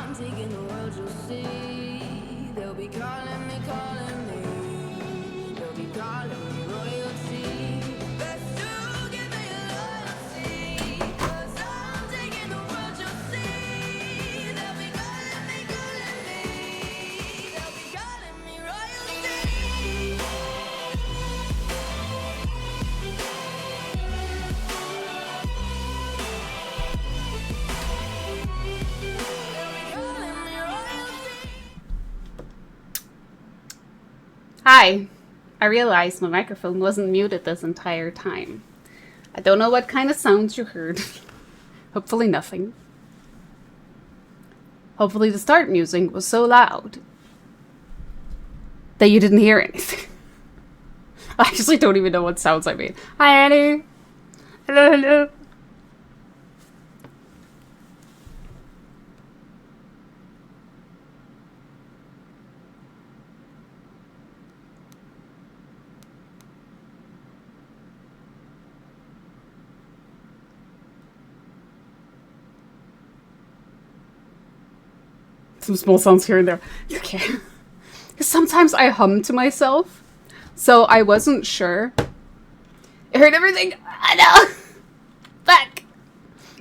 I'm taking the world, you'll see. They'll be calling me, calling me. They'll be calling me royalty. Best to give me loyalty. 'Cause I'm taking the world, you'll see. They'll be calling me, calling me. They'll be calling me royalty. Calling me royalty. Hi. I realized my microphone wasn't muted this entire time. I don't know what kind of sounds you heard. Hopefully nothing. Hopefully the start music was so loud that you didn't hear anything. I actually don't even know what sounds I made. Hi, Annie. Hello, hello. Some small sounds here and there. Okay. Because sometimes I hum to myself, so I wasn't sure. I heard everything. I know. Fuck.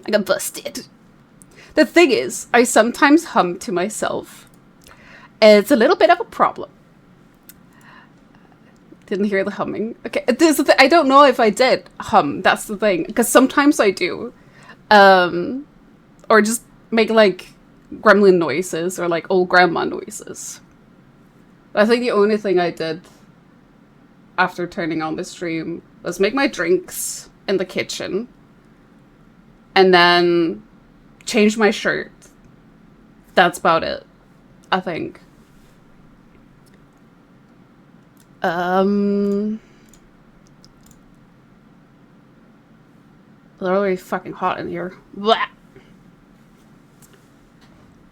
I got busted. The thing is, I sometimes hum to myself. It's a little bit of a problem. Didn't hear the humming. Okay, this is the I don't know if I did hum. That's the thing, because sometimes I do, or just make like gremlin noises or like old grandma noises. But I think the only thing I did after turning on the stream was make my drinks in the kitchen and then change my shirt. That's about it, I think. Literally fucking hot in here. Blah.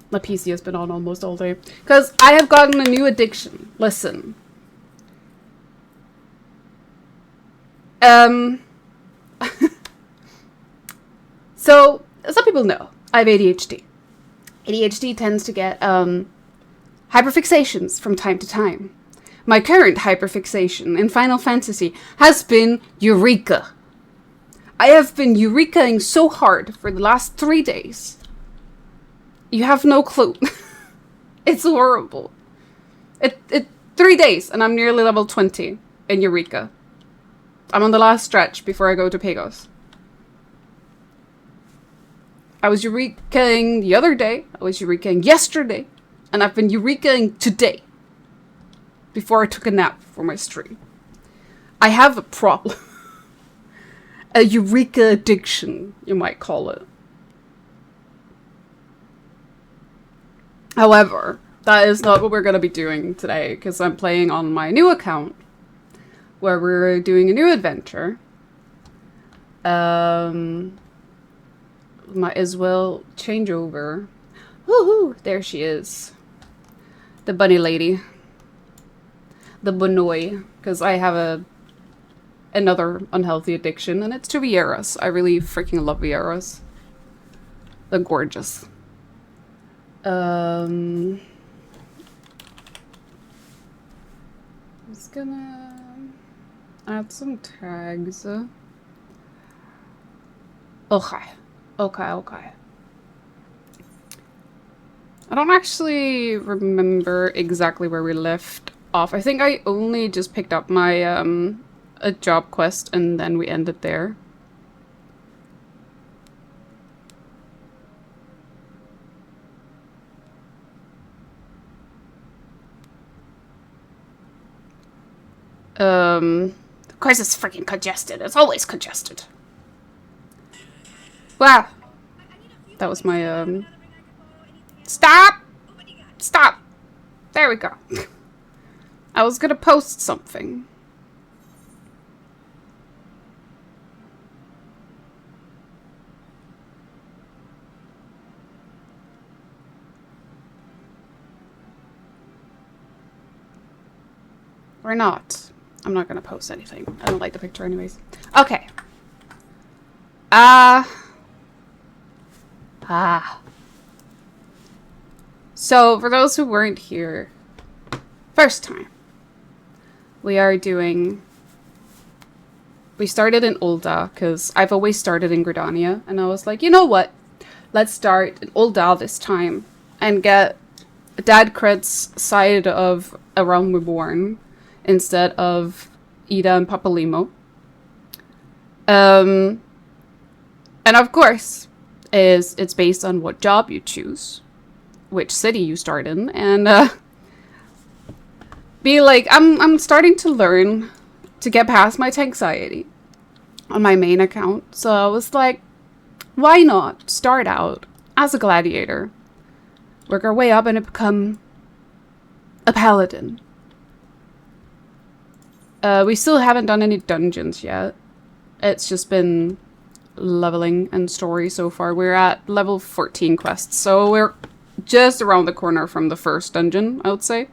My PC has been on almost all day. Because I have gotten a new addiction. Listen. So, some people know I have ADHD. ADHD tends to get hyperfixations from time to time. My current hyperfixation in Final Fantasy has been Eureka. I have been Eurekaing so hard for the last 3 days. You have no clue. It's horrible. It 3 days and I'm nearly level 20 in Eureka. I'm on the last stretch before I go to Pagos. I was Eurekaing the other day. I was Eurekaing yesterday. And I've been Eurekaing today. Before I took a nap for my stream. I have a problem. A Eureka addiction, you might call it. However, that is not what we're going to be doing today, because I'm playing on my new account, where we're doing a new adventure. Might as well change over. Woohoo! There she is. The bunny lady. The Bonoy, because I have another unhealthy addiction, and it's to Vieras. I really freaking love Vieras. They're gorgeous. I'm just gonna add some tags. Okay. I don't actually remember exactly where we left off. I think I only just picked up my a job quest and then we ended there. Of course it's freaking congested. It's always congested. Wow. That was my Stop! Stop! There we go. I was gonna post something. Or not. I'm not gonna post anything. I don't like the picture anyways. Okay. So, for those who weren't here first time, we started in Ul'dah, because I've always started in Gridania, and I was like, you know what? Let's start in Ul'dah this time, and get Dad Crit's side of A Realm Reborn, instead of Ida and Papalimo. And of course, it's based on what job you choose, which city you start in, and be like, I'm starting to learn to get past my anxiety on my main account. So I was like, why not start out as a gladiator, work our way up, and become a paladin. We still haven't done any dungeons yet. It's just been leveling and story so far. We're at level 14 quests, so we're just around the corner from the first dungeon, I would say.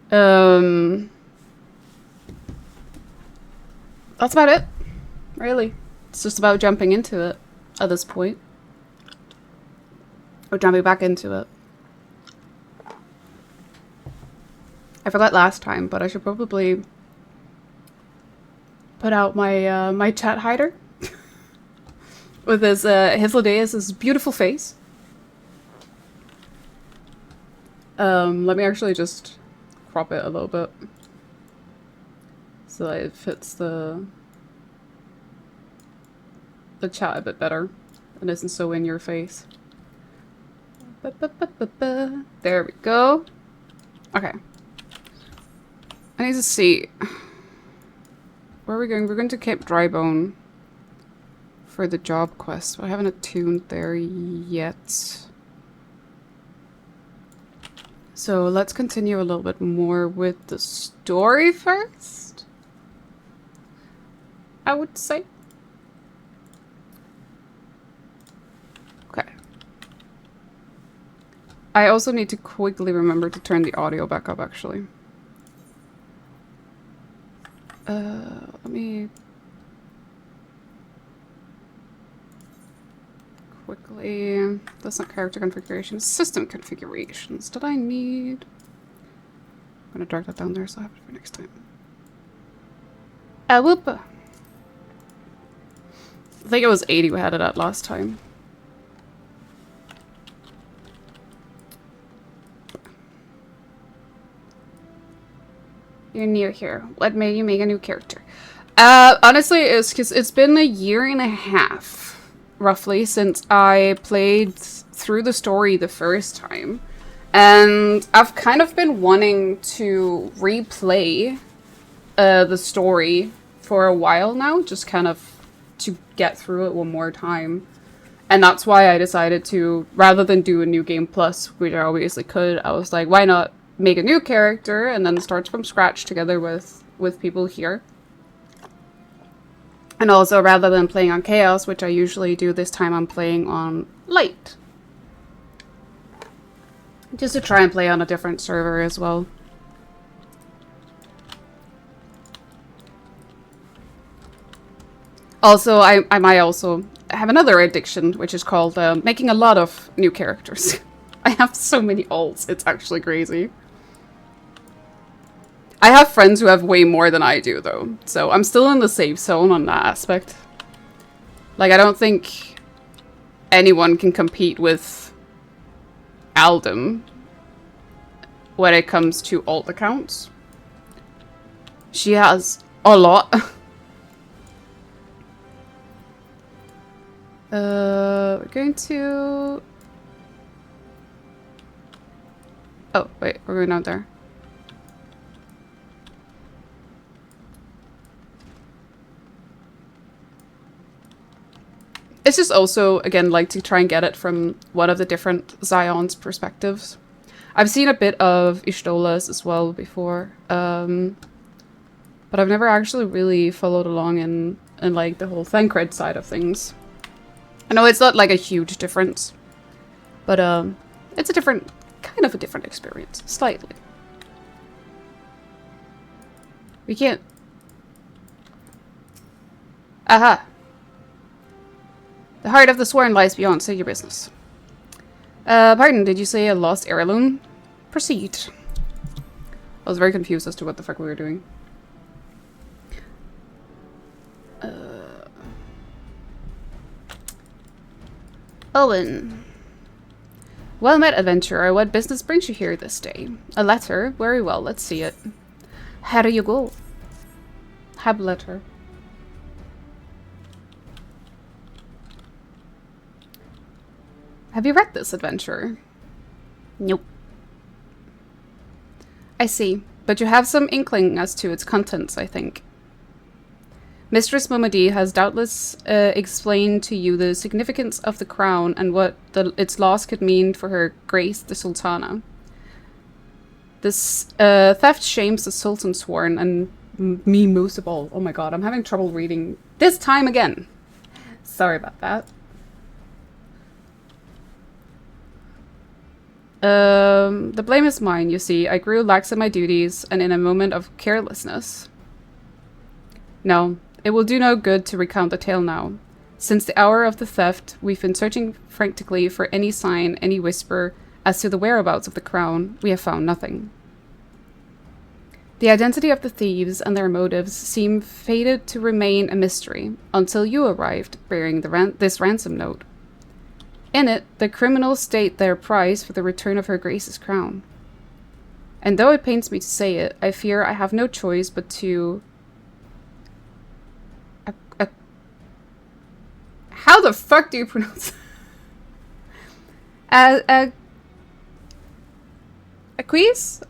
That's about it, really. It's just about jumping into it at this point. Or jumping back into it. I forgot last time, but I should probably put out my my chat hider with his Hythlodaeus' beautiful face. Let me actually just crop it a little bit so that it fits the chat a bit better and isn't so in your face. There we go. Okay. I need to see. Where are we going? We're going to Cape Drybone for the job quest, but I haven't attuned there yet. So let's continue a little bit more with the story first, I would say. Okay. I also need to quickly remember to turn the audio back up, actually. Let me quickly. That's not character configurations, system configurations. Did I need? I'm gonna drag that down there so I have it for next time. Whoop. I think it was 80 we had it at last time. You're new here. What made you make a new character? Honestly, it's because it's been a year and a half, roughly, since I played through the story the first time. And I've kind of been wanting to replay the story for a while now, just kind of to get through it one more time. And that's why I decided to, rather than do a new game plus, which I obviously could, I was like, why not make a new character and then start from scratch together with people here. And also, rather than playing on Chaos, which I usually do, this time I'm playing on Light. Just to try and play on a different server as well. Also, I might also have another addiction, which is called making a lot of new characters. I have so many alts, it's actually crazy. I have friends who have way more than I do, though, so I'm still in the safe zone on that aspect. Like, I don't think anyone can compete with Aldem when it comes to alt accounts. She has a lot. We're going to... Oh, wait, we're going out there. It's just also, again, like to try and get it from one of the different Zion's perspectives. I've seen a bit of Ishtola's as well before, but I've never actually really followed along in like the whole Thancred side of things. I know it's not like a huge difference, but it's a different, kind of a different experience, slightly. We can't... Aha! The heart of the sworn lies beyond, say your business. Pardon, did you say a lost heirloom? Proceed. I was very confused as to what the fuck we were doing. Owen. Well met, adventurer. What business brings you here this day? A letter? Very well, let's see it. How do you go? Have letter. Have you read this, adventurer? Nope. I see, but you have some inkling as to its contents, I think. Mistress Momodi has doubtless explained to you the significance of the crown and what its loss could mean for her grace, the Sultana. This theft shames the Sultan Sworn and me most of all. Oh my god, I'm having trouble reading this time again. Sorry about that. The blame is mine, you see. I grew lax in my duties and in a moment of carelessness. No. It will do no good to recount the tale now. Since the hour of the theft, we've been searching frantically for any sign, any whisper, as to the whereabouts of the crown. We have found nothing. The identity of the thieves and their motives seem fated to remain a mystery, until you arrived, bearing this ransom note. In it, the criminals state their price for the return of Her Grace's crown. And though it pains me to say it, I fear I have no choice but to... How the fuck do you pronounce it? Acquiesce?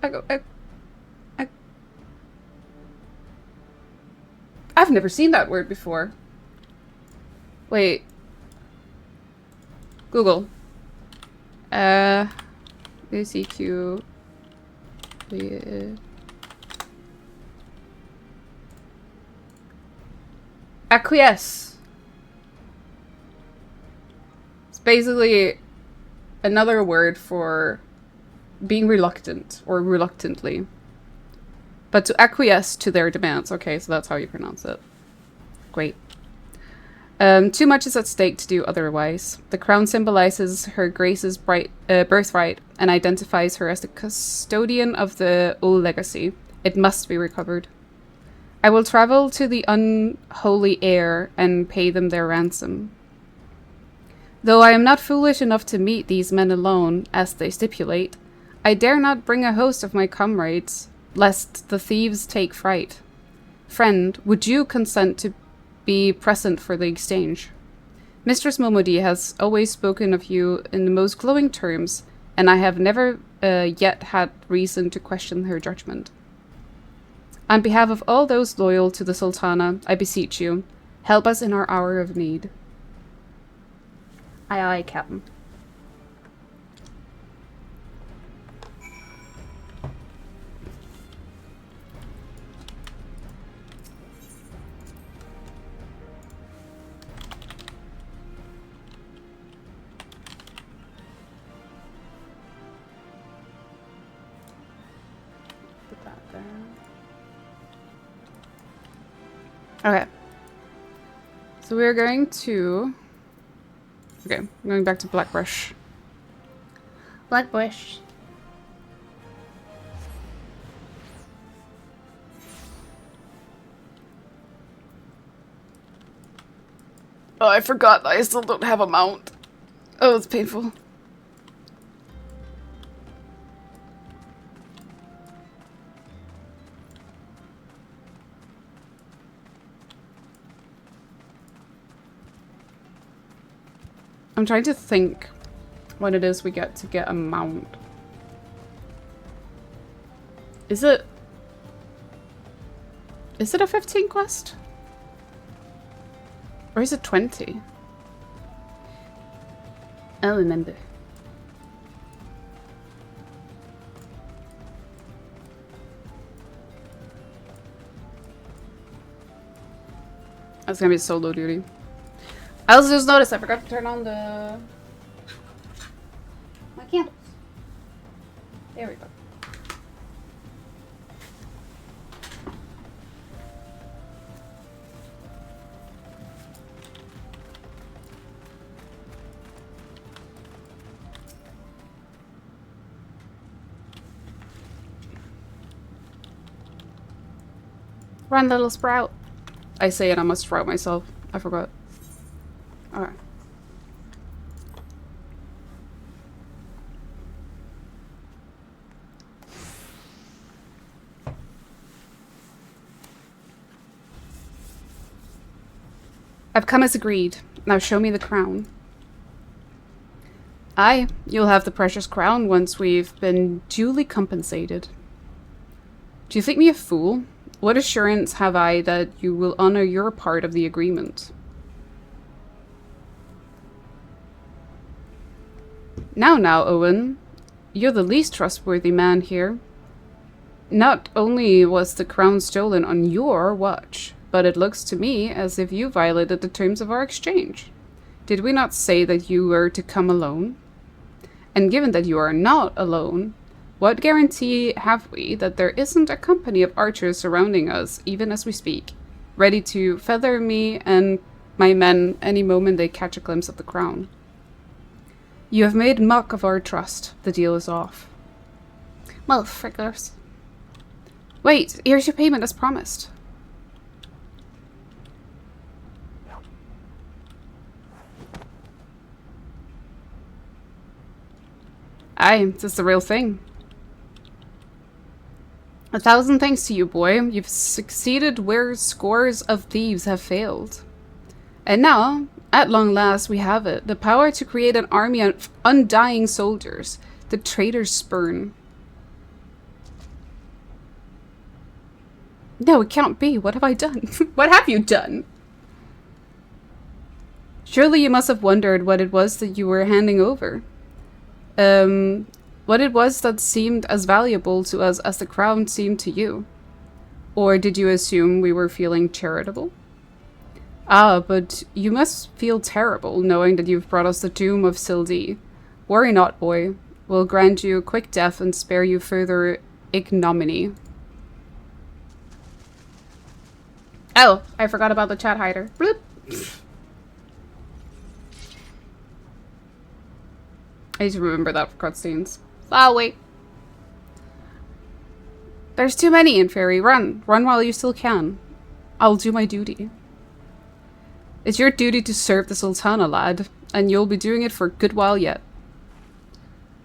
I've never seen that word before. Wait. Google. ACQ. Acquiesce. Basically another word for being reluctant or reluctantly, but to acquiesce to their demands. Okay, so that's how you pronounce it. Great. Too much is at stake to do otherwise. The crown symbolizes Her Grace's birthright and identifies her as the custodian of the old legacy. It must be recovered. I will travel to the unholy heir and pay them their ransom. Though I am not foolish enough to meet these men alone, as they stipulate, I dare not bring a host of my comrades, lest the thieves take fright. Friend, would you consent to be present for the exchange? Mistress Momodi has always spoken of you in the most glowing terms, and I have never yet had reason to question her judgment. On behalf of all those loyal to the Sultana, I beseech you, help us in our hour of need. Aye, aye, Captain. Put that there. Okay. So we're going to... Okay, I'm going back to Blackbush. Blackbush. Oh, I forgot that I still don't have a mount. Oh, it's painful. I'm trying to think what it is we get to get a mount. Is it a 15 quest? Or is it 20? I'll remember. That's gonna be solo duty. I also just noticed I forgot to turn on my candles. There we go. Run, little sprout. I say it, I'm a sprout myself. I forgot. Alright. I've come as agreed. Now show me the crown. Aye, you'll have the precious crown once we've been duly compensated. Do you think me a fool? What assurance have I that you will honor your part of the agreement? Now, Owen. You're the least trustworthy man here. Not only was the crown stolen on your watch, but it looks to me as if you violated the terms of our exchange. Did we not say that you were to come alone? And given that you are not alone, what guarantee have we that there isn't a company of archers surrounding us, even as we speak, ready to feather me and my men any moment they catch a glimpse of the crown? You have made mock of our trust. The deal is off. Well, fricklers. Wait, here's your payment as promised. Aye, this is the real thing. 1,000 thanks to you, boy. You've succeeded where scores of thieves have failed. And now, at long last, we have it. The power to create an army of undying soldiers. The traitor's spurn. No, it can't be. What have I done? What have you done? Surely you must have wondered what it was that you were handing over. What it was that seemed as valuable to us as the crown seemed to you. Or did you assume we were feeling charitable? Ah, but you must feel terrible knowing that you've brought us the doom of Sildee. Worry not, boy. We'll grant you a quick death and spare you further ignominy. Oh, I forgot about the chat hider. Bloop. I need to remember that for cutscenes. Oh, wait. There's too many in Fairy. Run. Run while you still can. I'll do my duty. It's your duty to serve the Sultana, lad, and you'll be doing it for a good while yet.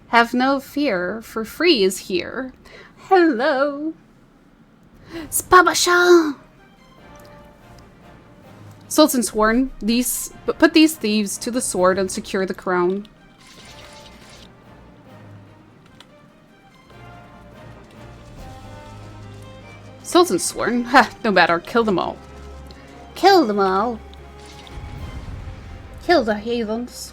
Have no fear, for free is here. Hello. Spabasha! Sultan sworn, put these thieves to the sword and secure the crown. Sultan sworn? Ha, no matter, kill them all. Kill them all. Kill the heathens.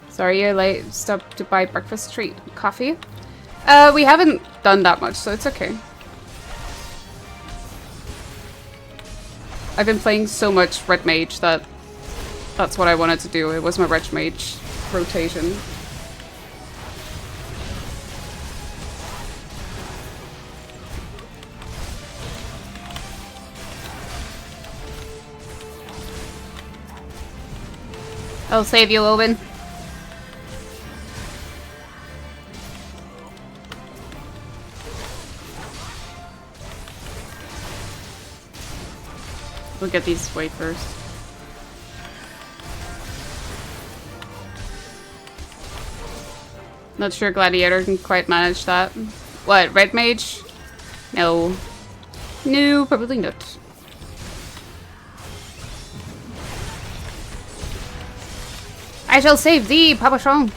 Sorry, you're late. Stopped to buy breakfast treat. Coffee? We haven't done that much, so it's okay. I've been playing so much Red Mage that that's what I wanted to do. It was my Red Mage rotation. I'll save you, Owen. We'll get these away first. Not sure Gladiator can quite manage that. What, Red Mage? No. No, probably not. I shall save thee, Papa Sean.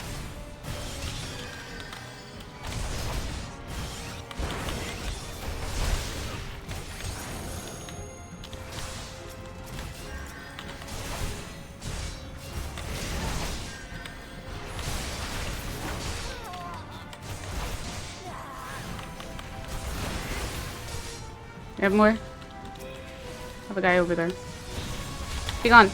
You have more? Have a guy over there. Be gone.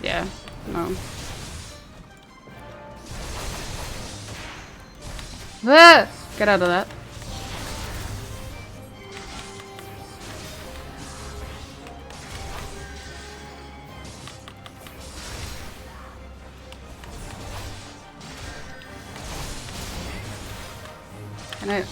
Yeah, no. Ah! Get out of that. No.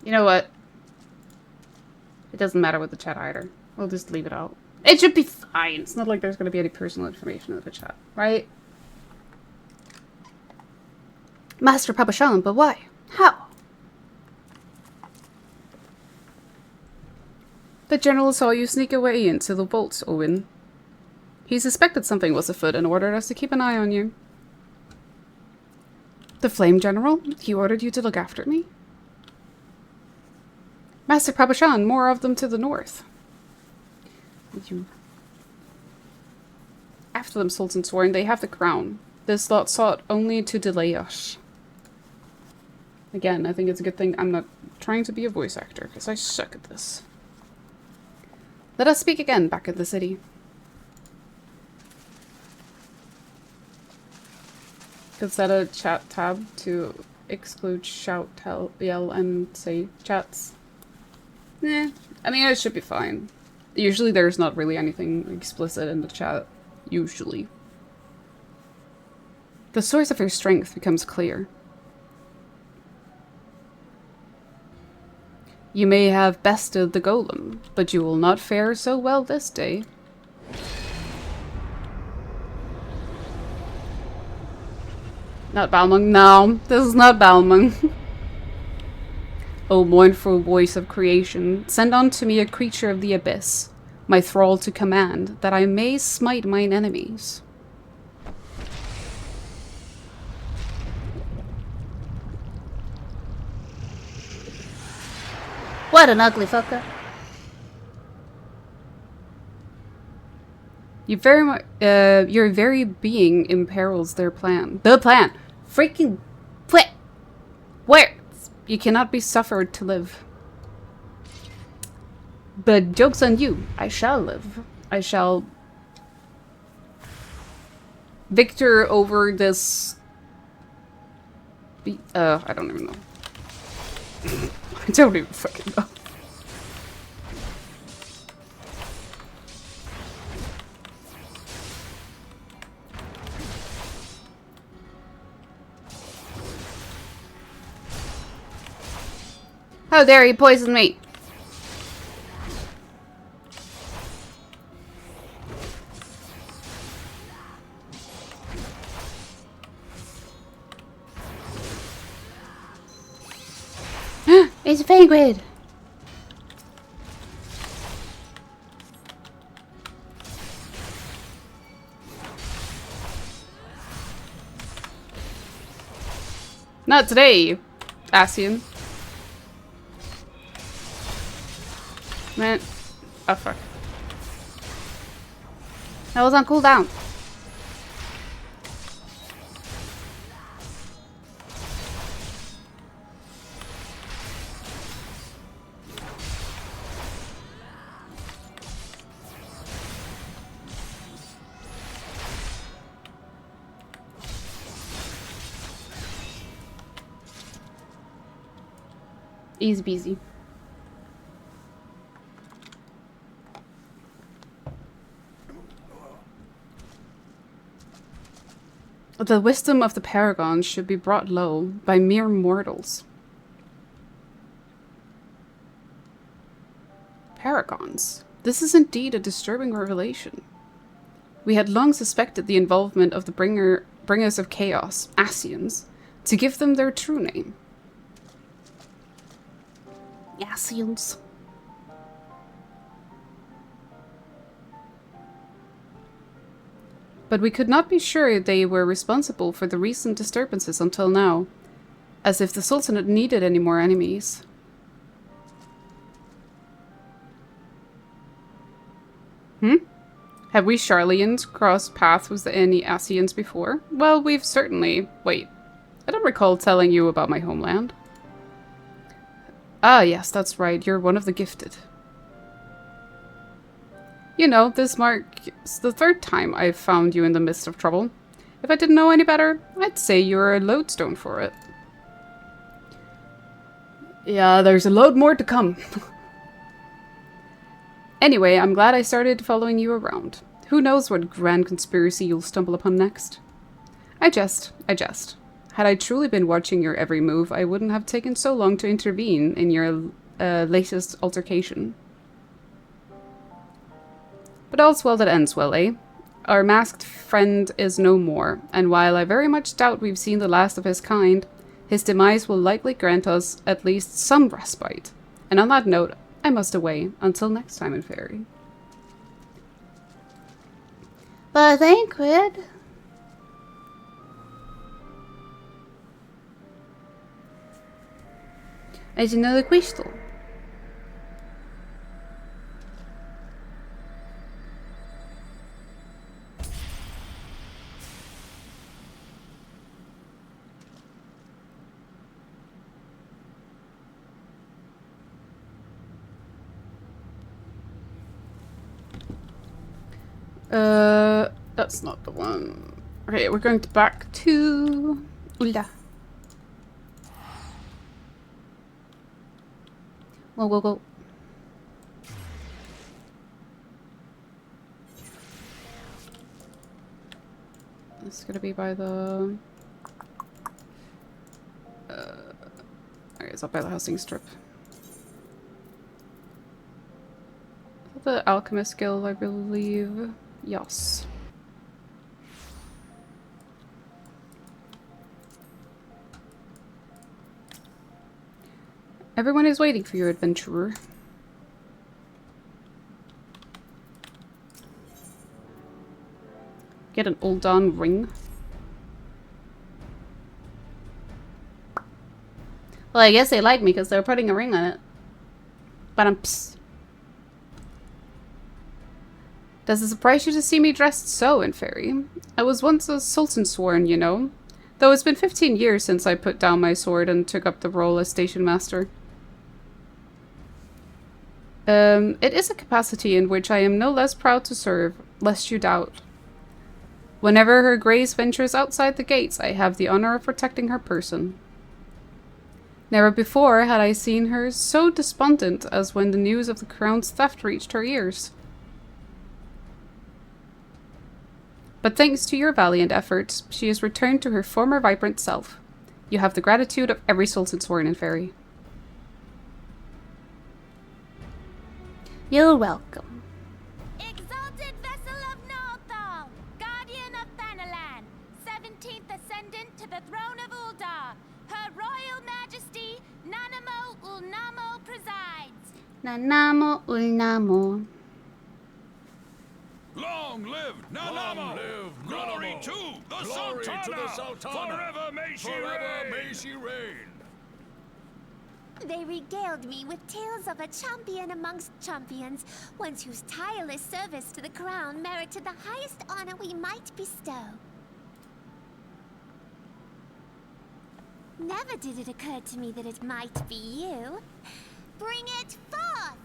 You know what? It doesn't matter with the chat either. We'll just leave it out. It should be fine. It's not like there's going to be any personal information in the chat, right? Master Papashalan, but why? How? The general saw you sneak away into the vaults, Owen. He suspected something was afoot and ordered us to keep an eye on you. The Flame General? He ordered you to look after me? Master Papashan, more of them to the north. You... After them, Sultan Sworn, they have the crown. This lot sought only to delay us. Again, I think it's a good thing I'm not trying to be a voice actor, because I suck at this. Let us speak again back at the city. Could set a chat tab to exclude shout, tell, yell, and say chats. I mean, it should be fine. Usually there's not really anything explicit in the chat. Usually. The source of your strength becomes clear. You may have bested the golem, but you will not fare so well this day. Not Balmung. No, this is not Balmung. O mournful voice of creation, send unto me a creature of the abyss, my thrall to command, that I may smite mine enemies. What an ugly fucker. You very much, your very being imperils their plan. The plan! Freaking... Where? You cannot be suffered to live. But joke's on you. I shall live. I shall... victor over this... I don't even know. I don't even fucking know. How dare he poison me? It's a penguin! Not today, Asian. Man. Oh fuck. That was on cooldown. Easy peasy. The wisdom of the paragons should be brought low by mere mortals. Paragons? This is indeed a disturbing revelation. We had long suspected the involvement of the bringers of chaos, Asians, to give them their true name. Asians. But we could not be sure they were responsible for the recent disturbances until now, as if the Sultanate needed any more enemies. Have we Charlians crossed paths with any Asians before? Well, we've certainly... Wait, I don't recall telling you about my homeland. Ah, yes, that's right, you're one of the gifted. You know, this marks the third time I've found you in the midst of trouble. If I didn't know any better, I'd say you're a lodestone for it. Yeah, there's a load more to come. Anyway, I'm glad I started following you around. Who knows what grand conspiracy you'll stumble upon next? I jest. Had I truly been watching your every move, I wouldn't have taken so long to intervene in your latest altercation. But all's well that ends well, eh? Our masked friend is no more, and while I very much doubt we've seen the last of his kind, his demise will likely grant us at least some respite. And on that note, I must away. Until next time in Fairy. Banquet. Is another crystal. That's not the one. Okay, we're going back to Ulda. Go. It's gonna be by the... okay, it's up by the housing strip. The Alchemist Guild, I believe. Yes. Everyone is waiting for you, adventurer. Get an Uldan ring. Well, I guess they like me because they're putting a ring on it. Ba-dum-ps. Does it surprise you to see me dressed so in Fairy? I was once a Sultan Sworn, you know. Though it's been 15 years since I put down my sword and took up the role as station master. It is a capacity in which I am no less proud to serve, lest you doubt. Whenever Her Grace ventures outside the gates, I have the honor of protecting her person. Never before had I seen her so despondent as when the news of the crown's theft reached her ears. But thanks to your valiant efforts, she has returned to her former vibrant self. You have the gratitude of every Sultan Sworn in Fairy. You're welcome. Exalted vessel of Northal, guardian of Thanalan, 17th ascendant to the throne of Uldar, Her Royal Majesty Nanamo Ulnamo presides. Nanamo Ulnamo. Long live Nanamo! Long live Glory Nanamo! to the Glory Sultana! to the Sultana! Forever may she Forever reign! may she reign! They regaled me with tales of a champion amongst champions, once whose tireless service to the crown merited the highest honor we might bestow. Never did it occur to me that it might be you. Bring it forth!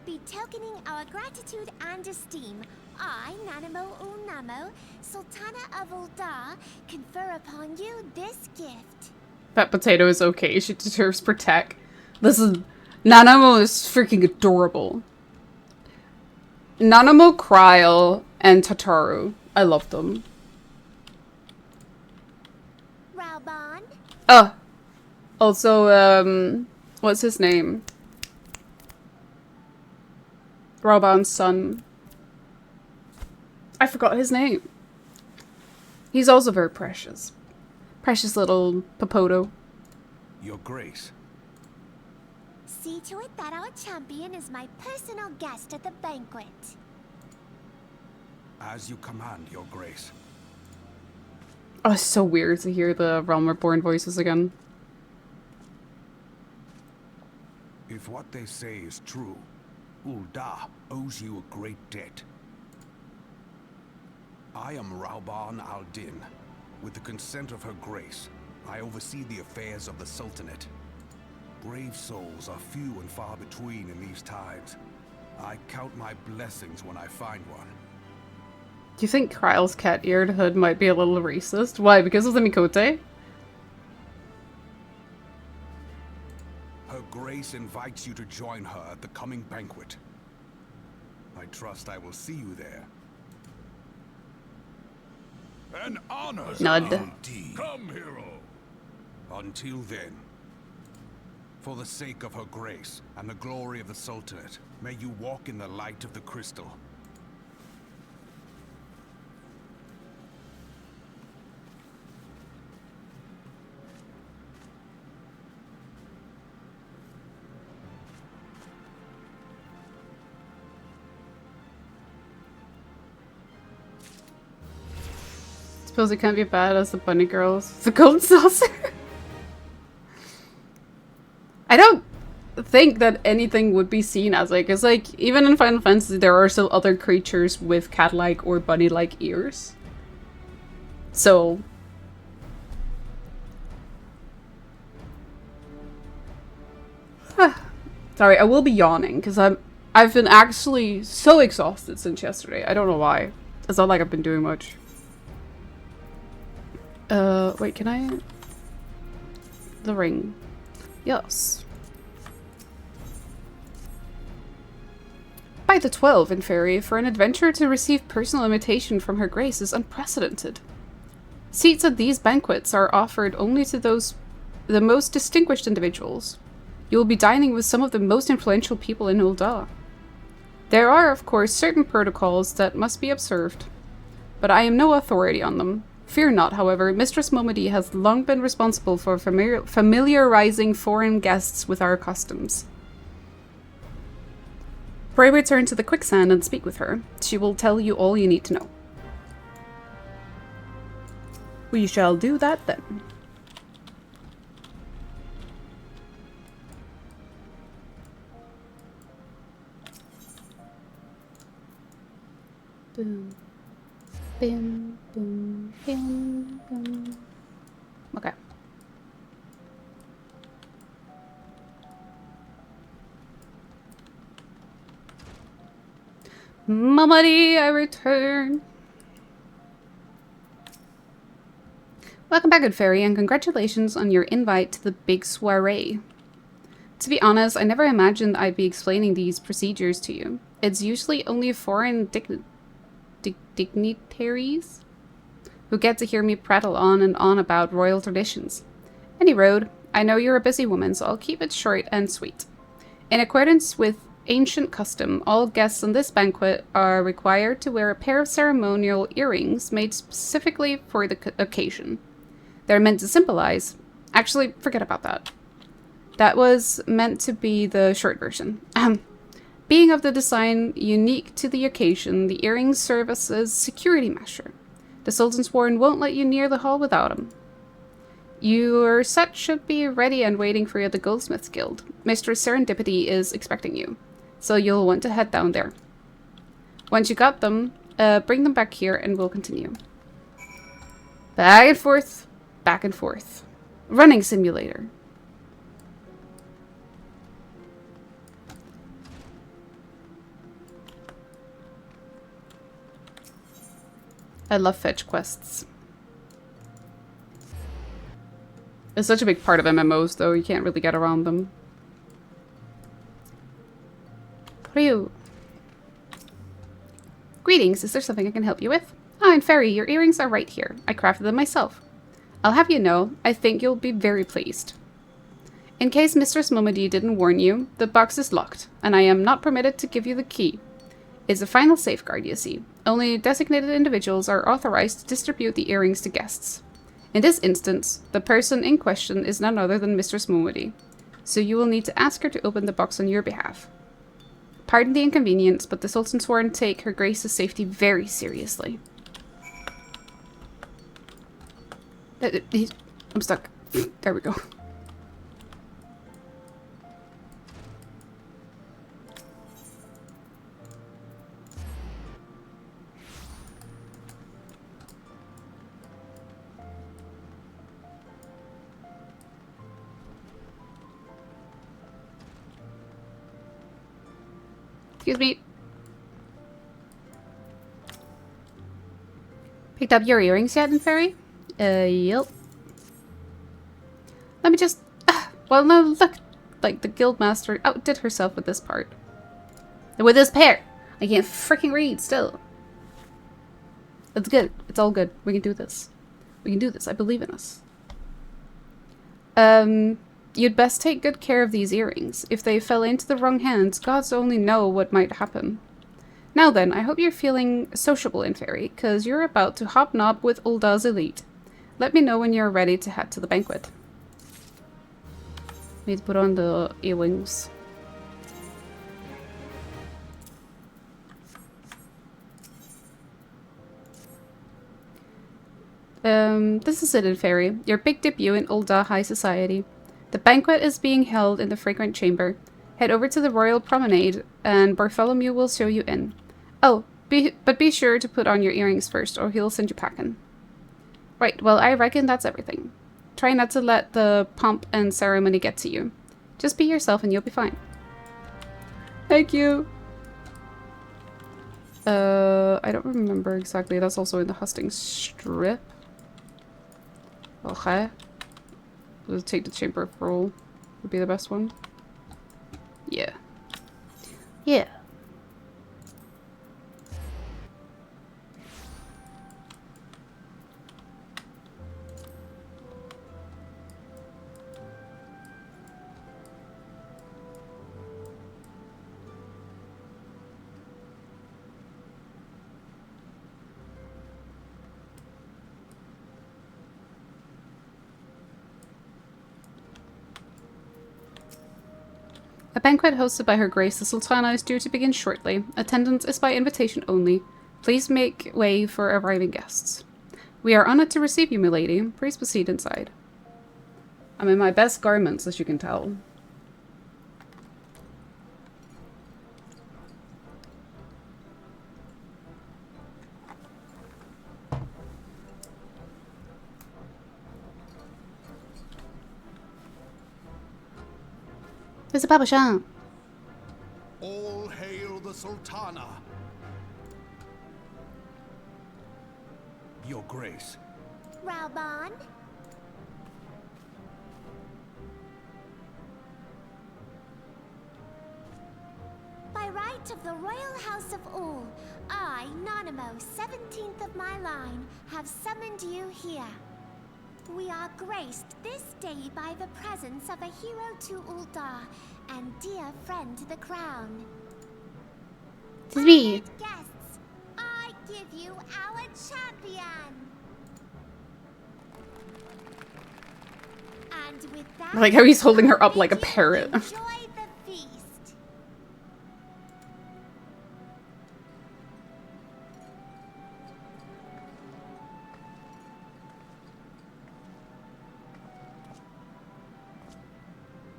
Betokening our gratitude and esteem, I, Nanamo Ulnamo, Sultana of Uldar, confer upon you this gift. That potato is okay. She deserves protect. Listen, Nanamo is freaking adorable. Nanamo, Kryl, and Tataru. I love them. Raubon? Oh. Also, what's his name? Raubon's son. I forgot his name. He's also very precious. Precious little Popoto. Your Grace. See to it that our champion is my personal guest at the banquet. As you command, Your Grace. Oh, it's so weird to hear the Realm Reborn voices again. If what they say is true, Uldar owes you a great debt. I am Raubon al-Din. With the consent of Her Grace, I oversee the affairs of the Sultanate. Brave souls are few and far between in these times, I count my blessings when I find one. Do you think Kryle's cat-eared hood might be a little racist? Why? Because of the Mikote? Her Grace invites you to join her at the coming banquet. I trust I will see you there. An honor. Nod. Indeed. Come, hero. Until then, for the sake of her Grace and the glory of the Sultanate, may you walk in the light of the crystal. Suppose it can't be bad as the bunny girls. The golden saucer. I don't think that anything would be seen as like, because like even in Final Fantasy there are still other creatures with cat-like or bunny-like ears. So sorry, I will be yawning because I've been actually so exhausted since yesterday. I don't know why. It's not like I've been doing much. Wait, can I? The ring. Yes. By the 12 in Fairy, for an adventurer to receive personal invitation from Her Grace is unprecedented. Seats at these banquets are offered only to the most distinguished individuals. You will be dining with some of the most influential people in Ul'dah. There are, of course, certain protocols that must be observed, but I am no authority on them. Fear not, however, Mistress Momody has long been responsible for familiarizing foreign guests with our customs. Pray return to the quicksand and speak with her. She will tell you all you need to know. We shall do that then. Boom. Bim, boom, bim, boom. Okay. Momody, I return. Welcome back, good fairy, and congratulations on your invite to the big soiree. To be honest, I never imagined I'd be explaining these procedures to you. It's usually only foreign dignitaries who get to hear me prattle on and on about royal traditions. Any road, I know you're a busy woman, so I'll keep it short and sweet. In accordance with ancient custom, all guests on this banquet are required to wear a pair of ceremonial earrings made specifically for the occasion. They're meant to symbolize... Actually, forget about that. That was meant to be the short version. Being of the design unique to the occasion, the earrings serve as a security measure. The Sultan's Warren won't let you near the hall without them. Your set should be ready and waiting for you at the Goldsmiths Guild. Mistress Serendipity is expecting you, so you'll want to head down there. Once you got them, bring them back here and we'll continue. Back and forth, back and forth. Running simulator. I love fetch quests. It's such a big part of MMOs, though. You can't really get around them. Ryu. Greetings. Is there something I can help you with? Ah, and Fairy, your earrings are right here. I crafted them myself. I'll have you know, I think you'll be very pleased. In case Mistress Momody didn't warn you, the box is locked, and I am not permitted to give you the key. It's a final safeguard, you see. Only designated individuals are authorized to distribute the earrings to guests. In this instance, the person in question is none other than Mistress Momody, so you will need to ask her to open the box on your behalf. Pardon the inconvenience, but the Sultan's Sworn take Her Grace's safety very seriously. I'm stuck. There we go. Excuse me. Picked up your earrings yet, Fairy? Yep. Let me just... well, no, look. Like, the guildmaster outdid herself with this part. With this pair. I can't freaking read still. It's good. It's all good. We can do this. We can do this. I believe in us. You'd best take good care of these earrings. If they fell into the wrong hands, gods only know what might happen. Now then, I hope you're feeling sociable in Fairy, because you're about to hobnob with Ulda's elite. Let me know when you're ready to head to the banquet. Need to put on the earrings. This is it in Fairy, your big debut in Ulda High Society. The banquet is being held in the Fragrant Chamber. Head over to the Royal Promenade, and Bartholomew will show you in. Oh, but be sure to put on your earrings first, or he'll send you packing. Right, well, I reckon that's everything. Try not to let the pomp and ceremony get to you. Just be yourself and you'll be fine. Thank you! I don't remember exactly. That's also in the hustings strip. Okay. Let's take the Chamber of Roll. Would be the best one. Yeah. Yeah. A banquet hosted by Her Grace the Sultana is due to begin shortly. Attendance is by invitation only. Please make way for arriving guests. We are honored to receive you, milady. Please proceed inside. I'm in my best garments, as you can tell. There's a Papa Shan. All hail the Sultana. Your Grace. Reborn? By right of the Royal House of All, I, Nanamo, 17th of my line, have summoned you here. We are graced this day by the presence of a hero to Ulda and dear friend to the crown. It's me. Honored guests, I give you our champion. And with that, I like how he's holding her up like a parrot. enjoy the feast.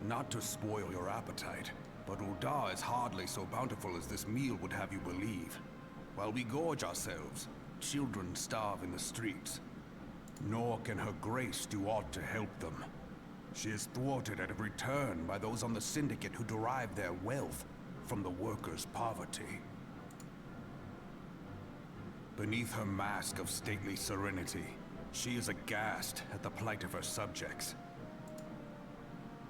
Not to spoil your appetite, but Ulda is hardly so bountiful as this meal would have you believe. While we gorge ourselves, children starve in the streets. Nor can Her Grace do aught to help them. She is thwarted at every turn by those on the Syndicate who derive their wealth from the workers' poverty. Beneath her mask of stately serenity, she is aghast at the plight of her subjects.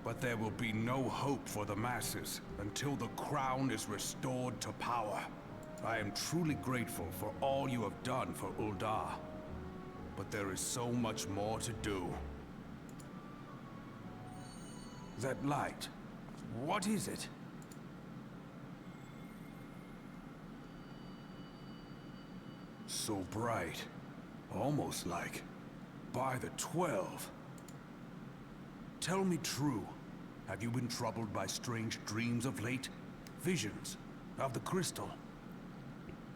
But there will be no hope for the masses until the crown is restored to power. I am truly grateful for all you have done for Ulda. But there is so much more to do. That light, what is it? So bright, almost like by the 12. Tell me true, have you been troubled by strange dreams of late? Visions of the crystal?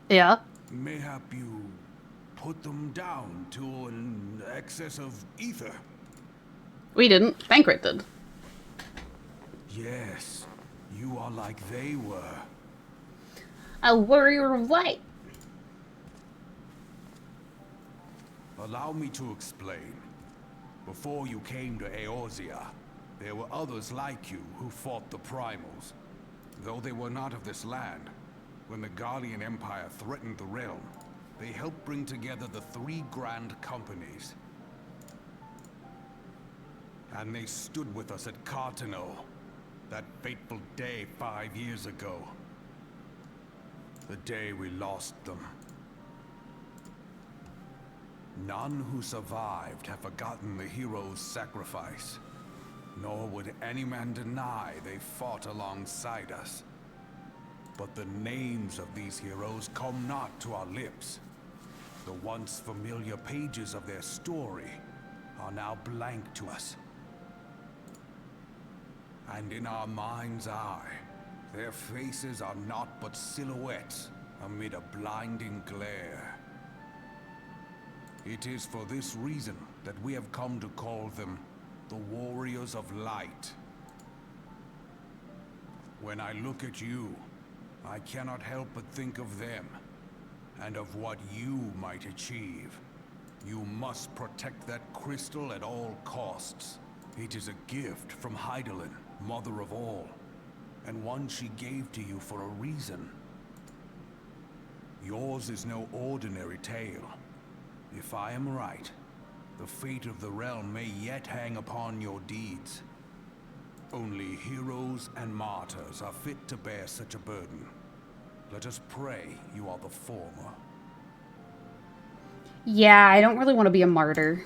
Yeah. Mayhap you put them down to an excess of ether? We didn't. Banquet did. Yes, you are like they were. A warrior of light. Allow me to explain. Before you came to Eorzea, there were others like you who fought the primals. Though they were not of this land, When the Guardian Empire threatened the realm, they helped bring together the 3 grand companies. And they stood with us at Cartano, that fateful day 5 years ago. The day we lost them. None who survived have forgotten the heroes' sacrifice. Nor would any man deny they fought alongside us. But the names of these heroes come not to our lips. The once familiar pages of their story are now blank to us. And in our mind's eye, their faces are naught but silhouettes amid a blinding glare. It is for this reason that we have come to call them the Warriors of Light. When I look at you, I cannot help but think of them, and of what you might achieve. You must protect that crystal at all costs. It is a gift from Hydaelyn, Mother of All, and one she gave to you for a reason. Yours is no ordinary tale. If I am right, the fate of the realm may yet hang upon your deeds. Only heroes and martyrs are fit to bear such a burden. Let us pray you are the former. Yeah, I don't really want to be a martyr.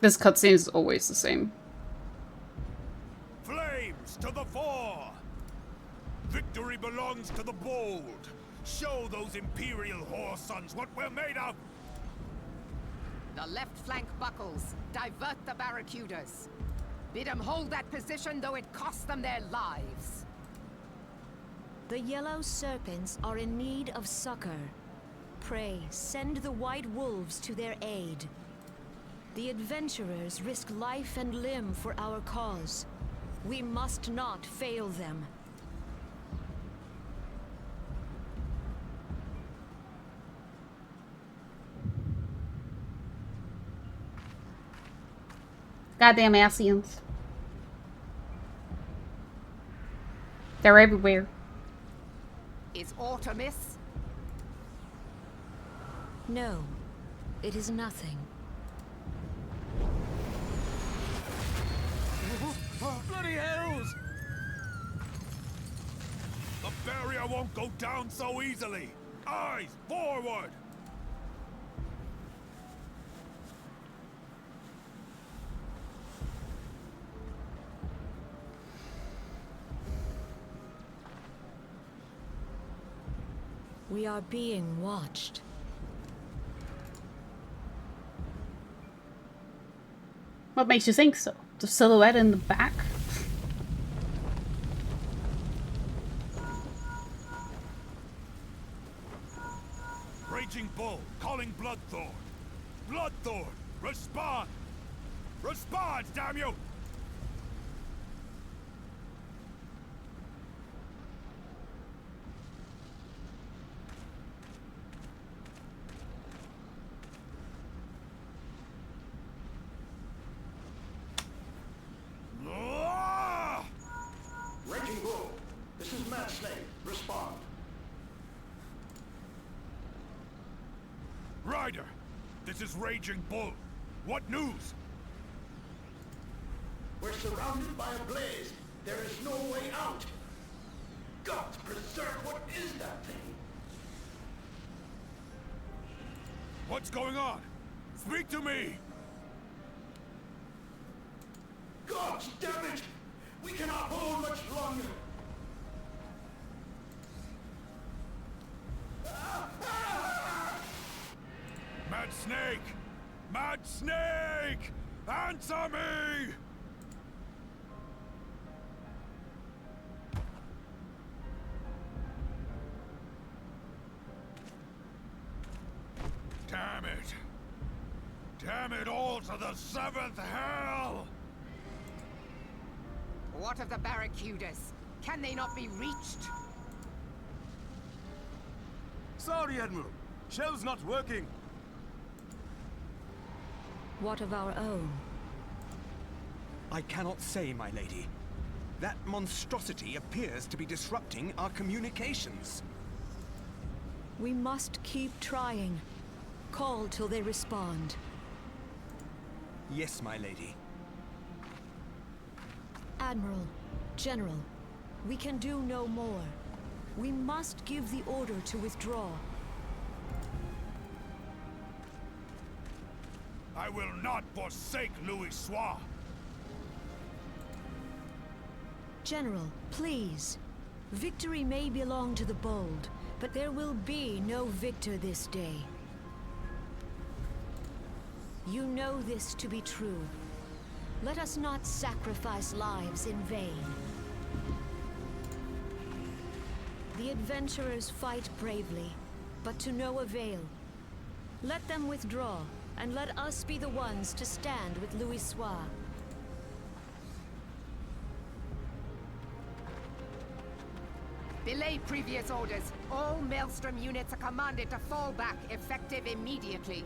This cutscene is always the same. Flames to the fore! Victory belongs to the bold. Show those Imperial whore sons what we're made of! The left flank buckles. Divert the barracudas. Bid them hold that position, though it cost them their lives. The yellow serpents are in need of succor. Pray, send the white wolves to their aid. The adventurers risk life and limb for our cause. We must not fail them. Goddamn Ascians. They're everywhere. Is aught amiss? No, it is nothing. Bloody hells! The barrier won't go down so easily! Eyes forward! We are being watched. What makes you think so? The silhouette in the back? Raging Bull, calling Bloodthorn. Bloodthorn, respond! Respond, damn you! Raging Bull, this is Mad Snake. Respond. Ryder, this is Raging Bull. What news? We're surrounded by a blaze. There is no way out. God preserve, what is that thing? What's going on? Speak to me! God damn it! We cannot hold much longer. Mad Snake! Mad Snake! Answer me! the seventh hell! What of the barracudas? Can they not be reached? Sorry, Admiral. Shell's not working. What of our own? I cannot say, my lady. That monstrosity appears to be disrupting our communications. We must keep trying. Call till they respond. Yes, my lady. Admiral, General, we can do no more. We must give the order to withdraw. I will not forsake Louis Soir. General, please. Victory may belong to the bold, but there will be no victor this day. You know this to be true. Let us not sacrifice lives in vain. The adventurers fight bravely, but to no avail. Let them withdraw, and let us be the ones to stand with Louis Soir. Belay previous orders. All Maelstrom units are commanded to fall back, effective immediately.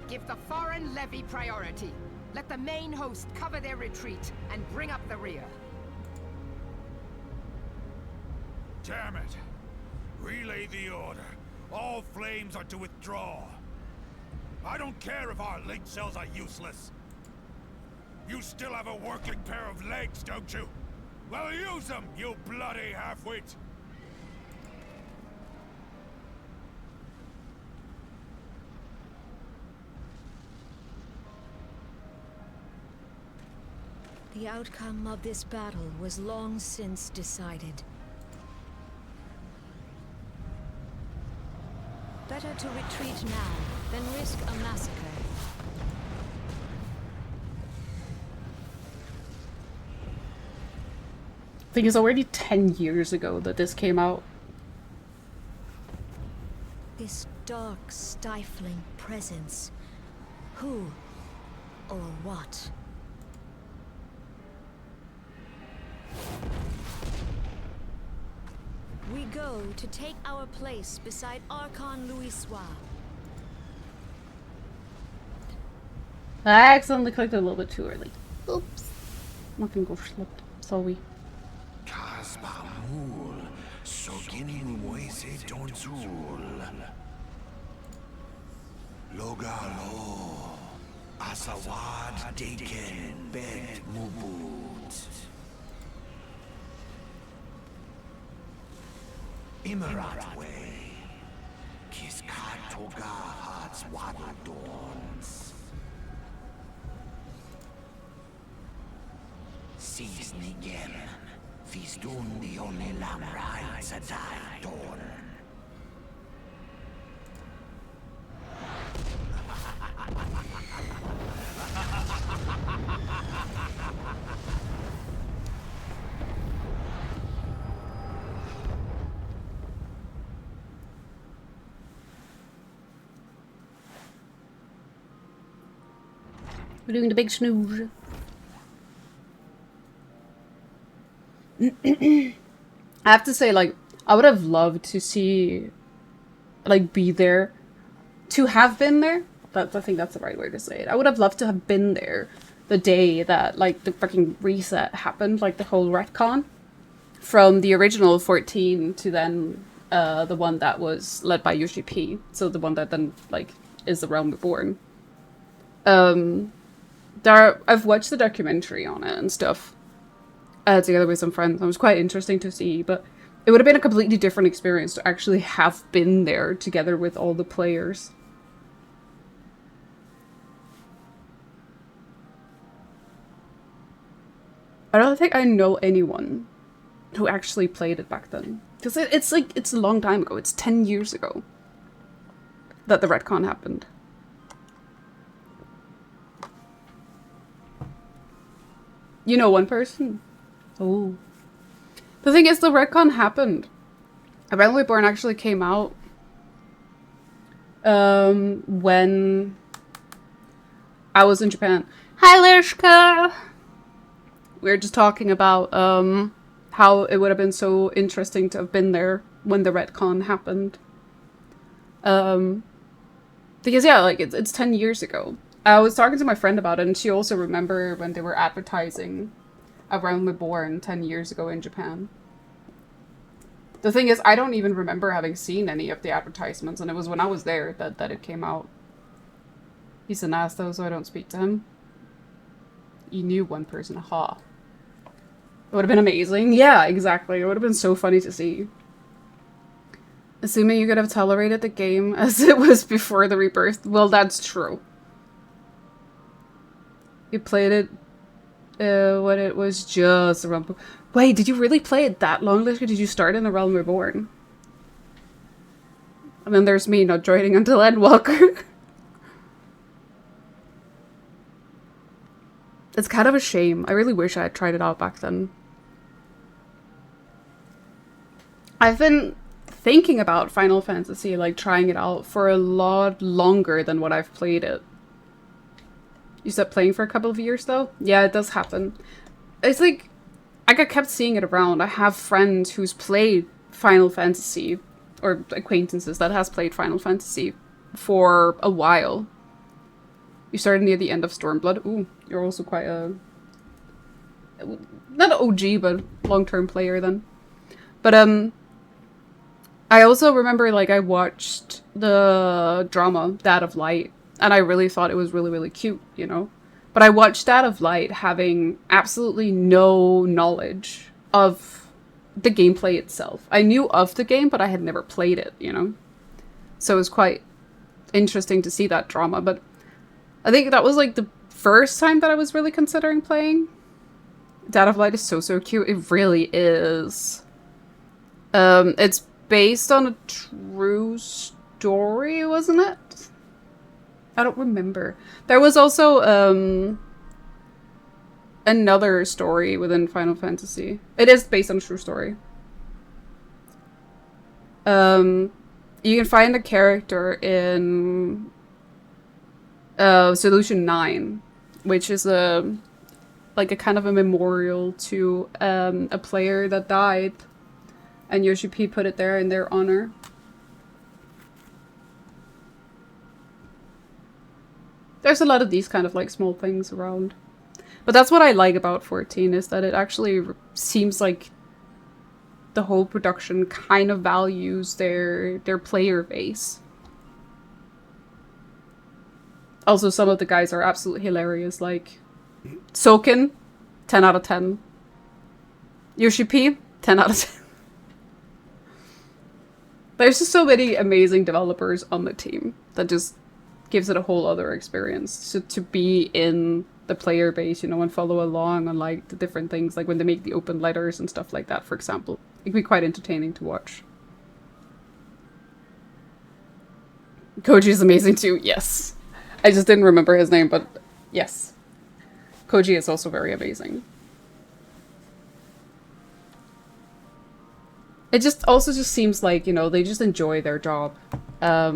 Give the foreign levy priority. Let the main host cover their retreat and bring up the rear. Damn it! Relay the order. All flames are to withdraw. I don't care if our link cells are useless. You still have a working pair of legs, don't you? Well, use them, you bloody half-wit! The outcome of this battle was long since decided. Better to retreat now than risk a massacre. I think it's already 10 years ago that this came out. This dark, stifling presence. Who or what? We go to take our place beside Archon Louis Soir. I accidentally clicked a little bit too early. Oops. Nothing go slipped. Sorry. Kasbamul, Soginin Wese Donzul. Logalo, Asawad Deken Bet Mubut. Imarat Way, Kiskat Toga Hats Wadadons. Sis Nigem, Fistun the only Lamrai Sadai Don. We're doing the big snooze. I have to say, like, I would have loved to see, like, be there. To have been there? I think that's the right way to say it. I would have loved to have been there the day that, like, the fucking reset happened, like, the whole retcon. From the original 14 to then, the one that was led by UGP. So the one that then, like, is the Realm Reborn. I've watched the documentary on it and stuff. Together with some friends. It was quite interesting to see, but it would have been a completely different experience to actually have been there together with all the players. I don't think I know anyone who actually played it back then. Because it's a long time ago. It's 10 years ago that the retcon happened. You know one person? Oh. The thing is, the retcon happened. Realm Reborn actually came out when I was in Japan. Hi, Lishka! We were just talking about how it would have been so interesting to have been there when the retcon happened. Because yeah, like it's 10 years ago. I was talking to my friend about it, and she also remembered when they were advertising around Reborn 10 years ago in Japan. The thing is, I don't even remember having seen any of the advertisements, and it was when I was there that it came out. He's an ass though, so I don't speak to him. You knew one person, aha. It would have been amazing. Yeah, exactly. It would have been so funny to see. Assuming you could have tolerated the game as it was before the rebirth. Well, that's true. You played it when it was just around... Wait, did you really play it that long, Lishka? Did you start in the Realm Reborn? And then there's me not joining until Endwalker. It's kind of a shame. I really wish I had tried it out back then. I've been thinking about Final Fantasy, like trying it out for a lot longer than what I've played it. You stopped playing for a couple of years though? Yeah, it does happen. It's like, I kept seeing it around. I have friends who's played Final Fantasy, or acquaintances that has played Final Fantasy for a while. You started near the end of Stormblood. Ooh, you're also quite a... not an OG, but long-term player then. But, I also remember, like, I watched the drama, Dad of Light, and I really thought it was really, really cute, you know? But I watched Dad of Light having absolutely no knowledge of the gameplay itself. I knew of the game, but I had never played it, you know? So it was quite interesting to see that drama, but I think that was, like, the first time that I was really considering playing. Dad of Light is so, so cute. It really is. It's based on a true story, wasn't it? I don't remember. There was also, another story within Final Fantasy. It is based on a true story. You can find a character in Solution 9, which is like a kind of a memorial to a player that died, and Yoshi P put it there in their honor. There's a lot of these kind of like small things around. But that's what I like about 14, is that it actually seems like the whole production kind of values their player base. Also, some of the guys are absolutely hilarious, like Soken, 10 out of 10. Yoshi P, 10 out of 10. There's just so many amazing developers on the team that just gives it a whole other experience. So to be in the player base, you know, and follow along on like the different things, like when they make the open letters and stuff like that, for example. It can be quite entertaining to watch. Koji is amazing too, yes. I just didn't remember his name, but yes. Koji is also very amazing. It just also just seems like, you know, they just enjoy their job,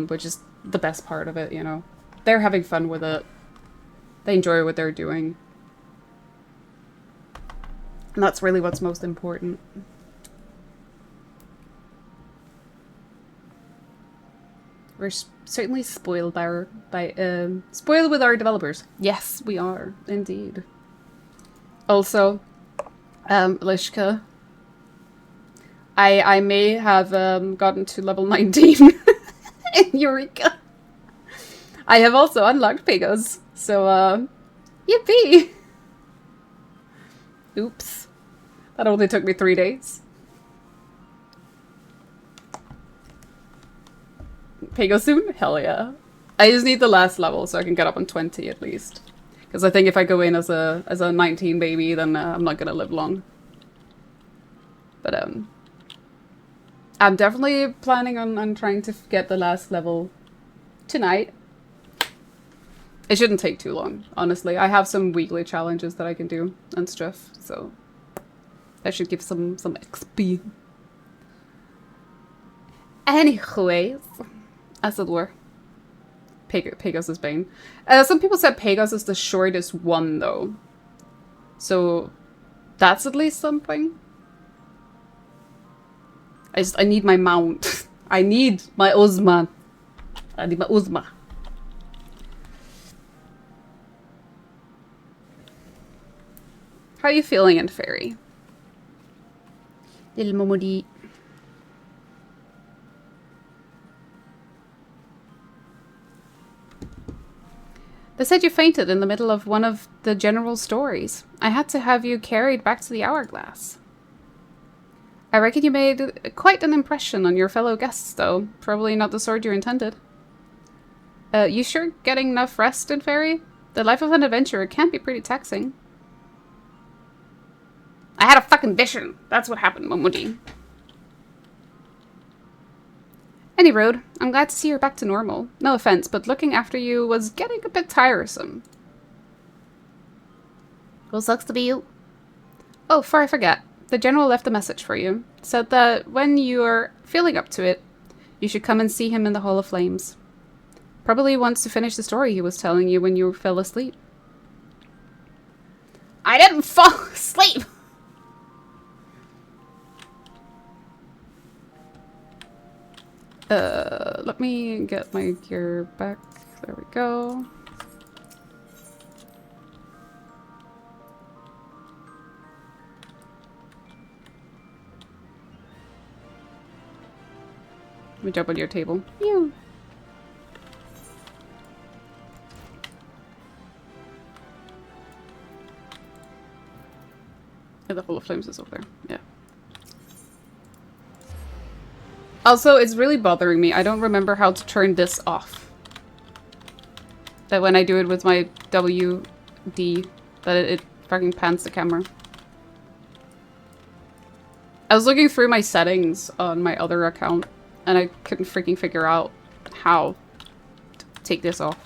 which is the best part of it, you know. They're having fun with it. They enjoy what they're doing. And that's really what's most important. We're certainly spoiled spoiled with our developers. Yes, we are, indeed. Also, Lishka, I may have gotten to level 19 in Eureka. I have also unlocked Pagos, so yippee! Oops. That only took me 3 days. Pago soon? Hell yeah. I just need the last level so I can get up on 20 at least. Because I think if I go in as a 19 baby, then I'm not gonna live long. But I'm definitely planning on trying to get the last level tonight. It shouldn't take too long, honestly. I have some weekly challenges that I can do and stuff, so that should give some XP. Anyways, as it were. Pegasus Bane. Some people said Pegasus is the shortest one, though. So, that's at least something. I need my mount. I need my Uzma. I need my Uzma. How are you feeling in Fairy? Little Momodi. They said you fainted in the middle of one of the general's stories. I had to have you carried back to the hourglass. I reckon you made quite an impression on your fellow guests, though. Probably not the sort you intended. You sure getting enough rest in Fairy? The life of an adventurer can be pretty taxing. I had a fucking vision. That's what happened, Momodi. Any road, I'm glad to see you're back to normal. No offense, but looking after you was getting a bit tiresome. Well, sucks to be you. Oh, before I forget, the general left a message for you. Said that when you're feeling up to it, you should come and see him in the Hall of Flames. Probably wants to finish the story he was telling you when you fell asleep. I didn't fall asleep! Let me get my gear back. There we go. Let me jump on your table. Phew. Yeah, the Hall of Flames is over there. Yeah. Also, it's really bothering me. I don't remember how to turn this off. That when I do it with my WD, that it fucking pans the camera. I was looking through my settings on my other account, and I couldn't freaking figure out how to take this off.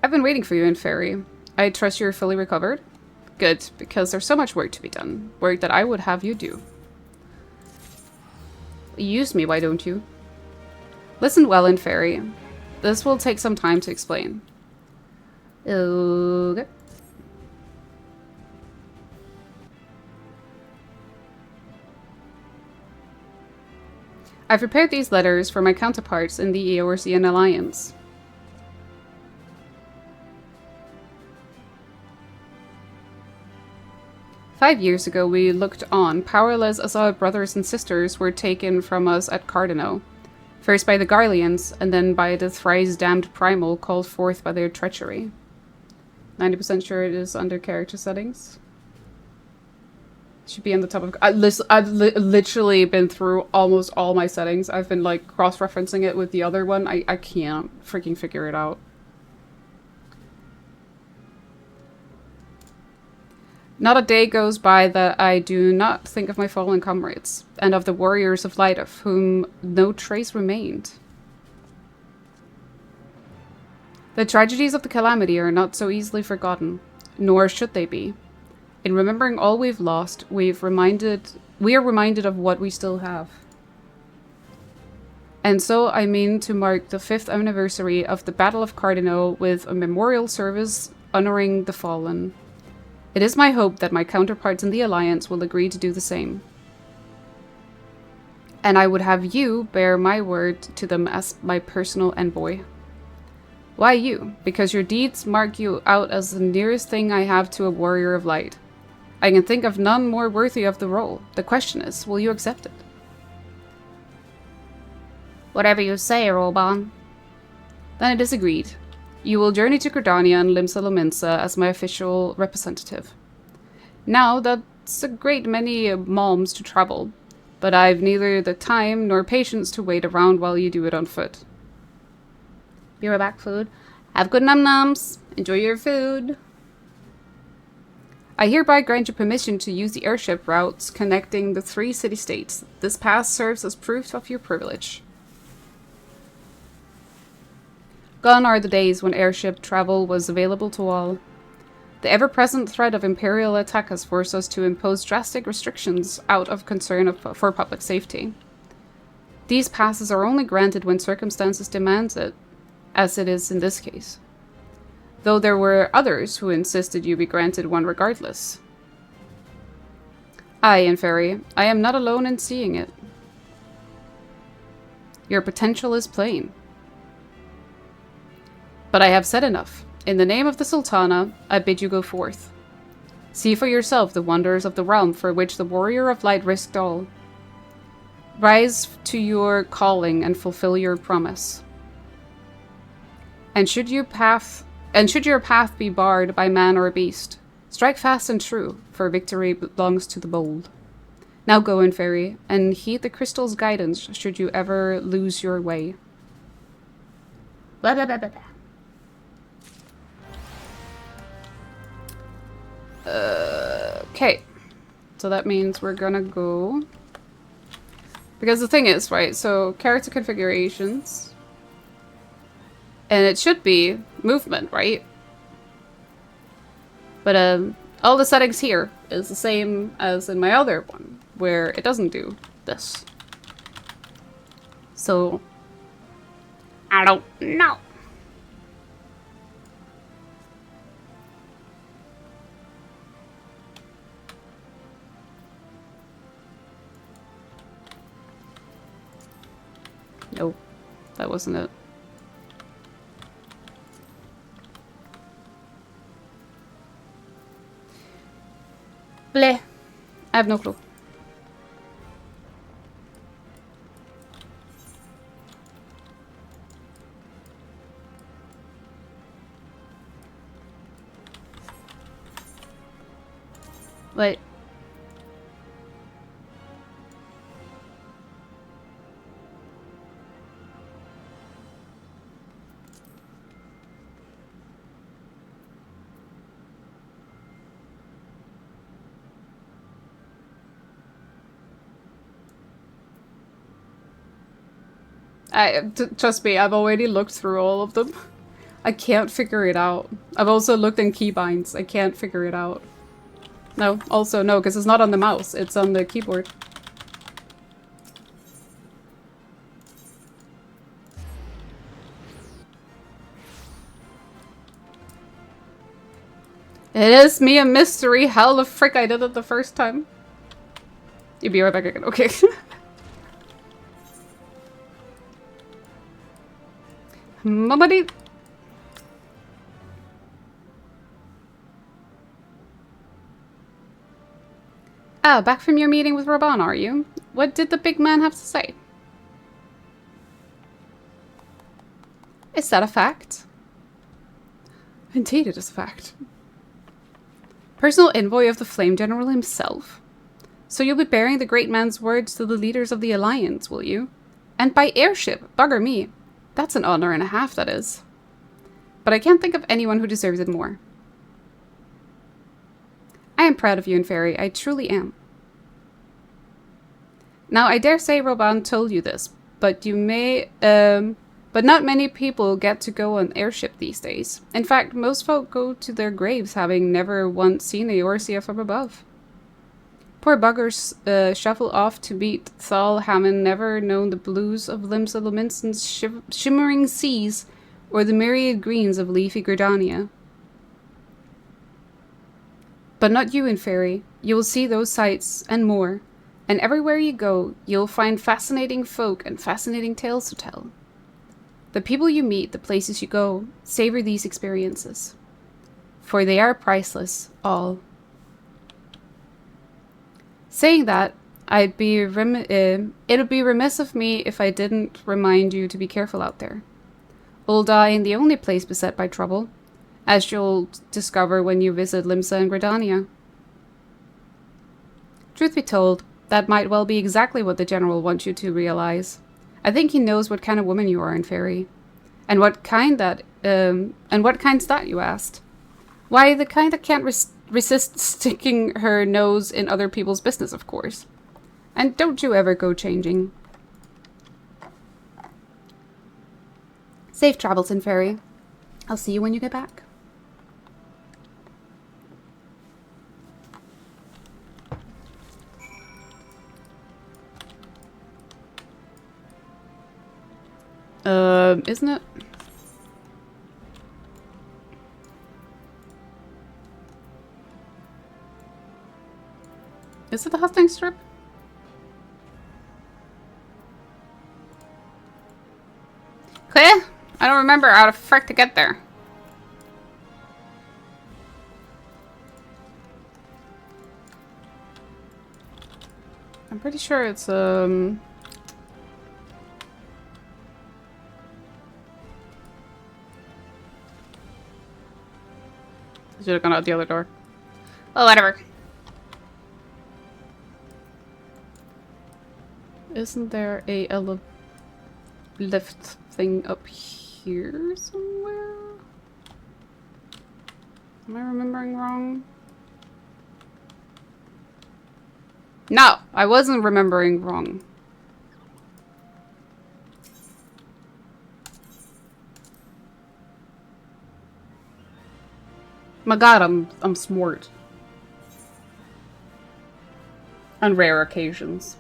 I've been waiting for you in Fairy. I trust you're fully recovered? Good, because there's so much work to be done. Work that I would have you do. Use me, why don't you? Listen well in Fairy. This will take some time to explain. Okay. I've prepared these letters for my counterparts in the Eorzean Alliance. "5 years ago, we looked on, powerless as our brothers and sisters were taken from us at Cardano. First by the Garleans, and then by the thrice-damned Primal called forth by their treachery." 90% sure it is under character settings. Should be on the top of... I've literally been through almost all my settings. I've been, like, cross-referencing it with the other one. I can't freaking figure it out. Not a day goes by that I do not think of my fallen comrades, and of the warriors of light of whom no trace remained. The tragedies of the Calamity are not so easily forgotten, nor should they be. In remembering all we've lost, we are reminded of what we still have. And so I mean to mark the 5th anniversary of the Battle of Cardano with a memorial service honoring the fallen. It is my hope that my counterparts in the Alliance will agree to do the same. And I would have you bear my word to them as my personal envoy. Why you? Because your deeds mark you out as the nearest thing I have to a warrior of light. I can think of none more worthy of the role. The question is, will you accept it? Whatever you say, Reborn. Then it is agreed. You will journey to Cardania and Limsa Lominsa as my official representative. Now, that's a great many malms to travel, but I've neither the time nor patience to wait around while you do it on foot. Be right back, food. Have good num-nums. Enjoy your food. I hereby grant you permission to use the airship routes connecting the 3 city-states. This pass serves as proof of your privilege. Gone are the days when airship travel was available to all. The ever-present threat of Imperial attack has forced us to impose drastic restrictions out of concern for public safety. These passes are only granted when circumstances demand it, as it is in this case. Though there were others who insisted you be granted one regardless. Aye, Inferi, I am not alone in seeing it. Your potential is plain. But I have said enough. In the name of the Sultana, I bid you go forth. See for yourself the wonders of the realm for which the Warrior of Light risked all. Rise to your calling and fulfill your promise. And should your path be barred by man or beast, strike fast and true, for victory belongs to the bold. Now go, Inferi, and heed the crystal's guidance should you ever lose your way. Blah, blah, blah, blah, blah. Okay. So that means we're gonna go... Because the thing is, right, so character configurations. And it should be movement, right? But all the settings here is the same as in my other one, where it doesn't do this. So, I don't know. Nope, that wasn't it. Bleh. I have no clue. Wait. Trust me, I've already looked through all of them. I can't figure it out. I've also looked in keybinds. I can't figure it out. No, also no, because it's not on the mouse. It's on the keyboard. It is me a mystery. How the frick I did it the first time. You'll be right back again. Okay. Nobody. Oh, back from your meeting with Reborn, are you? What did the big man have to say? Is that a fact? Indeed it is a fact. Personal envoy of the Flame General himself. So you'll be bearing the great man's words to the leaders of the Alliance, will you? And by airship, bugger me. That's an honor and a half, that is. But I can't think of anyone who deserves it more. I am proud of you, Inferi. I truly am. Now, I dare say Roban told you this, but you may, but not many people get to go on airship these days. In fact, most folk go to their graves having never once seen a Eorzea from above. Poor buggers shuffle off to beat Thal Hammond, never known the blues of Limsa Lominson's shimmering seas or the myriad greens of leafy Gridania. But not you, Inferi. You will see those sights and more, and everywhere you go, you'll find fascinating folk and fascinating tales to tell. The people you meet, the places you go, savor these experiences. For they are priceless, all. Saying that, it would be remiss of me if I didn't remind you to be careful out there. Ul'dah ain't the only place beset by trouble, as you'll discover when you visit Limsa and Gridania. Truth be told, that might well be exactly what the General wants you to realize. I think he knows what kind of woman you are, Inferi. And what kind's that, you asked? Why, the kind that can't resist sticking her nose in other people's business, of course. And don't you ever go changing. Safe travels, Inferi. I'll see you when you get back. Isn't it? Is it the hustling strip? Clear? I don't remember how the frick to get there. I'm pretty sure it's, I should have gone out the other door. Oh, whatever. Isn't there a lift thing up here somewhere? Am I remembering wrong? No, I wasn't remembering wrong. My god, I'm smart. On rare occasions.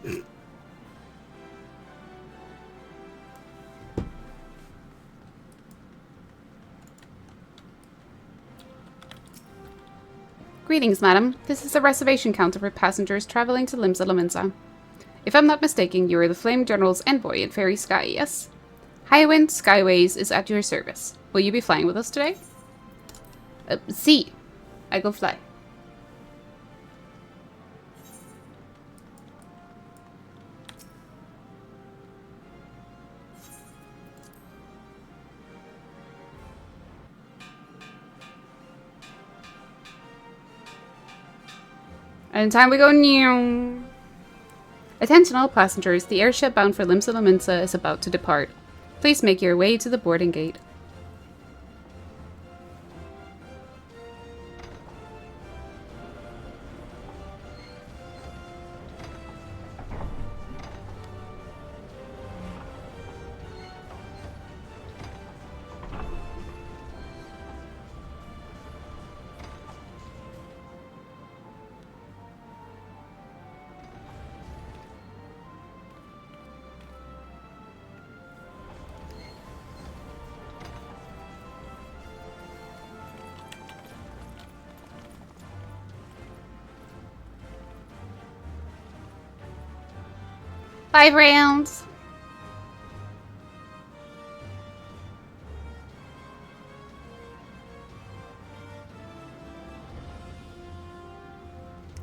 Greetings, madam. This is a reservation counter for passengers traveling to Limsa Lominsa. If I'm not mistaken, you are the Flame General's envoy in Fairy Sky, yes? Highwind Skyways is at your service. Will you be flying with us today? See. I go fly. And time we go new. Attention all passengers, the airship bound for Limsa Lominsa is about to depart. Please make your way to the boarding gate. Five rounds.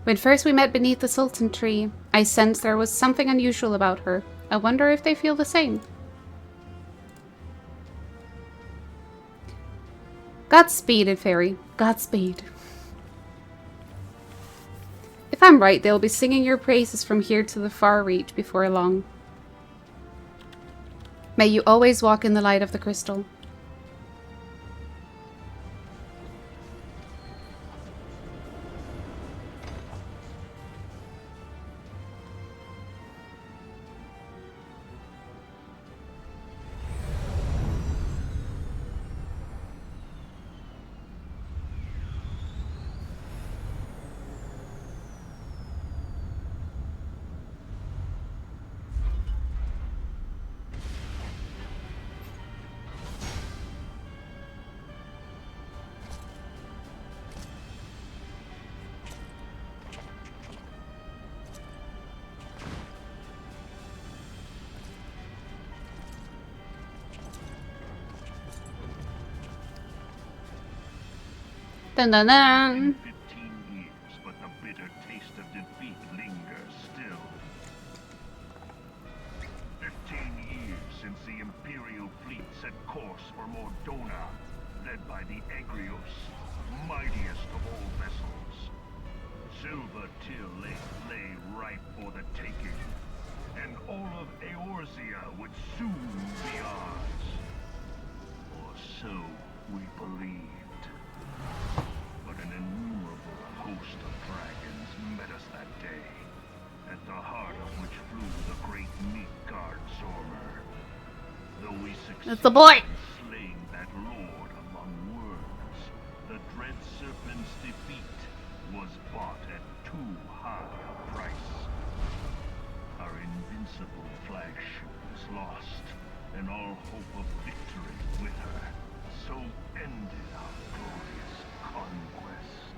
When first we met beneath the Sultan tree, I sensed there was something unusual about her. I wonder if they feel the same. Godspeed, Fairy. Godspeed. If I'm right, they'll be singing your praises from here to the far reach before long. May you always walk in the light of the crystal. Dun dun dun. 15 years, but the bitter taste of defeat lingers still. 15 years since the Imperial fleet set course for Mordona, led by the Egrios, mightiest of all vessels. Silver Till lay ripe for the taking, and all of Eorzea would soon be ours. Or so we believed. But an innumerable host of dragons met us that day, at the heart of which flew the great Midgard Zormer. Though we succeeded It's the boy. in slaying that lord among worms, the dread serpent's defeat was bought at too high a price. Our invincible flagship is lost, and all hope of victory with her. So ended our glorious conquest.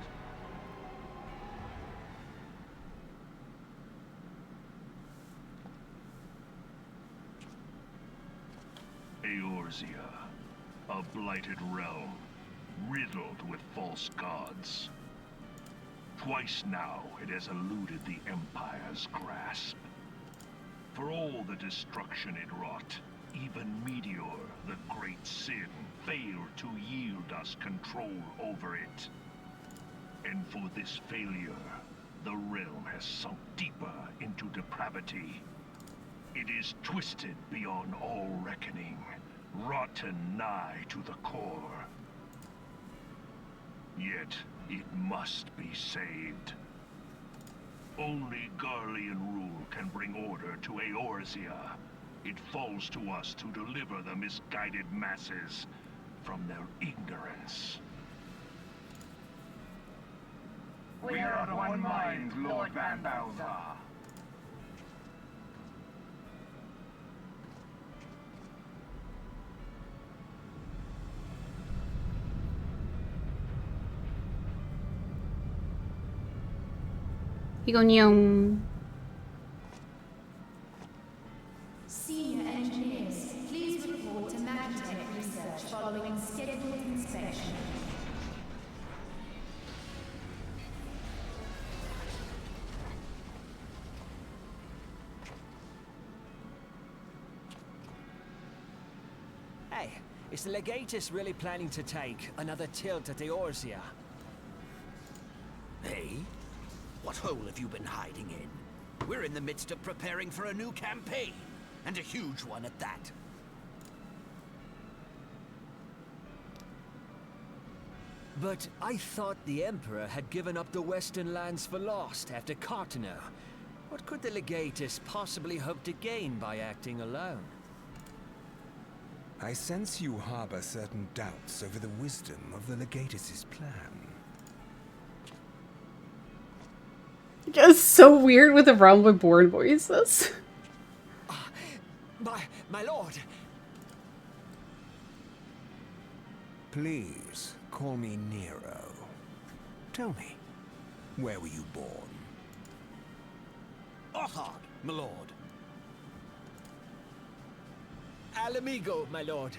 Eorzea, a blighted realm, riddled with false gods. Twice now it has eluded the Empire's grasp. For all the destruction it wrought, even Meteor, the great sin, failed to yield us control over it. And for this failure, the realm has sunk deeper into depravity. It is twisted beyond all reckoning, rotten nigh to the core. Yet, it must be saved. Only Garlean rule can bring order to Eorzea. It falls to us to deliver the misguided masses from their ignorance. We are of one mind, Lord Van Balthar. 이건요. Senior engineers, please report to Magitech research following scheduled inspection. Hey, is the Legatus really planning to take another tilt at Eorzea? Hey? What hole have you been hiding in? We're in the midst of preparing for a new campaign, and a huge one at that. But I thought the Emperor had given up the Western lands for lost after Cartano. What could the Legatus possibly hope to gain by acting alone? I sense you harbor certain doubts over the wisdom of the Legatus's plan. It's so weird with the Realm Reborn voices. My lord! Please, call me Nero. Tell me, where were you born? Othard, my lord. Alamigo, my lord.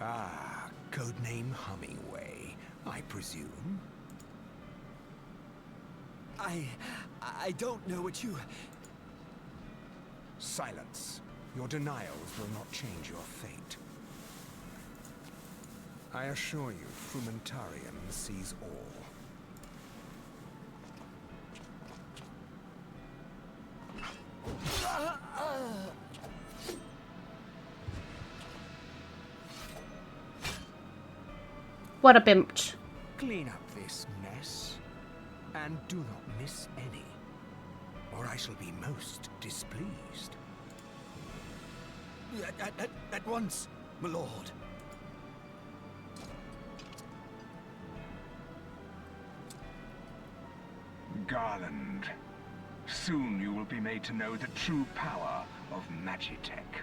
Ah, codename Hummingway, I presume. I don't know what you... Silence. Your denials will not change your fate. I assure you, Frumentarian sees all. What a bitch. Clean up this mess, and do not miss any, or I shall be most displeased. At once, my lord. Garland, soon you will be made to know the true power of Magitech.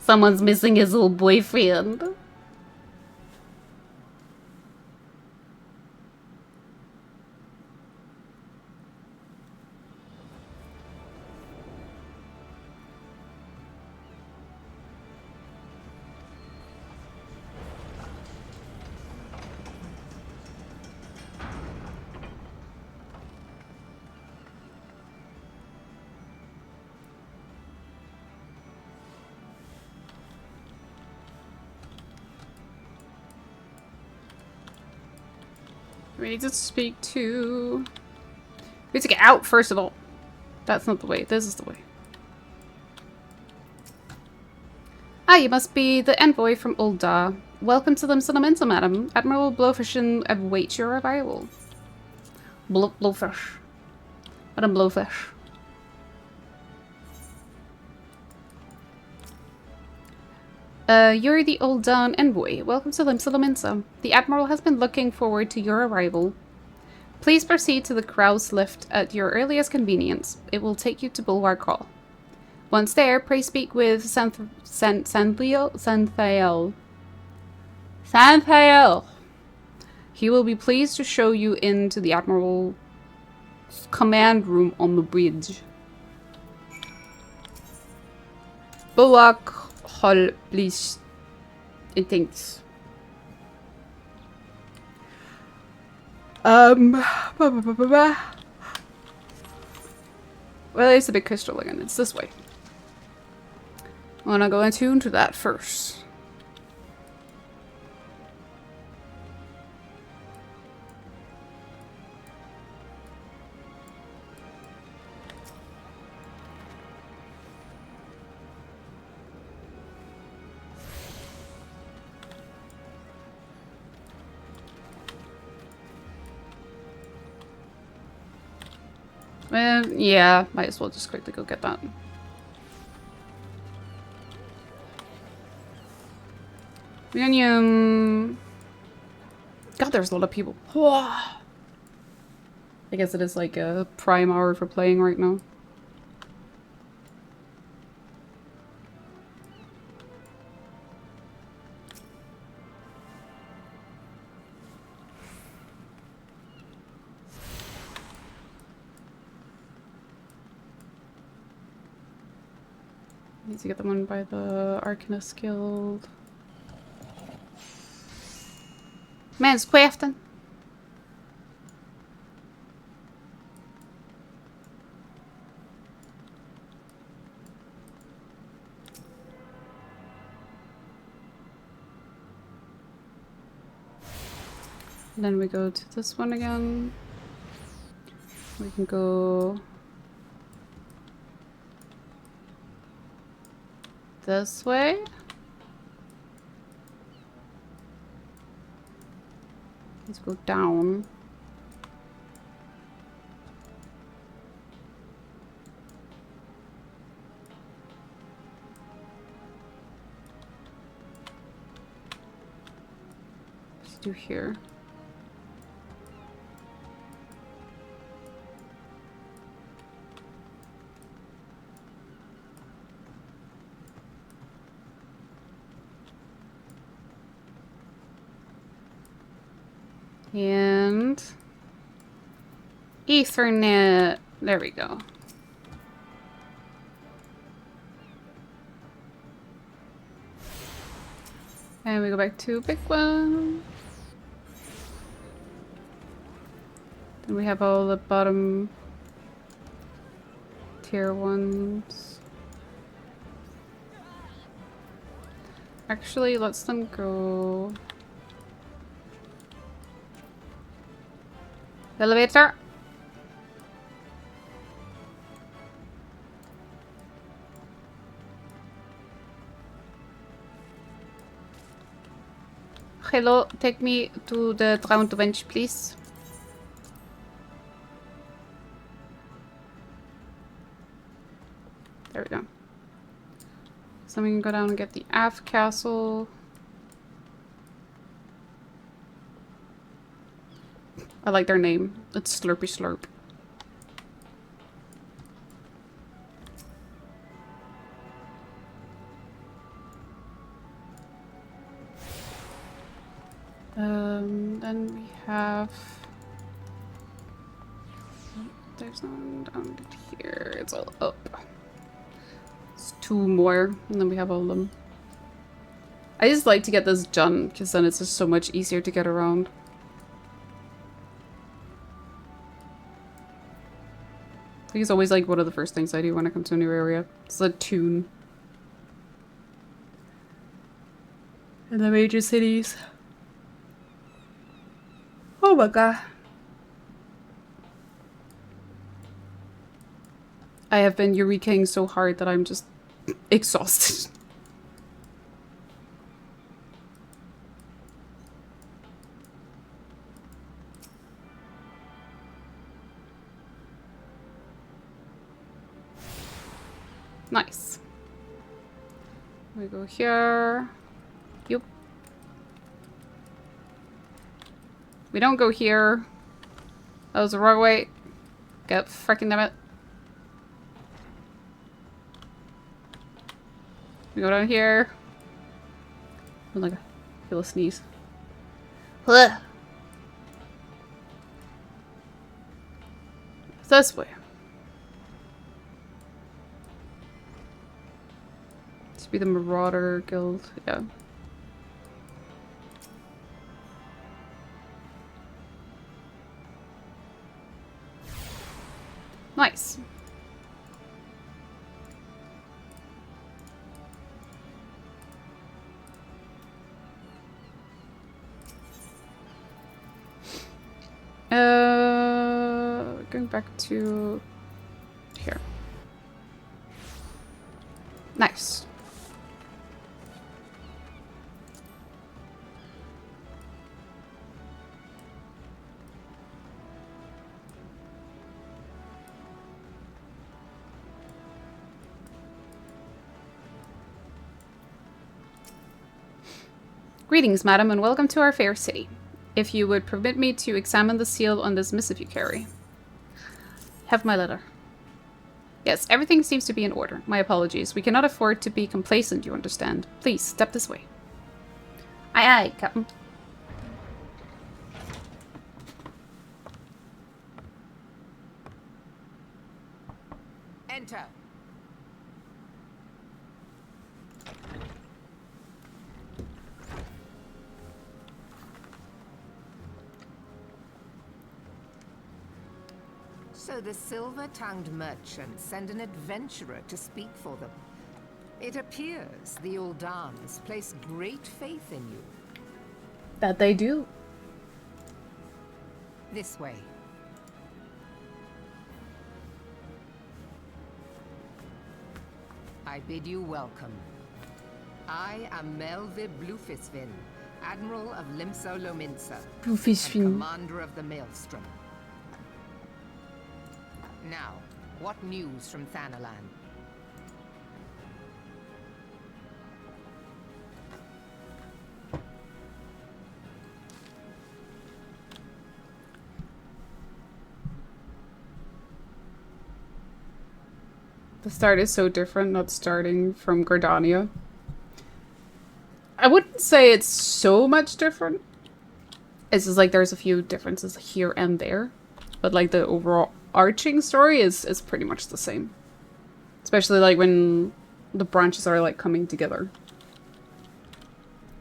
Someone's missing his little boyfriend. We need to speak to... We need to get out, first of all. That's not the way. This is the way. Ah, you must be the envoy from Ul'dah. Welcome to the Settlement, madam. Admiral Blowfishin awaits your arrival. Blowfish. Madam Blowfish. You're the Ul'dah envoy. Welcome to Limsa Laminsa. The Admiral has been looking forward to your arrival. Please proceed to the Krause lift at your earliest convenience. It will take you to Bulwark Hall. Once there, pray speak with Santhael. Santhael! He will be pleased to show you into the Admiral's command room on the bridge. Bulwark Hall, please. Thanks. Well, it's a big crystal again. It's this way. I want to go attune to that first. Yeah, might as well just quickly go get that. Reunion. God, there's a lot of people. I guess it is like a prime hour for playing right now. Need to get the one by the Arcanist Guild. Man's crafting. And then we go to this one again. We can go this way. Let's go down. Let's do here. And Ethernet. There we go. And we go back to a big one. Then we have all the bottom tier ones. Actually, let's them go. Elevator. Hello, take me to the round bench, please. There we go. So we can go down and get the aft castle. I like their name. It's Slurpy Slurp. Then we have... There's none down here. It's all up. It's two more, and then we have all of them. I just like to get this done, because then it's just so much easier to get around. I think it's always like one of the first things I do when I come to a new area. It's a tune. In the major cities. Oh my god. I have been Eurekaing so hard that I'm just exhausted. Nice. We go here. Yup. We don't go here. That was the wrong way. Get freaking damn it. We go down here. Oh, like, I feel a sneeze. Ugh. This way. To be the Marauder Guild, yeah. Nice. Going back to here. Nice. Greetings, madam, and welcome to our fair city. If you would permit me to examine the seal on this missive you carry. Have my letter. Yes, everything seems to be in order. My apologies. We cannot afford to be complacent, you understand. Please, step this way. Aye, aye, Captain. Enter. So the silver-tongued merchants send an adventurer to speak for them. It appears the Uldans place great faith in you. That they do. This way. I bid you welcome. I am Melvib Bluefisvin, Admiral of Limso Lominsa, Bluefisvin. and Commander of the Maelstrom. Now, what news from Thanalan? The start is so different, not starting from Gordania. I wouldn't say it's so much different. It's just like there's a few differences here and there. But like the overall arching story is pretty much the same. Especially like when the branches are like coming together.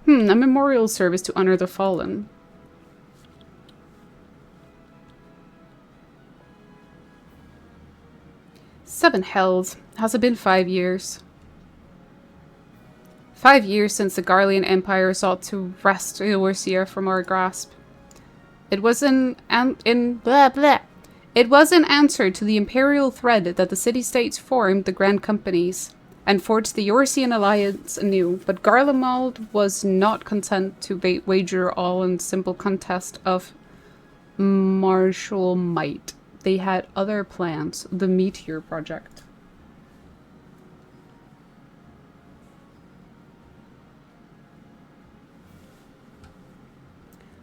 A memorial service to honor the fallen. Seven hells. Has it been 5 years? 5 years since the Garlean Empire sought to wrest Eorzea from our grasp. It was in answer to the imperial threat that the city-states formed the Grand Companies and forged the Eorzean alliance anew, but Garlemald was not content to wager all in simple contest of martial might. They had other plans, the Meteor Project.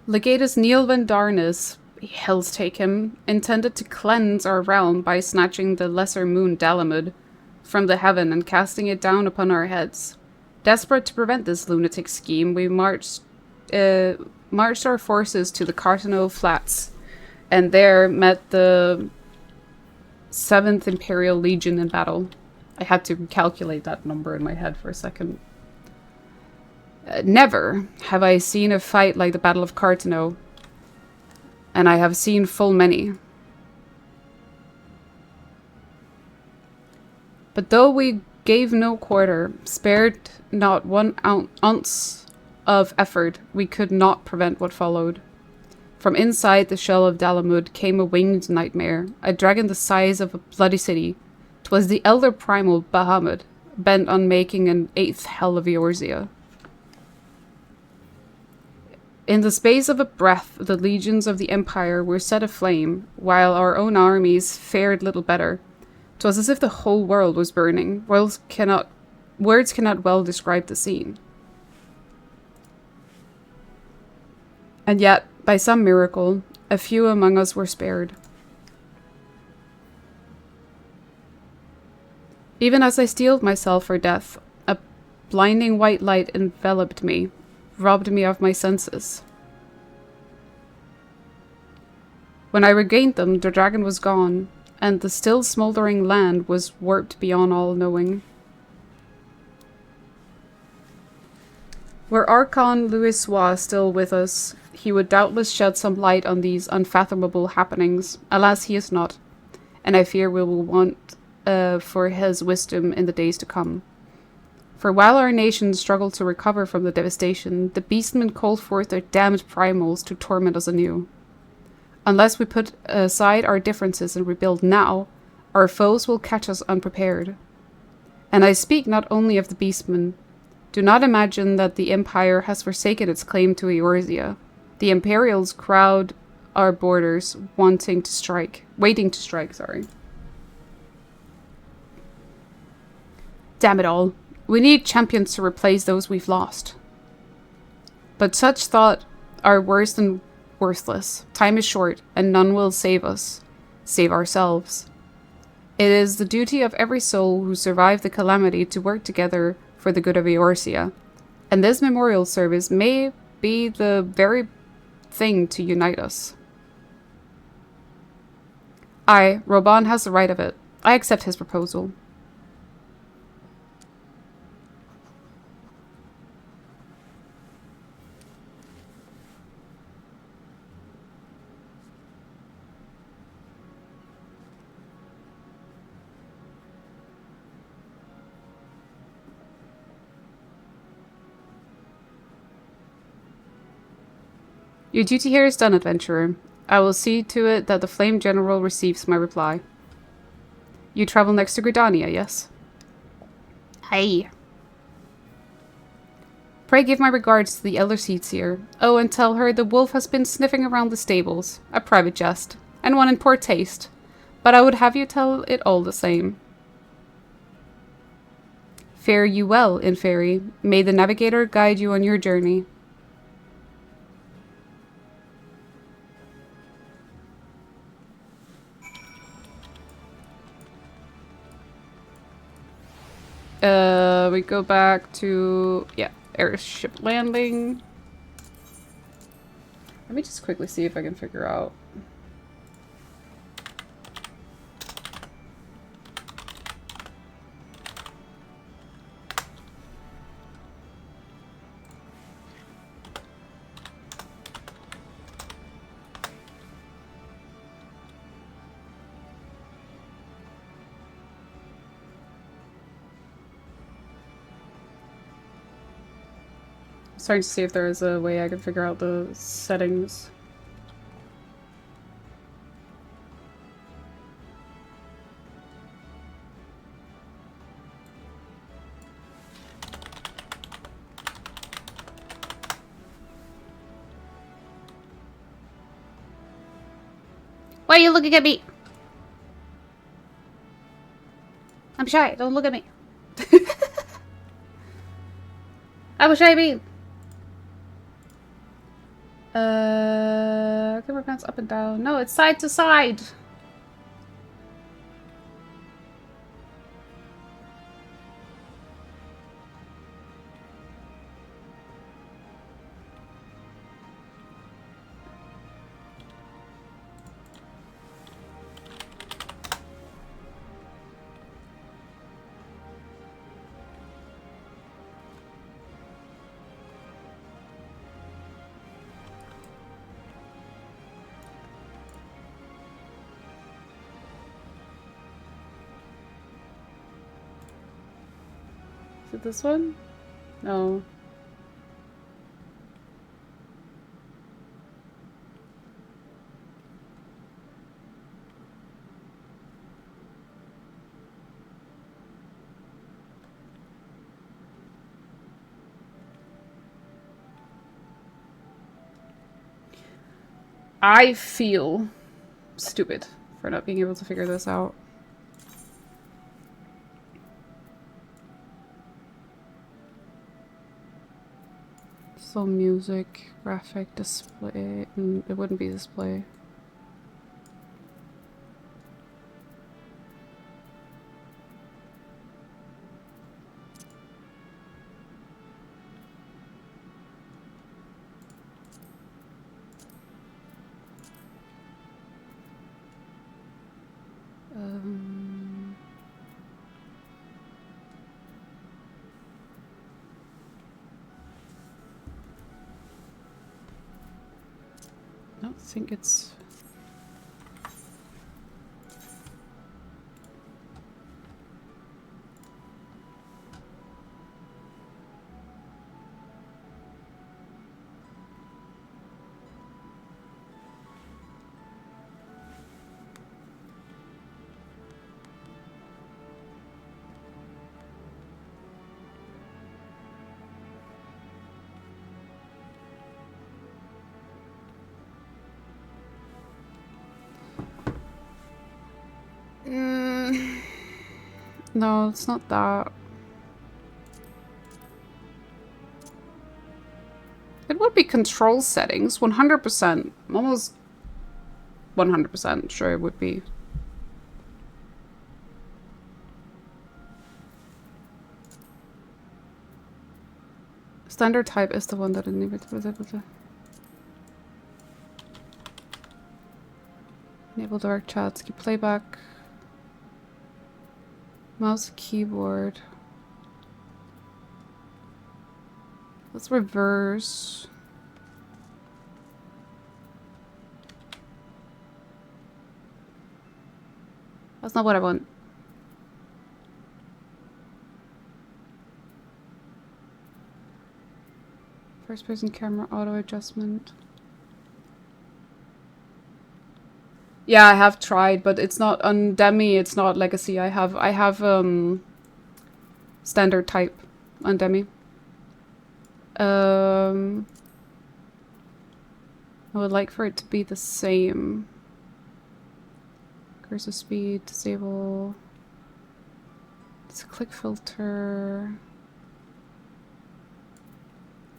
Legatus Neil Van Darnus, hells take him, intended to cleanse our realm by snatching the lesser moon Dalamud from the heaven and casting it down upon our heads. Desperate to prevent this lunatic scheme, we marched our forces to the Cartano Flats, and there met the 7th Imperial Legion in battle. I had to calculate that number in my head for a second. Never have I seen a fight like the Battle of Cartano, and I have seen full many. But though we gave no quarter, spared not one ounce of effort, we could not prevent what followed. From inside the shell of Dalamud came a winged nightmare, a dragon the size of a bloody city. 'Twas the elder primal Bahamut, bent on making an 8th hell of Eorzea. In the space of a breath, the legions of the Empire were set aflame, while our own armies fared little better. 'Twas as if the whole world was burning. Words cannot well describe the scene. And yet, by some miracle, A few among us were spared. Even as I steeled myself for death, a blinding white light enveloped me, robbed me of my senses. When I regained them, the dragon was gone, and the still smoldering land was warped beyond all knowing. Were Archon Louisois still with us, he would doubtless shed some light on these unfathomable happenings. Alas, he is not, and I fear we will want for his wisdom in the days to come. For while our nation struggled to recover from the devastation, the beastmen called forth their damned primals to torment us anew. Unless we put aside our differences and rebuild now, our foes will catch us unprepared. And I speak not only of the beastmen. Do not imagine that the Empire has forsaken its claim to Eorzea. The Imperials crowd our borders, waiting to strike, sorry. Damn it all. We need champions to replace those we've lost. But such thought are worse than worthless. Time is short, and none will save us. Save ourselves. It is the duty of every soul who survived the calamity to work together for the good of Eorzea, and this memorial service may be the very thing to unite us. Reborn has the right of it. I accept his proposal. Your duty here is done, adventurer. I will see to it that the Flame General receives my reply. You travel next to Gridania, yes? Hey. Pray give my regards to the Elder Seedseer. Oh, and tell her the wolf has been sniffing around the stables. A private jest. And one in poor taste. But I would have you tell it all the same. Fare you well, Inferi. May the Navigator guide you on your journey. We go back to, airship landing. Let me just quickly see if I can figure out. Starting to see if there is a way I can figure out the settings. Why are you looking at me? I'm shy. Don't look at me. I was shy, me. Camera pans up and down. No, it's side to side. Is it this one? No. I feel stupid for not being able to figure this out. So music, graphic, display, it wouldn't be display. don't think it's... No, it's not that. It would be control settings, 100%. Almost 100% sure it would be. Standard type is the one that was able to enable direct chat, skip playback, mouse, keyboard. Let's reverse. That's not what I want. First person camera auto adjustment. Yeah, I have tried, but it's not on Demi, it's not Legacy. I have standard type on Demi. I would like for it to be the same. Cursor speed, disable. It's a click filter.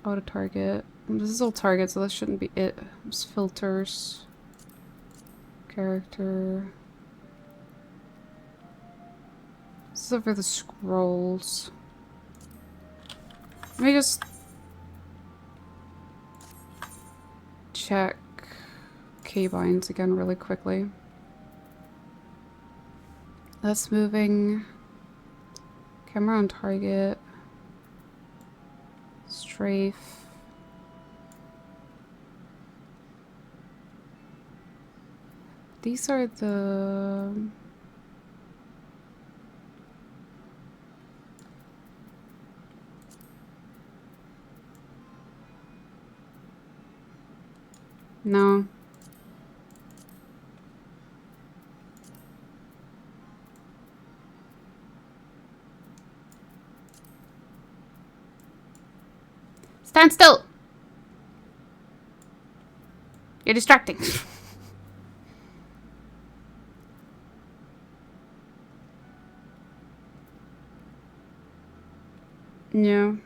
Auto target. This is all target, so that shouldn't be it. Just filters. Character. This is over the scrolls. Let me just check keybinds again really quickly. That's moving. Camera on target. Strafe. These are the... No. Stand still! You're distracting. No.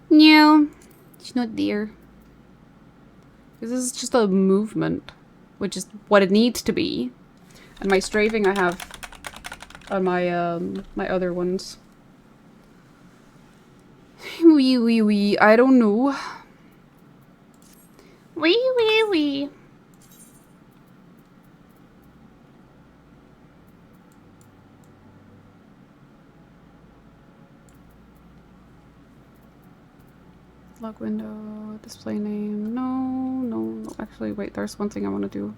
No. It's not there. This is just a movement, which is what it needs to be. And my strafing I have on my my other ones. Wee. I don't know. Wee. Lock window, display name. No. Actually, wait, there's one thing I want to do.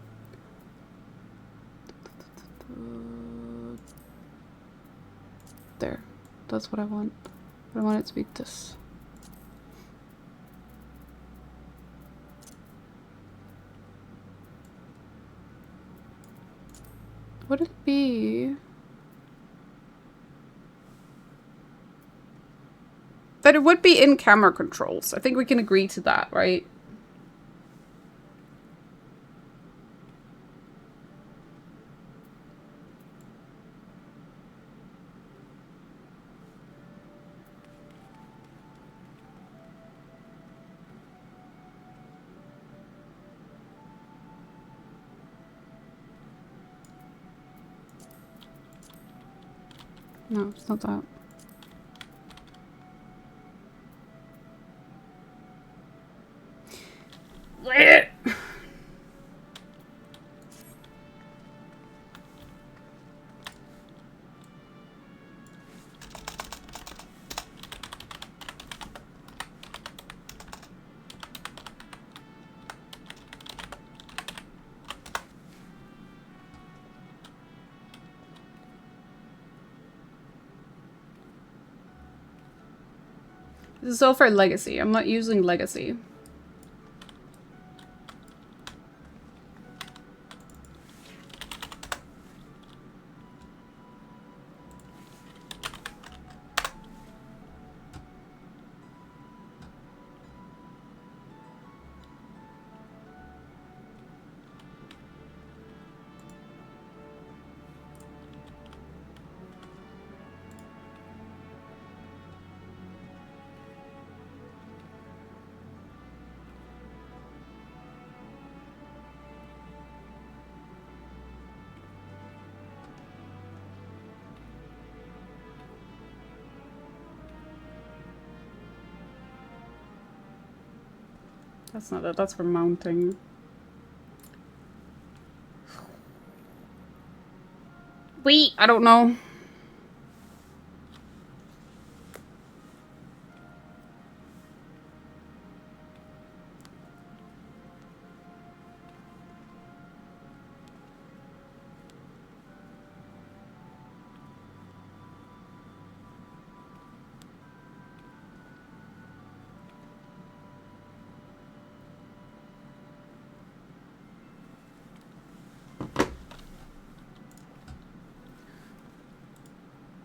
There. That's what I want. I want it to be this. Would it be... That it would be in camera controls. I think we can agree to that, right? No, it's not that. This is all for legacy. I'm not using legacy. That's not it. That's for mounting. Wait, I don't know.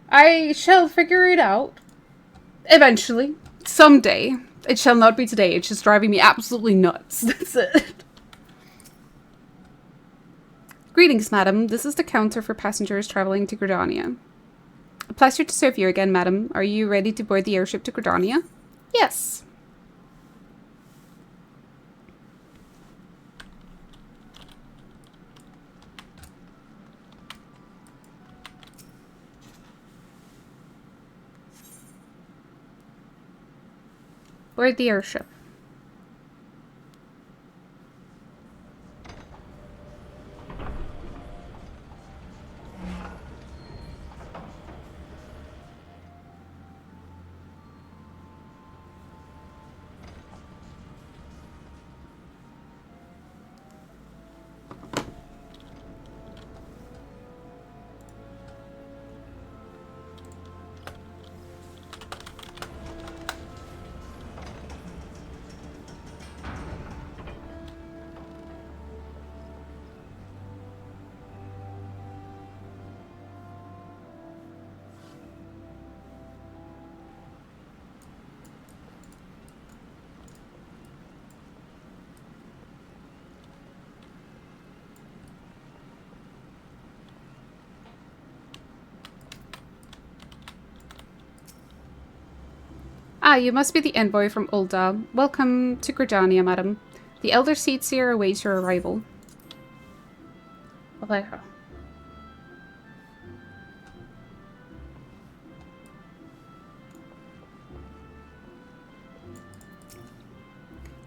I shall figure it out. Eventually. Someday. It shall not be today. It's just driving me absolutely nuts. That's it. Greetings, madam. This is the counter for passengers traveling to Gridania. A pleasure to serve you again, madam. Are you ready to board the airship to Gridania? Yes. Board the airship. Ah, you must be the envoy from Ul'dah. Welcome to Gridania, madam. The Elder Seedseer awaits your arrival. Alejo.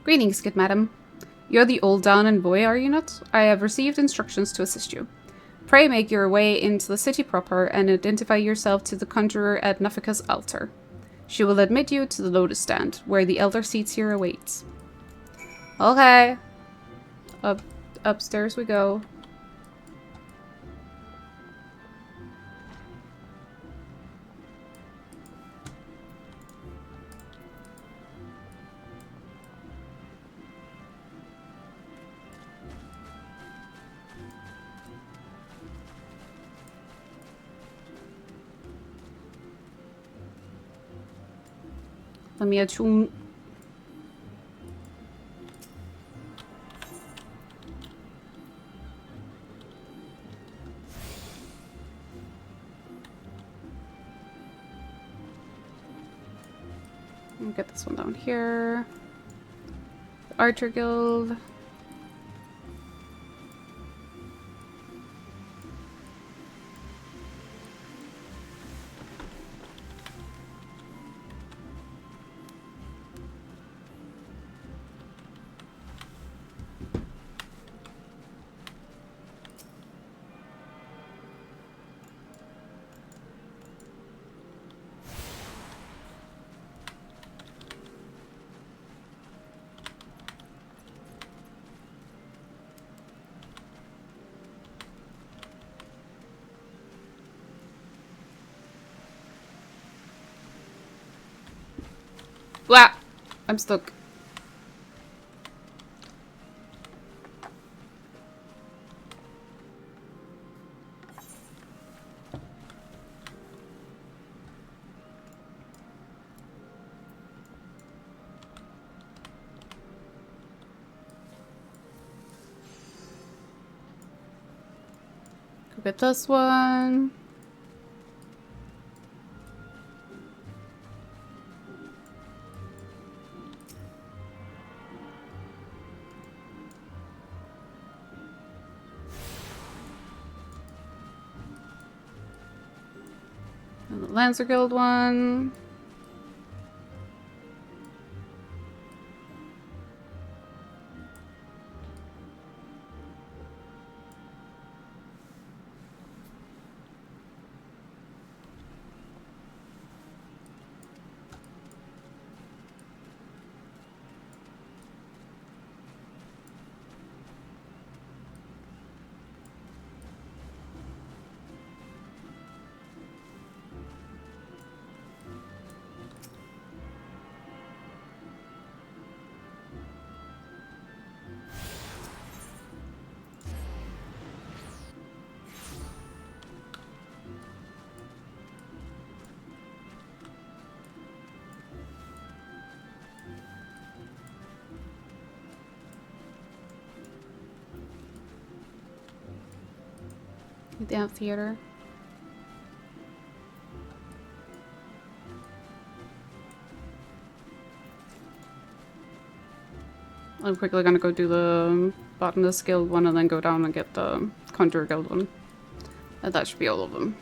Greetings, good madam. You're the Ul'dah envoy, are you not? I have received instructions to assist you. Pray make your way into the city proper and identify yourself to the conjurer at Nafika's altar. She will admit you to the Lotus Stand, where the Elder Seedseer awaits. Okay. Upstairs we go. Let me attune. I'll get this one down here. The Archer Guild. Wow! I'm stuck. Go get this one. And the Lancer Guild one. The amphitheater. I'm quickly gonna go do the Botanist Guild one and then go down and get the Conjurer Guild one. And that should be all of them.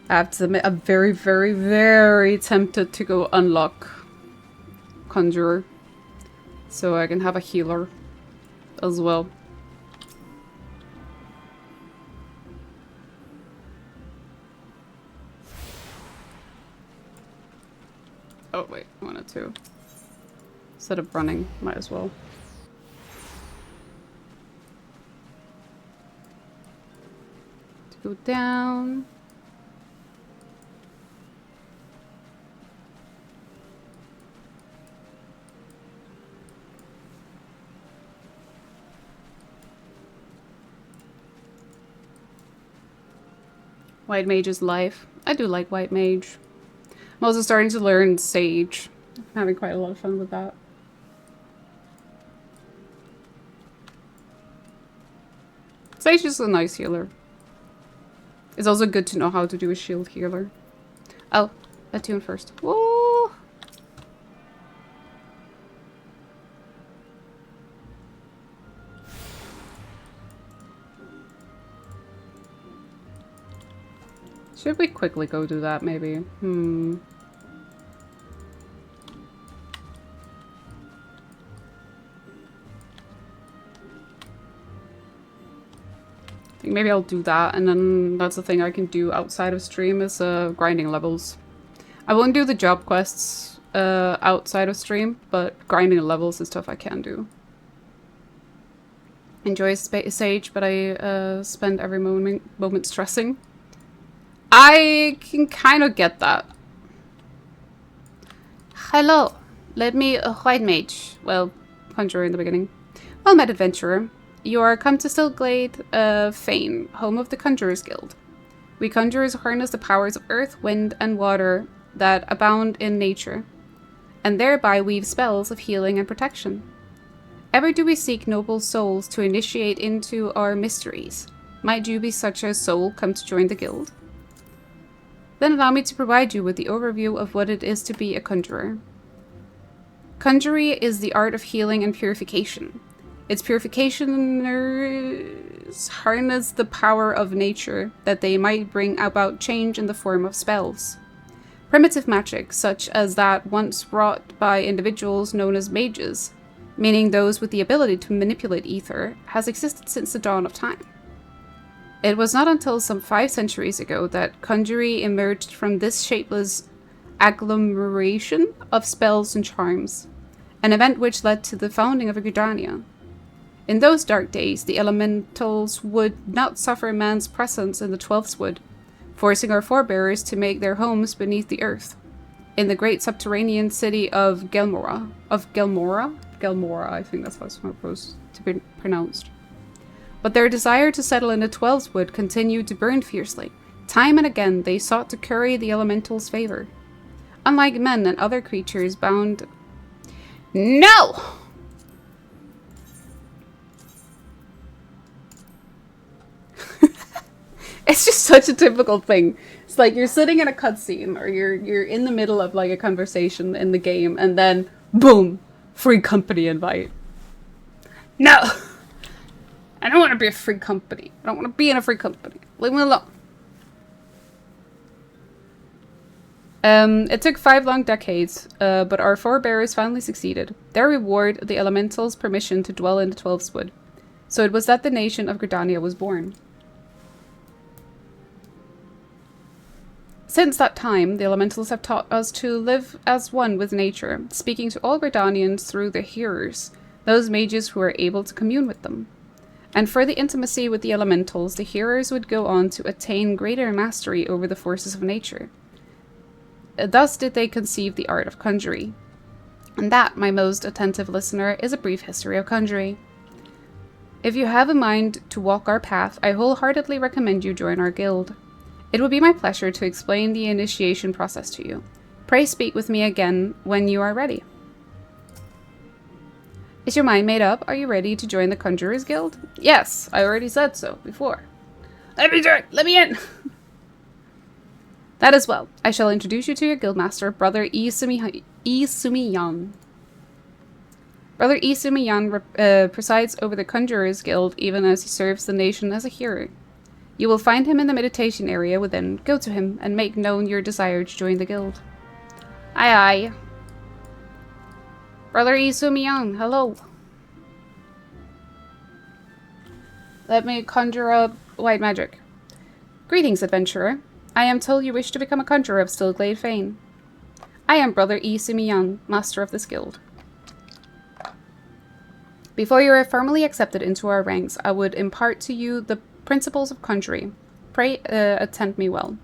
I have to admit, I'm very, very, very tempted to go unlock Conjurer. So I can have a healer as well. Oh wait, I wanted to. Instead of running, might as well. To go down. White Mage's life. I do like White Mage. I'm also starting to learn Sage. I'm having quite a lot of fun with that. Sage is a nice healer. It's also good to know how to do a shield healer. Oh, attune first. Woo! Should we quickly go do that, maybe? I think maybe I'll do that, and then that's the thing I can do outside of stream is grinding levels. I won't do the job quests outside of stream, but grinding levels is stuff I can do. Enjoy Sage, but I spend every moment stressing. I can kind of get that. Hello, let me a White Mage. Well, Conjurer in the beginning. Well met, adventurer. You are come to Stillglade Fane, home of the Conjurers Guild. We conjurers harness the powers of earth, wind, and water that abound in nature, and thereby weave spells of healing and protection. Ever do we seek noble souls to initiate into our mysteries. Might you be such a soul come to join the guild? Then allow me to provide you with the overview of what it is to be a conjurer. Conjury is the art of healing and purification. Its purificationers harness the power of nature that they might bring about change in the form of spells. Primitive magic, such as that once wrought by individuals known as mages, meaning those with the ability to manipulate ether, has existed since the dawn of time. It was not until some 5 centuries ago that conjury emerged from this shapeless agglomeration of spells and charms, an event which led to the founding of Gridania. In those dark days, the elementals would not suffer man's presence in the 12th wood, forcing our forebears to make their homes beneath the earth, in the great subterranean city of Gelmora. Gelmora, I think that's how it's supposed to be pronounced. But their desire to settle in the 12th wood continued to burn fiercely. Time and again, they sought to curry the elementals' favor. Unlike men and other creatures bound... No! It's just such a typical thing. It's like you're sitting in a cutscene, or you're in the middle of like a conversation in the game, and then boom, free company invite. No, I don't want to be a free company. I don't want to be in a free company. Leave me alone. It took 5 long decades, but our forebears finally succeeded. Their reward, the elementals' permission to dwell in the 12th wood. So it was that the nation of Gridania was born. Since that time, the elementals have taught us to live as one with nature, speaking to all Gridanians through the hearers, those mages who are able to commune with them. And for the intimacy with the elementals, the hearers would go on to attain greater mastery over the forces of nature. Thus did they conceive the art of conjury. And that, my most attentive listener, is a brief history of conjury. If you have a mind to walk our path, I wholeheartedly recommend you join our guild. It will be my pleasure to explain the initiation process to you. Pray speak with me again when you are ready. Is your mind made up? Are you ready to join the Conjurers Guild? Yes, I already said so before. Let me join! Let me in! That is well. I shall introduce you to your guildmaster, Brother Isumiyan. Brother Isumiyan presides over the Conjurers Guild even as he serves the nation as a hero. You will find him in the meditation area within. Go to him and make known your desire to join the guild. Aye aye. Brother Isumiyan, hello. Let me conjure up white magic. Greetings, adventurer. I am told you wish to become a conjurer of Stillglade fame. I am Brother Isumiyan, master of this guild. Before you are formally accepted into our ranks, I would impart to you the principles of conjuring. Pray attend me well.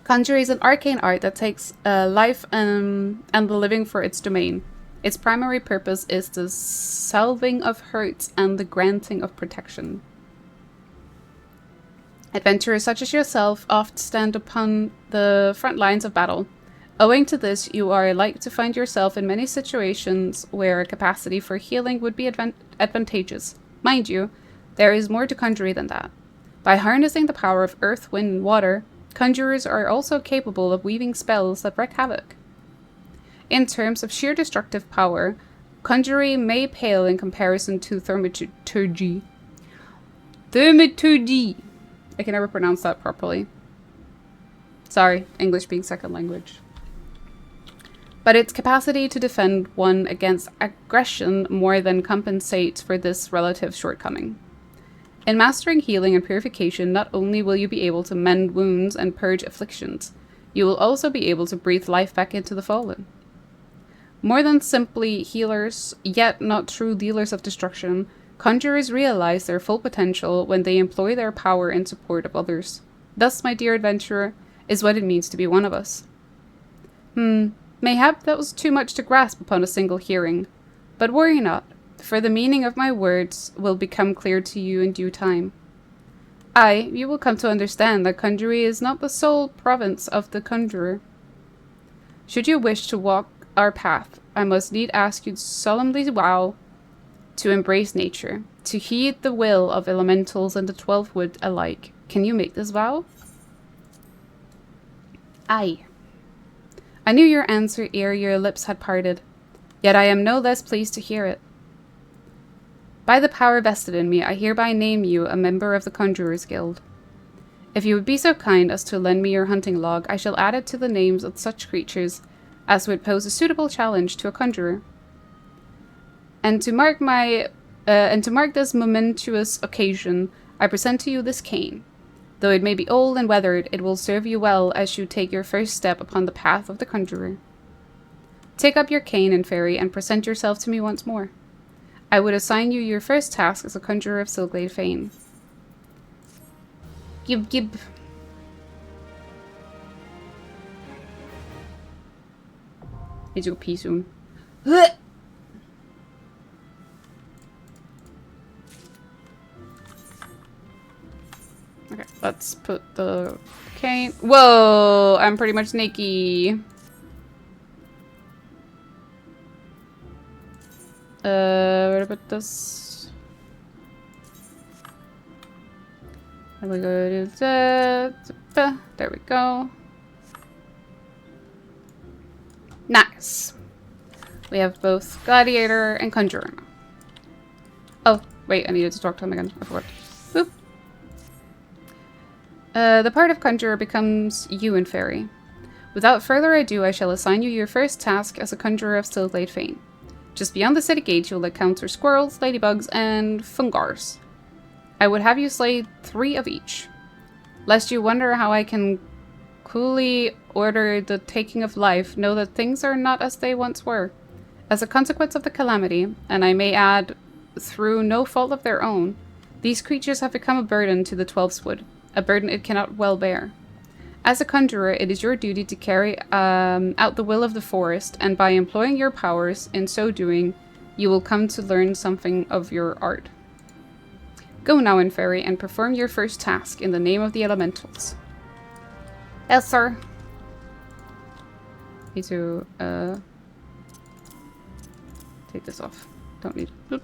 Conjuring is an arcane art that takes life and the living for its domain. Its primary purpose is the salving of hurts and the granting of protection. Adventurers such as yourself oft stand upon the front lines of battle. Owing to this, you are like to find yourself in many situations where a capacity for healing would be advantageous. Mind you, there is more to conjuring than that. By harnessing the power of earth, wind, and water, conjurers are also capable of weaving spells that wreak havoc. In terms of sheer destructive power, conjuring may pale in comparison to thaumaturgy. Thaumaturgy! I can never pronounce that properly. Sorry, English being second language. But its capacity to defend one against aggression more than compensates for this relative shortcoming. In mastering healing and purification, not only will you be able to mend wounds and purge afflictions, you will also be able to breathe life back into the fallen. More than simply healers, yet not true dealers of destruction, conjurers realize their full potential when they employ their power in support of others. Thus, my dear adventurer, is what it means to be one of us. Mayhap that was too much to grasp upon a single hearing. But worry not, for the meaning of my words will become clear to you in due time. Aye, you will come to understand that conjuring is not the sole province of the conjurer. Should you wish to walk our path, I must need ask you solemnly vow to embrace nature, to heed the will of elementals and the 12th wood alike. Can you make this vow? Aye. I knew your answer ere your lips had parted, yet I am no less pleased to hear it. By the power vested in me, I hereby name you a member of the Conjurers Guild. If you would be so kind as to lend me your hunting log, I shall add it to the names of such creatures as would pose a suitable challenge to a conjurer. And to mark this momentous occasion, I present to you this cane. Though it may be old and weathered, it will serve you well as you take your first step upon the path of the conjurer. Take up your cane and fairy and present yourself to me once more. I would assign you your first task as a conjurer of Silglade fame. Gib gib. Need to go pee soon. Okay, let's put the cane. Whoa! I'm pretty much naked. Where to put this? And we go to that. There we go. Nice. We have both Gladiator and Conjurer. Oh, wait, I needed to talk to him again. I forgot. Boop. The part of Conjurer becomes you and Fairy. Without further ado, I shall assign you your first task as a Conjurer of Silglade fame. Just beyond the city gate, you'll encounter squirrels, ladybugs, and fungars. I would have you slay 3 of each. Lest you wonder how I can coolly order the taking of life, know that things are not as they once were. As a consequence of the calamity, and I may add, through no fault of their own, these creatures have become a burden to the Twelfthwood, a burden it cannot well bear. As a conjurer, it is your duty to carry out the will of the forest, and by employing your powers, in so doing, you will come to learn something of your art. Go now, Inferi, and perform your first task in the name of the elementals. Yes, sir. Need to, take this off. Don't need it. Boop.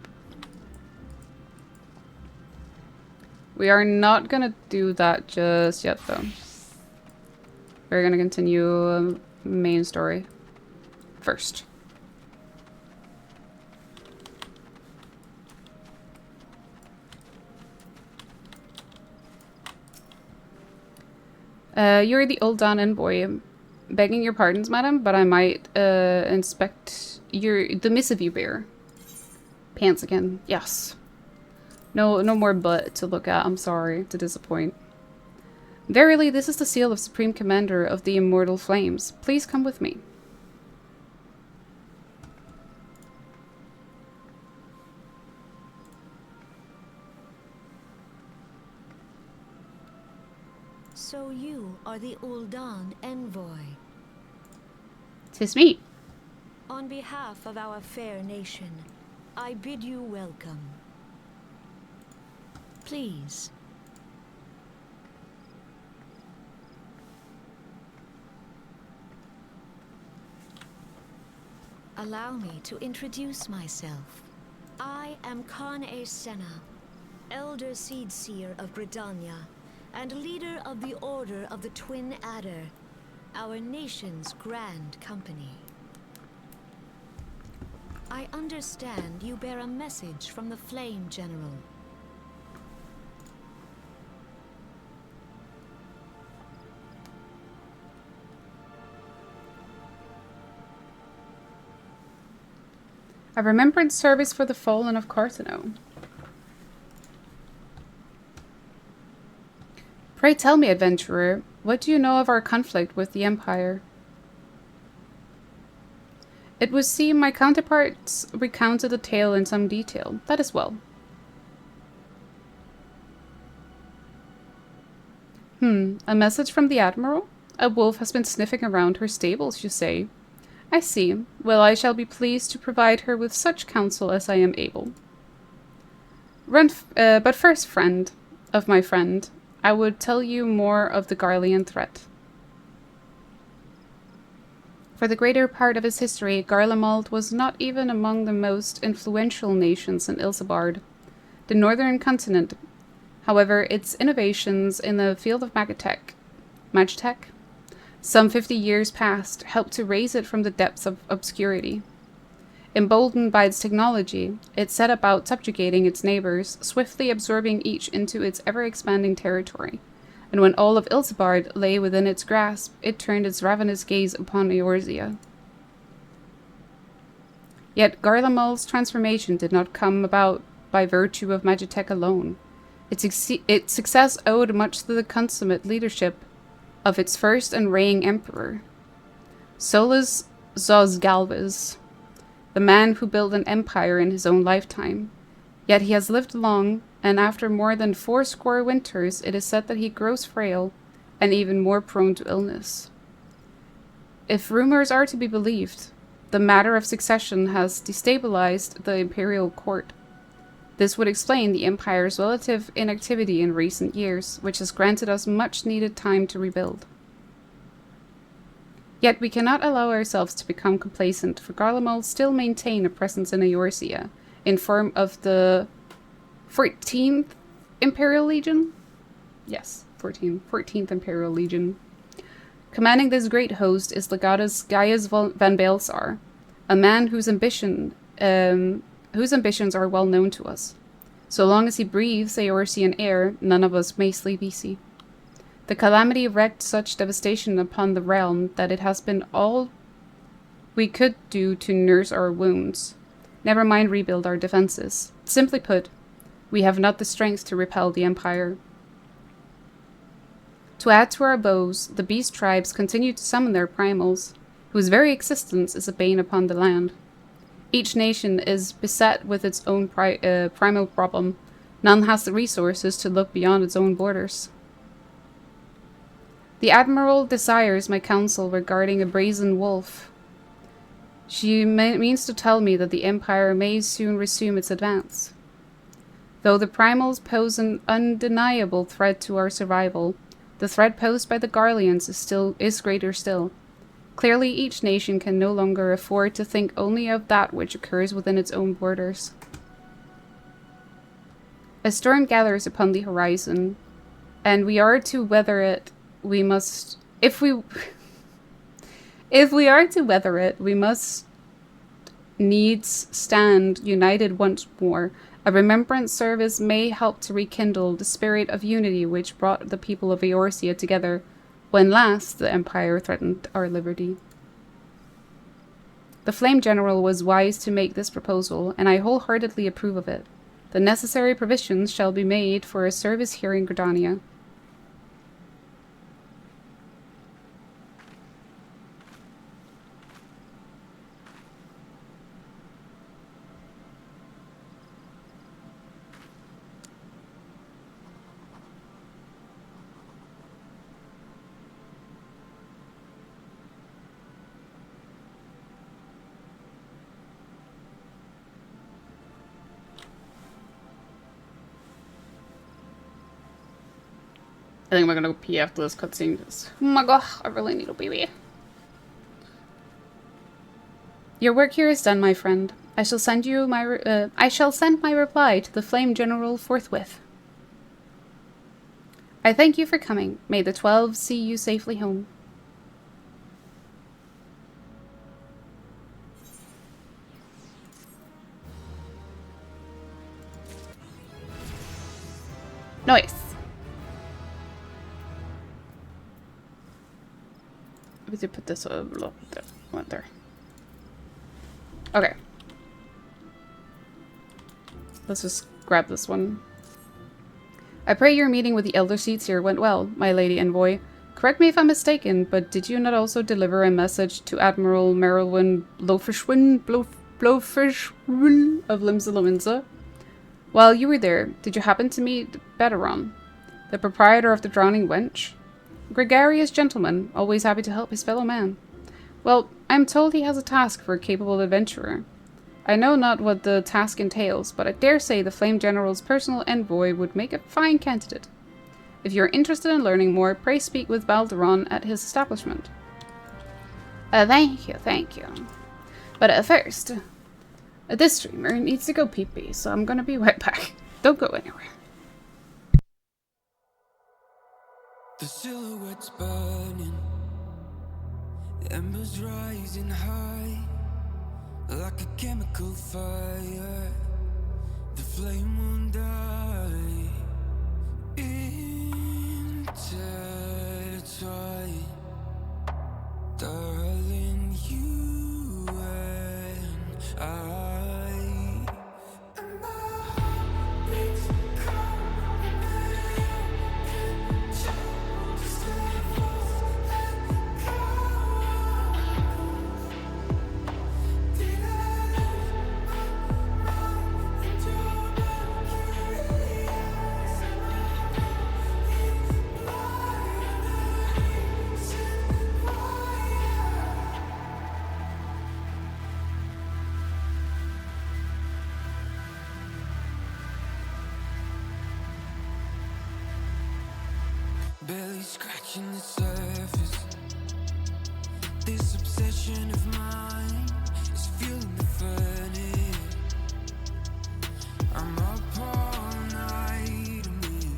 We are not gonna do that just yet, though. We're gonna continue main story first. You're the Old Dawn envoy. Begging your pardons, madam, but I might inspect the missive you bear. Pants again. Yes. No more butt to look at. I'm sorry to disappoint. Verily, this is the seal of Supreme Commander of the Immortal Flames. Please come with me. So you are the Ul'dan envoy. 'Tis me. On behalf of our fair nation, I bid you welcome. Please. Allow me to introduce myself. I am Khan-e Senna, Elder Seedseer of Gridania, and leader of the Order of the Twin Adder, our nation's grand company. I understand you bear a message from the Flame General. A remembrance service for the fallen of Cartheno. Pray tell me, adventurer, what do you know of our conflict with the Empire? It would seem my counterparts recounted the tale in some detail. That is well. A message from the Admiral? A wolf has been sniffing around her stables, you say? I see. Well, I shall be pleased to provide her with such counsel as I am able. But first, friend of my friend, I would tell you more of the Garlean threat. For the greater part of its history, Garlemald was not even among the most influential nations in Ilsabard, the northern continent. However, its innovations in the field of magitech, some 50 years past, helped to raise it from the depths of obscurity. Emboldened by its technology, it set about subjugating its neighbors, swiftly absorbing each into its ever-expanding territory. and when all of Ilsabard lay within its grasp, it turned its ravenous gaze upon Eorzea. Yet Garlemald's transformation did not come about by virtue of Magitech alone. Its success owed much to the consummate leadership of its first and reigning emperor, Solus Zosgalvez, the man who built an empire in his own lifetime. Yet he has lived long, and after more than 80 winters, it is said that he grows frail and even more prone to illness. If rumors are to be believed, the matter of succession has destabilized the imperial court. This would explain the Empire's relative inactivity in recent years, which has granted us much needed time to rebuild. Yet we cannot allow ourselves to become complacent, for Garlemald still maintain a presence in Eorzea, in form of the 14th Imperial Legion? Yes, 14th Imperial Legion. Commanding this great host is Legatus Gaius van Baelsar, a man whose ambitions are well known to us. So long as he breathes Eorzean air, none of us may sleep easy. The calamity wreaked such devastation upon the realm that it has been all we could do to nurse our wounds. Never mind rebuild our defenses. Simply put, we have not the strength to repel the Empire. To add to our woes, the beast tribes continue to summon their primals, whose very existence is a bane upon the land. Each nation is beset with its own primal problem. None has the resources to look beyond its own borders. The Admiral desires my counsel regarding a brazen wolf. She means to tell me that the Empire may soon resume its advance. Though the primals pose an undeniable threat to our survival, the threat posed by the Garleans is greater still. Clearly, each nation can no longer afford to think only of that which occurs within its own borders. A storm gathers upon the horizon, and we are to weather it, we must... If we are to weather it, we must needs stand united once more. A remembrance service may help to rekindle the spirit of unity which brought the people of Eorzea together when last the Empire threatened our liberty. The Flame General was wise to make this proposal, and I wholeheartedly approve of it. The necessary provisions shall be made for a service here in Gridania. I think we're gonna go pee after this cutscene because, oh my god, I really need a pee. Your work here is done, my friend. I shall send my reply to the Flame General forthwith. I thank you for coming. May the 12 see you safely home. Nice. We did put this one there. Okay. Let's just grab this one. I pray your meeting with the Elder Seatsier went well, my lady envoy. Correct me if I'm mistaken, but did you not also deliver a message to Admiral Merylwyn Blowfishwin of Limsa? While you were there, did you happen to meet Beteron, the proprietor of the Drowning Wench? Gregarious gentleman, always happy to help his fellow man. Well, I'm told he has a task for a capable adventurer. I know not what the task entails, but I dare say the Flame General's personal envoy would make a fine candidate. If you're interested in learning more, pray speak with Balderon at his establishment. Thank you. But first, this streamer needs to go pee-pee, so I'm gonna be right back. Don't go anywhere. The silhouette's burning, the embers rising high, like a chemical fire. The flame won't die in intertwine, darling, you and I. And my heart beats cold and you can just let falls and go. Did I lose my mind and your mercury eyes? Am I going blind? The reason why barely scratching the surface. This obsession of mine is fueling the furnace. I'm up all night and we're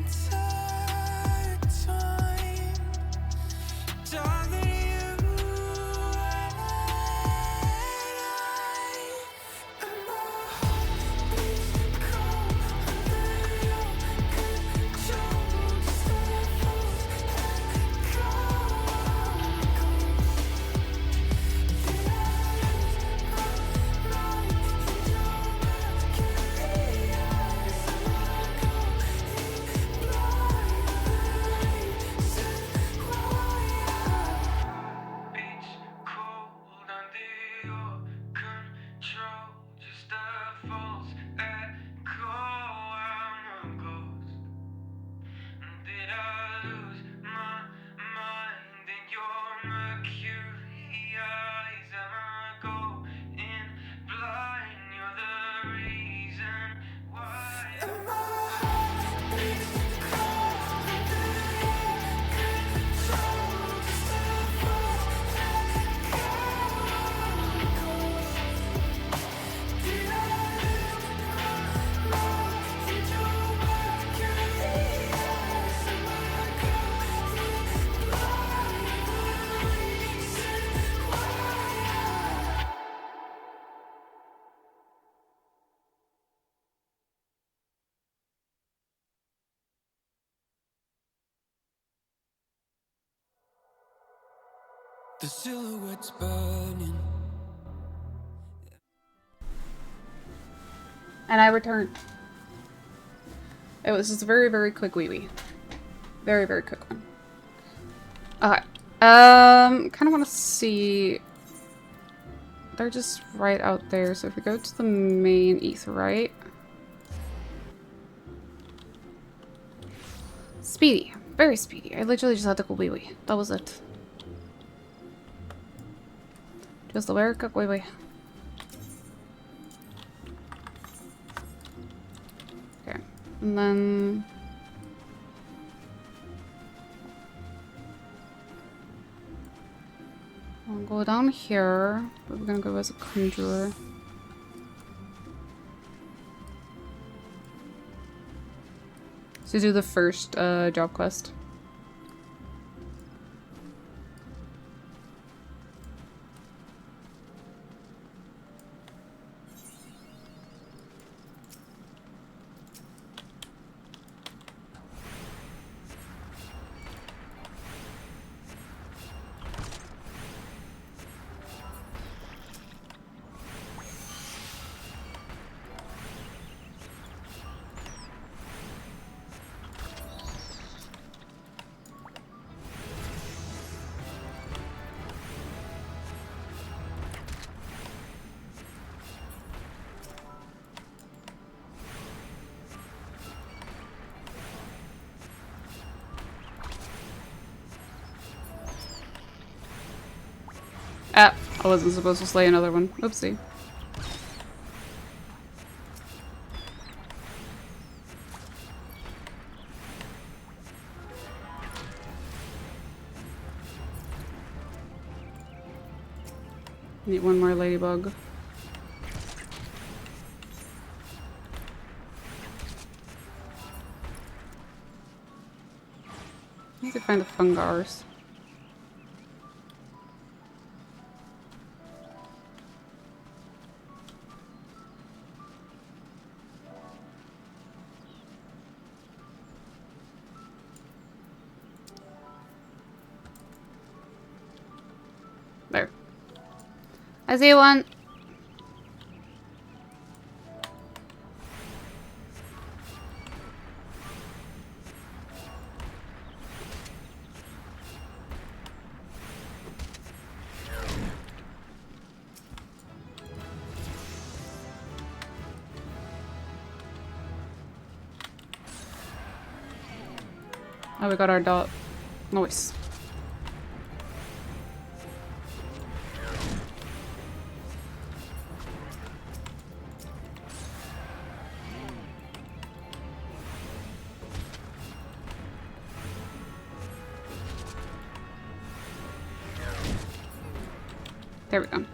intertwined. Darling, you and I. And my heart beats cold under your control. Just let falls and go. Did I lose my mind in your mercury eyes? Am I going blind? The reason why beats cold under your control. Just a false echo. I'm a ghost. Did I lose my mind in your mercury eyes? Am I going blind? You're the reason why. And my heart beats cold under your control. Just a false echo. Did I lose my mind in your mercury eyes? Am I going blind? The reason why the silhouette's burning. And I returned. It was just a very, very quick wee. Very, very quick one. Okay. Kind of want to see... They're just right out there. So if we go to the main Aetheryte... Speedy. Very speedy. I literally just had to go wee. That was it. Just the very quick wee. Okay. And then... I'll go down here. But we're gonna go as a conjurer. To do the first job quest. Ah, I wasn't supposed to slay another one. Oopsie. Need one more ladybug. I need to find the fungars. I see one. Oh, we got our dot. Nice. There we go.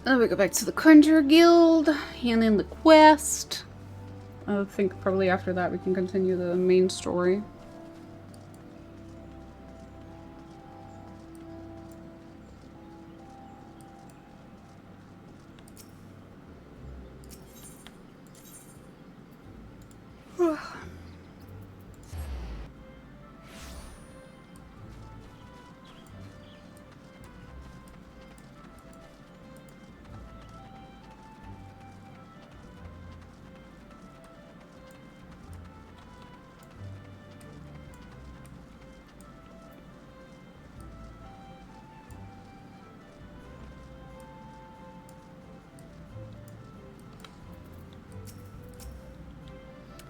Then we go back to the Conjurer Guild, hand in the quest. I think probably after that we can continue the main story.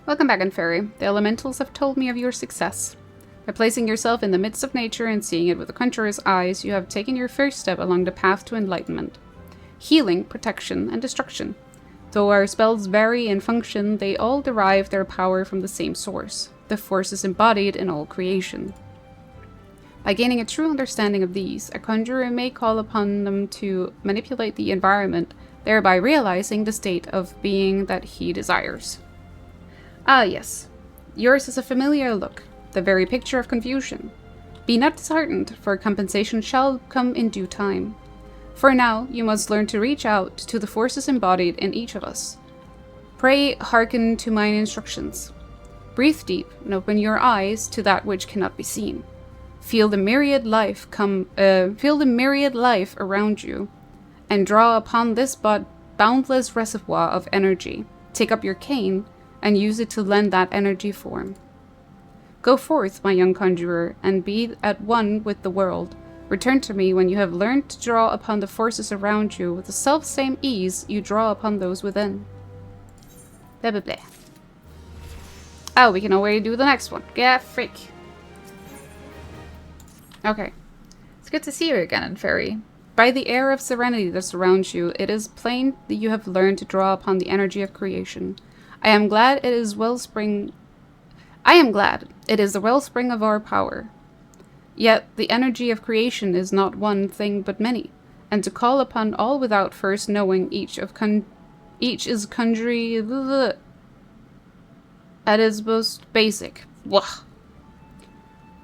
Welcome back, Fairy. The elementals have told me of your success. By placing yourself in the midst of nature and seeing it with the Conjurer's eyes, you have taken your first step along the path to enlightenment. Healing, protection, and destruction. Though our spells vary in function, they all derive their power from the same source, the forces embodied in all creation. By gaining a true understanding of these, a conjurer may call upon them to manipulate the environment, thereby realizing the state of being that he desires. Ah, yes. Yours is a familiar look, the very picture of confusion. Be not disheartened, for compensation shall come in due time. For now, you must learn to reach out to the forces embodied in each of us. Pray hearken to mine instructions. Breathe deep and open your eyes to that which cannot be seen. Feel the myriad life around you, and draw upon this boundless reservoir of energy. Take up your cane and use it to lend that energy form. Go forth, my young conjurer, and be at one with the world. Return to me when you have learned to draw upon the forces around you with the self-same ease you draw upon those within. Blah, blah, blah. Oh, we can already do the next one. Yeah, freak. Okay. It's good to see you again, Fairy. By the air of serenity that surrounds you, it is plain that you have learned to draw upon the energy of creation. I am glad it is the wellspring of our power. Yet the energy of creation is not one thing but many, and to call upon all without first knowing each is conjuring at its most basic. Blah.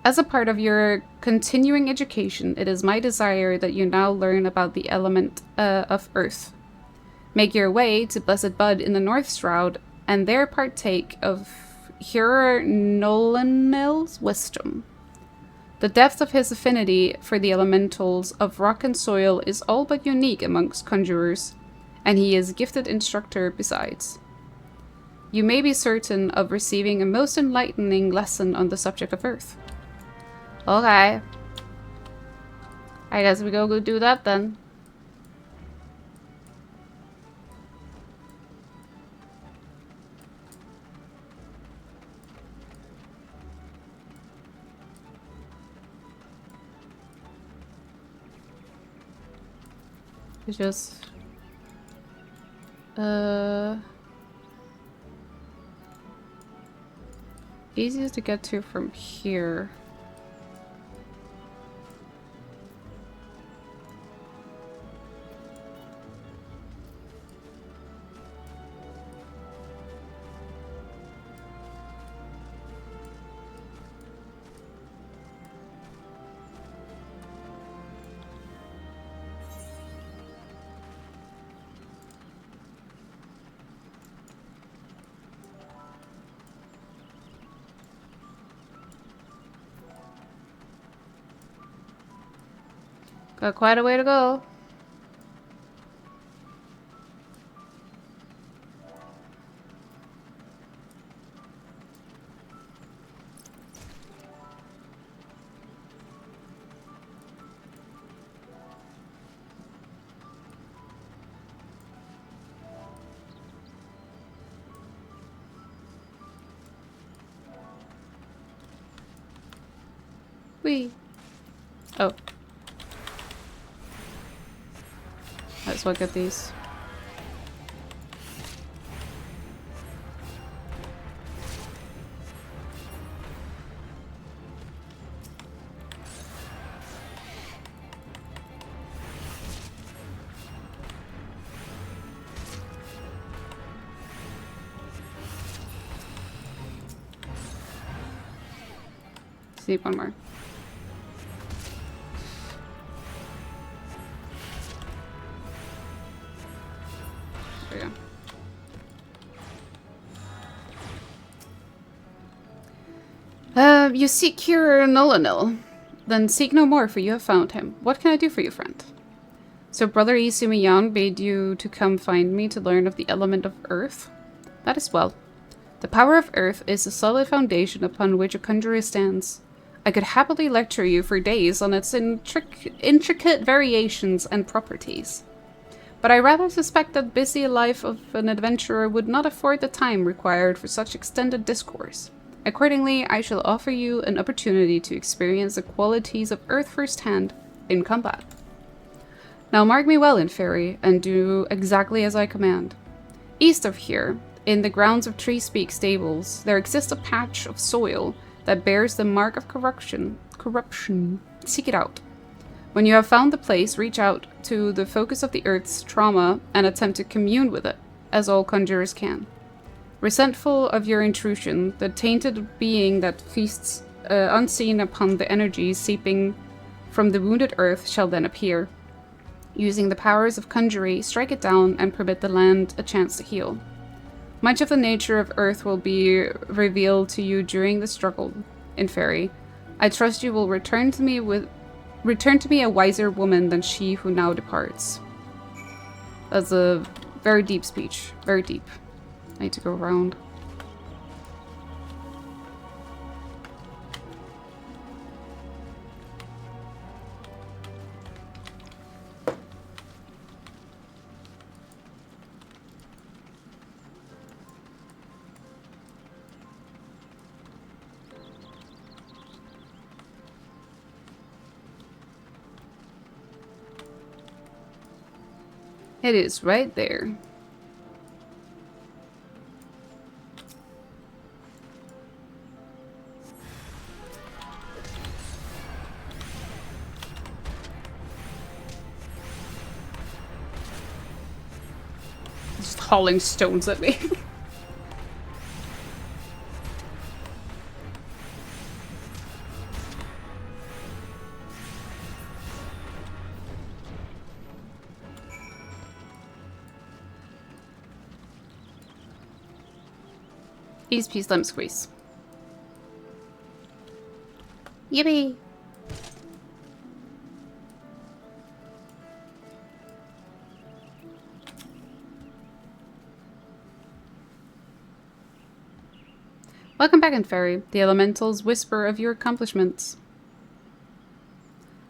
As a part of your continuing education, it is my desire that you now learn about the element of earth. Make your way to Blessed Bud in the North Shroud, and there partake of Nolanel's wisdom. The depth of his affinity for the elementals of rock and soil is all but unique amongst conjurers, and he is a gifted instructor besides. You may be certain of receiving a most enlightening lesson on the subject of earth. Okay. I guess we go do that then. It's just... Easiest to get to from here. Got quite a way to go. Whee! Oh. Let's look at these. See one more. There we go. You seek cure Nulanil. Then seek no more, for you have found him. What can I do for you, friend? So Brother Isumiyan bade you to come find me to learn of the element of earth? That is well. The power of earth is the solid foundation upon which a conjurer stands. I could happily lecture you for days on its intricate variations and properties. But I rather suspect that busy life of an adventurer would not afford the time required for such extended discourse. Accordingly, I shall offer you an opportunity to experience the qualities of earth firsthand in combat. Now mark me well, Inferi, and do exactly as I command. East of here, in the grounds of Treespeak Stables, there exists a patch of soil that bears the mark of corruption. Seek it out. When you have found the place, reach out to the focus of the earth's trauma and attempt to commune with it, as all conjurers can. Resentful of your intrusion, the tainted being that feasts unseen upon the energies seeping from the wounded earth shall then appear. Using the powers of conjury, strike it down and permit the land a chance to heal. Much of the nature of earth will be revealed to you during the struggle, Inferi. I trust you will return to me a wiser woman than she who now departs. That's a very deep speech. Very deep. I need to go around. It is right there. Just hauling stones at me. Ease, peace, lemon squeeze. Yippee! Welcome back, Inferi. The elementals whisper of your accomplishments.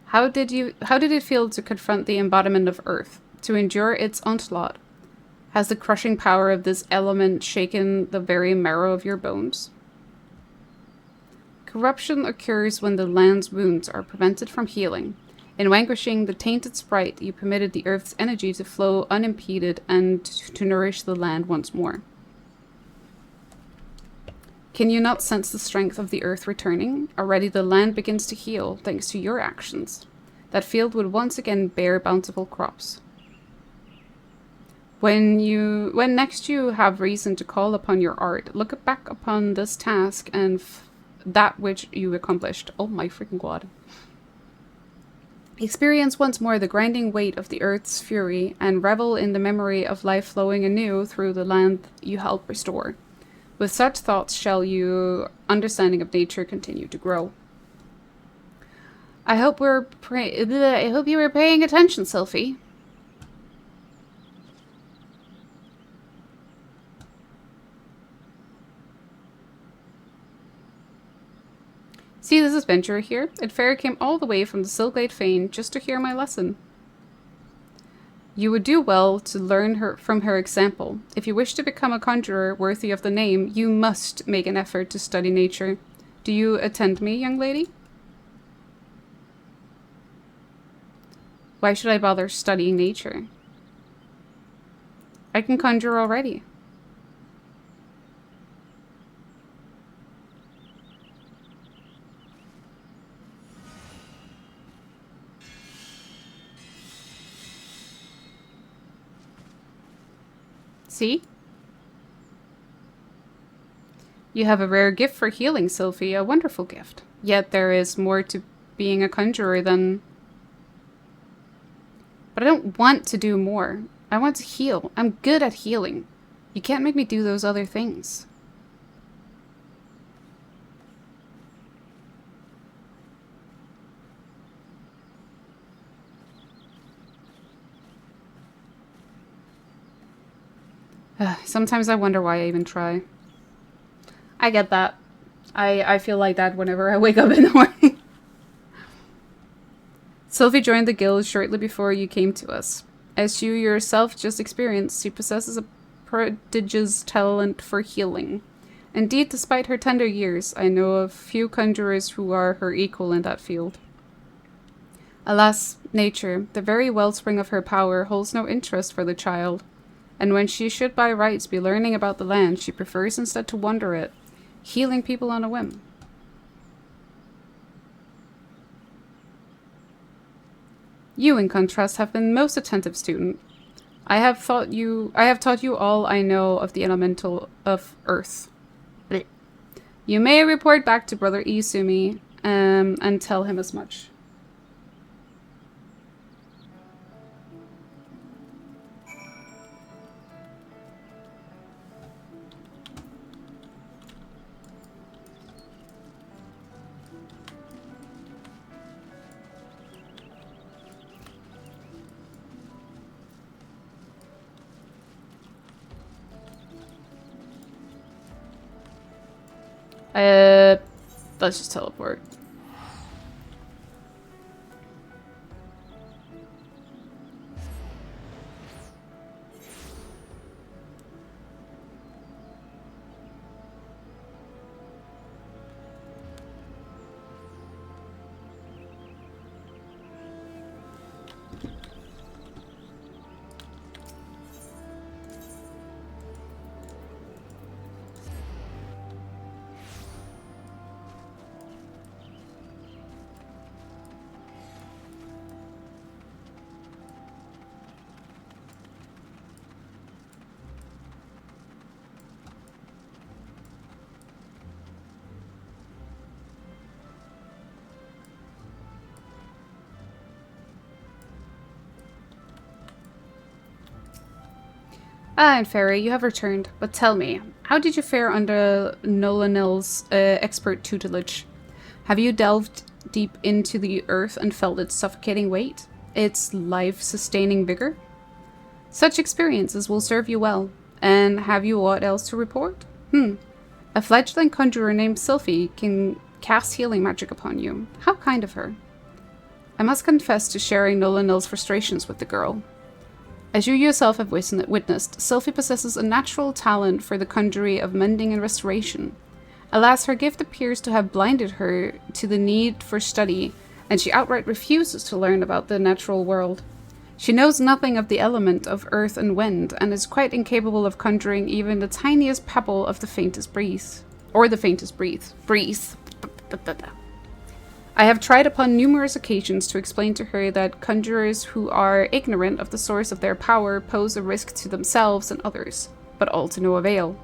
How did it feel to confront the embodiment of Earth, to endure its onslaught? Has the crushing power of this element shaken the very marrow of your bones? Corruption occurs when the land's wounds are prevented from healing. In vanquishing the tainted sprite, you permitted the earth's energy to flow unimpeded and to nourish the land once more. Can you not sense the strength of the earth returning? Already the land begins to heal, thanks to your actions. That field would once again bear bountiful crops. When next you have reason to call upon your art, look back upon this task and that which you accomplished. Oh my freaking god. Experience once more the grinding weight of the earth's fury and revel in the memory of life flowing anew through the land you help restore. With such thoughts shall your understanding of nature continue to grow. I hope you were paying attention, Sylphie. See this adventurer here? Fair came all the way from the Silglade Fane just to hear my lesson. You would do well to learn from her example. If you wish to become a conjurer worthy of the name, you must make an effort to study nature. Do you attend me, young lady? Why should I bother studying nature? I can conjure already. See? You have a rare gift for healing, Sylphie, a wonderful gift. Yet there is more to being a conjurer than... But I don't want to do more. I want to heal. I'm good at healing. You can't make me do those other things. Sometimes I wonder why I even try. I get that. I feel like that whenever I wake up in the morning. Sylphie joined the guild shortly before you came to us. As you yourself just experienced, she possesses a prodigious talent for healing. Indeed, despite her tender years, I know of few conjurers who are her equal in that field. Alas, nature, the very wellspring of her power, holds no interest for the child. And when she should by rights be learning about the land, she prefers instead to wander it, healing people on a whim. You, in contrast, have been most attentive student. I have taught you all I know of the elemental of earth. Blech. You may report back to Brother Izumi, and tell him as much. Let's just teleport. Ah, and Fairy, you have returned. But tell me, how did you fare under Nolanel's expert tutelage? Have you delved deep into the earth and felt its suffocating weight? Its life-sustaining vigor? Such experiences will serve you well. And have you aught else to report? A fledgling conjurer named Sylphie can cast healing magic upon you. How kind of her. I must confess to sharing Nolanel's frustrations with the girl. As you yourself have witnessed, Sylphie possesses a natural talent for the conjury of mending and restoration. Alas, her gift appears to have blinded her to the need for study and she outright refuses to learn about the natural world. She knows nothing of the element of earth and wind, and is quite incapable of conjuring even the tiniest pebble of the faintest breeze. Or the faintest breeze. Breeze. I have tried upon numerous occasions to explain to her that conjurers who are ignorant of the source of their power pose a risk to themselves and others, but all to no avail.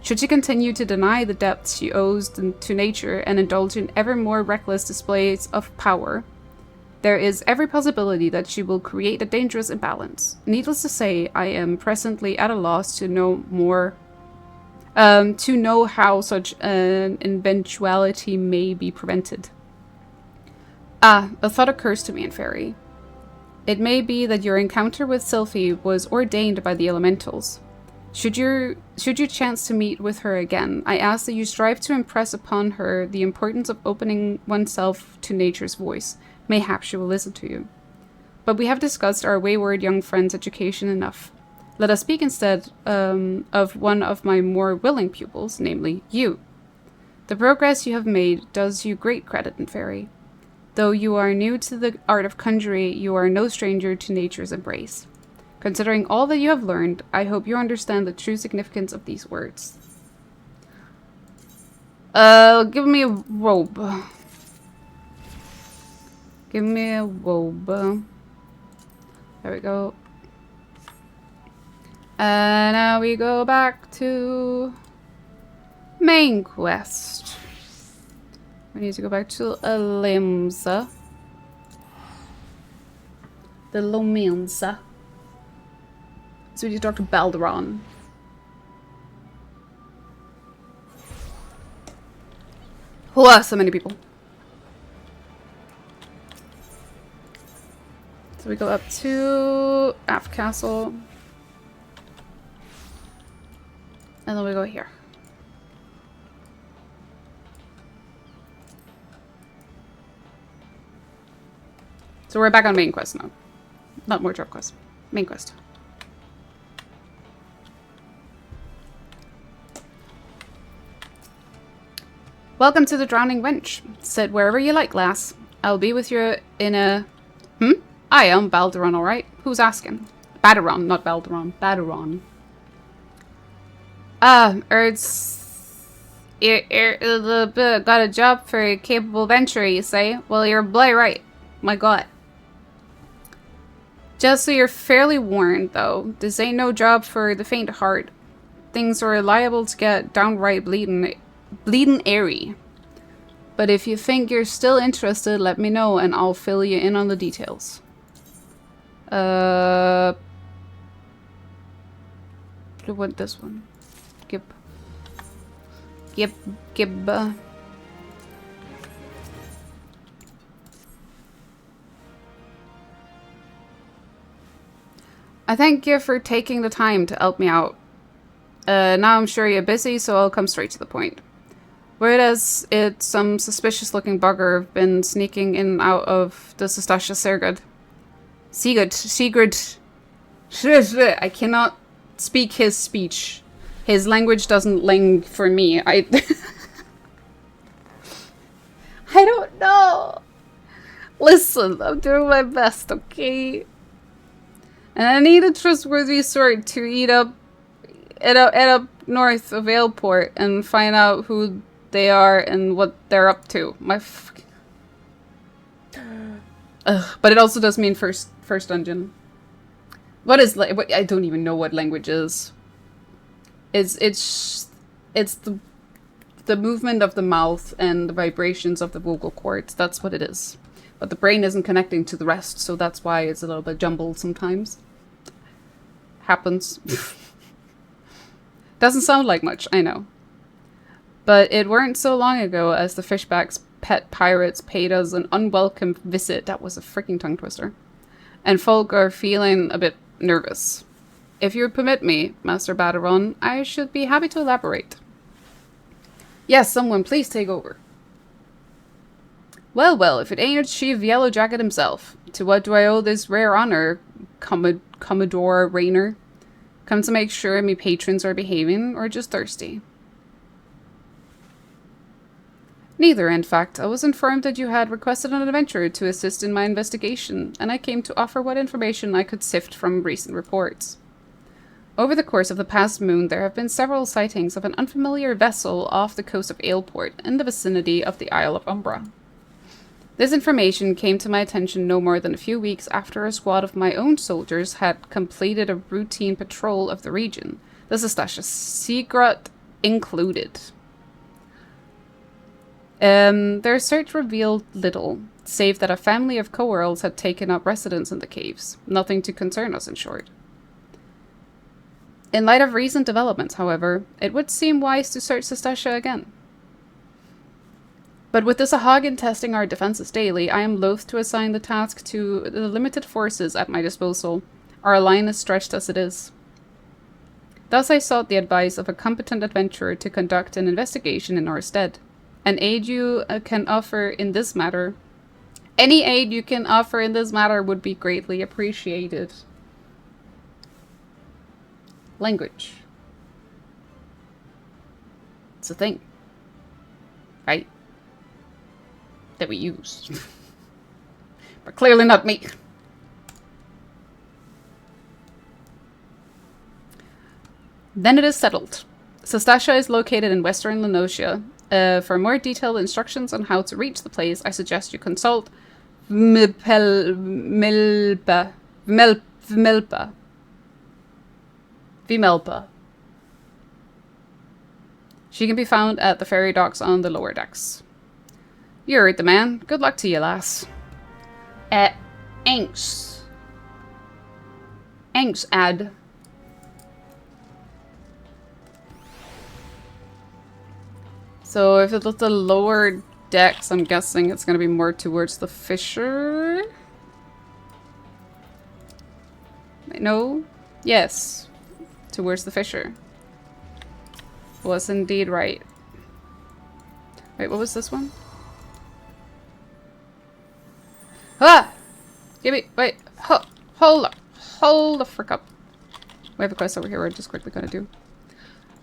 Should she continue to deny the depths she owes to nature and indulge in ever more reckless displays of power, there is every possibility that she will create a dangerous imbalance. Needless to say, I am presently at a loss to know how such an eventuality may be prevented. Ah, a thought occurs to me, Inferi. It may be that your encounter with Sylphie was ordained by the elementals. Should you chance to meet with her again, I ask that you strive to impress upon her the importance of opening oneself to nature's voice. Mayhap she will listen to you. But we have discussed our wayward young friend's education enough. Let us speak instead of one of my more willing pupils, namely you. The progress you have made does you great credit, Inferi. Though you are new to the art of conjury, you are no stranger to nature's embrace. Considering all that you have learned, I hope you understand the true significance of these words. Give me a robe. Give me a robe. There we go. And now we go back to main quest. We need to go back to Alimsa. The Lomensa. So we need to talk to Balderon. Oh, so many people. So we go up to Aft Castle. And then we go here. So we're back on main quest now. Not more drop quest. Main quest. Welcome to the Drowning Wench. Sit wherever you like, lass. I'll be with you in a... I am Balderon, alright? Who's asking? Baderon, not Balderon. Baderon. Got a job for a capable venturer, you say? Well, you're bloody right. My god. Just so you're fairly warned, though, this ain't no job for the faint of heart. Things are liable to get downright bleeding airy. But if you think you're still interested, let me know and I'll fill you in on the details. What this one? Gib. I thank you for taking the time to help me out. Now I'm sure you're busy, so I'll come straight to the point. Word as it's some suspicious-looking bugger been sneaking in and out of the Sestasha Sigurd. I cannot speak his speech. His language doesn't ling for me. I don't know. Listen, I'm doing my best, okay? And I need a trustworthy sword to head up north of Aleport and find out who they are and what they're up to. But it also does mean first dungeon. What is what? I don't even know what language is. It's the movement of the mouth and the vibrations of the vocal cords. That's what it is. But the brain isn't connecting to the rest, so that's why it's a little bit jumbled sometimes. Happens. Doesn't sound like much, I know. But it weren't so long ago as the Fishback's pet pirates paid us an unwelcome visit. That was a freaking tongue twister. And folk are feeling a bit nervous. If you would permit me, Master Baderon, I should be happy to elaborate. Yes, someone please take over. Well, if it ain't Chief Yellowjacket himself. To what do I owe this rare honor, Commodore Raynor? Come to make sure me patrons are behaving, or just thirsty? Neither, in fact. I was informed that you had requested an adventurer to assist in my investigation, and I came to offer what information I could sift from recent reports. Over the course of the past moon, there have been several sightings of an unfamiliar vessel off the coast of Aleport, in the vicinity of the Isle of Umbra. This information came to my attention no more than a few weeks after a squad of my own soldiers had completed a routine patrol of the region, the Sestasha secret included. Their search revealed little, save that a family of co-earls had taken up residence in the caves. Nothing to concern us, in short. In light of recent developments, however, it would seem wise to search Sestasha again. But with the Sahagin testing our defenses daily, I am loath to assign the task to the limited forces at my disposal. Our line is stretched as it is. Thus I sought the advice of a competent adventurer to conduct an investigation in our stead. Any aid you can offer in this matter would be greatly appreciated. Language. It's a thing. Right? That we use. But clearly not me. Then it is settled. Sestasha is located in western Lenosia. For more detailed instructions on how to reach the place, I suggest you consult Vimelpa. She can be found at the ferry docks on the lower decks. You heard the man. Good luck to you, lass. Thanks. Thanks, Ad. So if it's at the lower decks, I'm guessing it's going to be more towards the fisher. No? Yes. Towards the fisher. Was indeed right. Wait, what was this one? Ah! Give me, wait, hold up. Hold the frick up. We have a quest over here we're just quickly gonna do.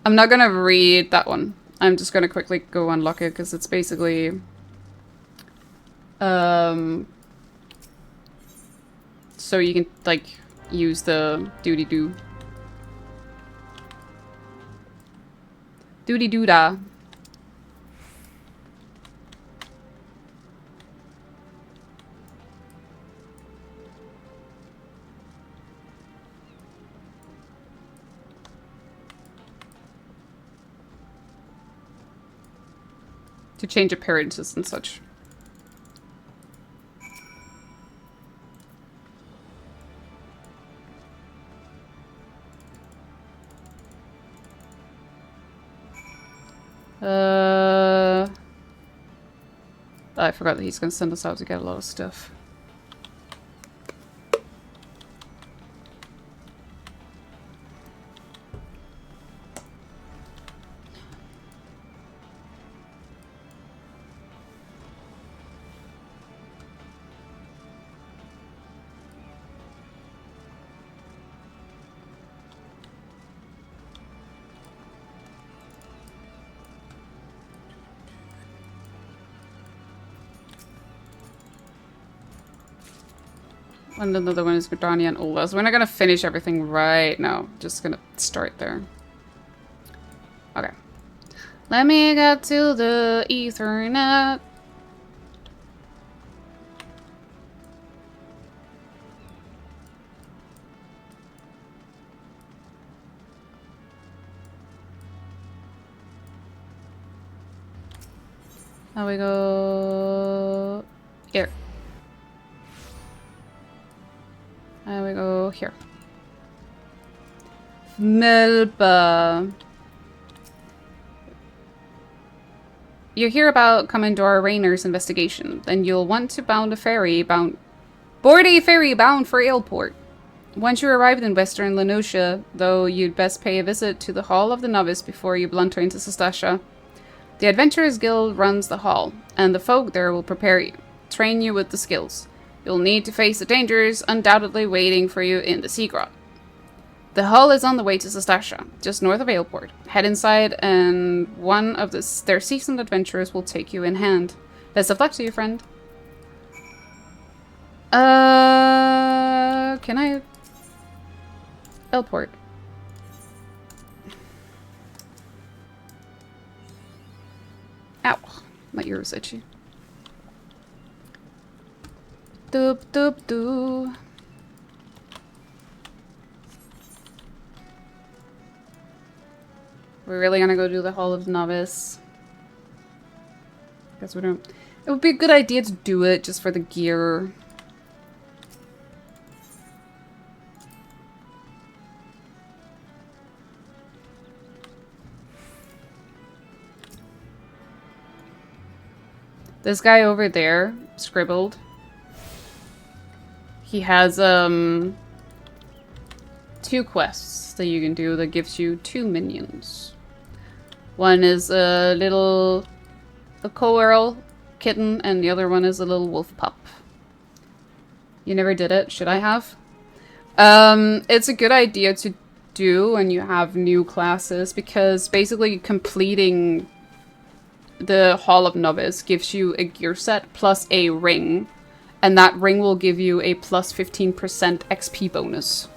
I'm not gonna read that one. I'm just gonna quickly go unlock it because it's basically so you can like use the doody-doo. Doody-doo-da. To change appearances and such. I forgot that he's gonna send us out to get a lot of stuff. And another one is Gridania and Ola. So we're not gonna finish everything right now. Just gonna start there. Okay. Let me get to the Ethernet. Now we go here. And we go here. Melba. You hear about Commodore Rayner's investigation. Then you'll want to board a ferry bound for Aleport. Once you arrived in Western Lenosia, though, you'd best pay a visit to the Hall of the Novice before you blunter into Sestasha. The Adventurers Guild runs the hall, and the folk there will prepare you, train you with the skills. You'll need to face the dangers undoubtedly waiting for you in the sea grot. The hull is on the way to Sastasha, just north of Aleport. Head inside and one of their seasoned adventurers will take you in hand. Best of luck to you, friend. Can I... Aleport. Ow. My ear is itchy. Doop doop doo. We're really gonna go do the Hall of Novice. Guess we don't. It would be a good idea to do it just for the gear. This guy over there, scribbled. He has 2 quests that you can do that gives you 2 minions. One is a coeral kitten, and the other one is a little wolf pup. You never did it. Should I have? It's a good idea to do when you have new classes, because basically completing the Hall of Novice gives you a gear set plus a ring, and that ring will give you a plus 15% XP bonus.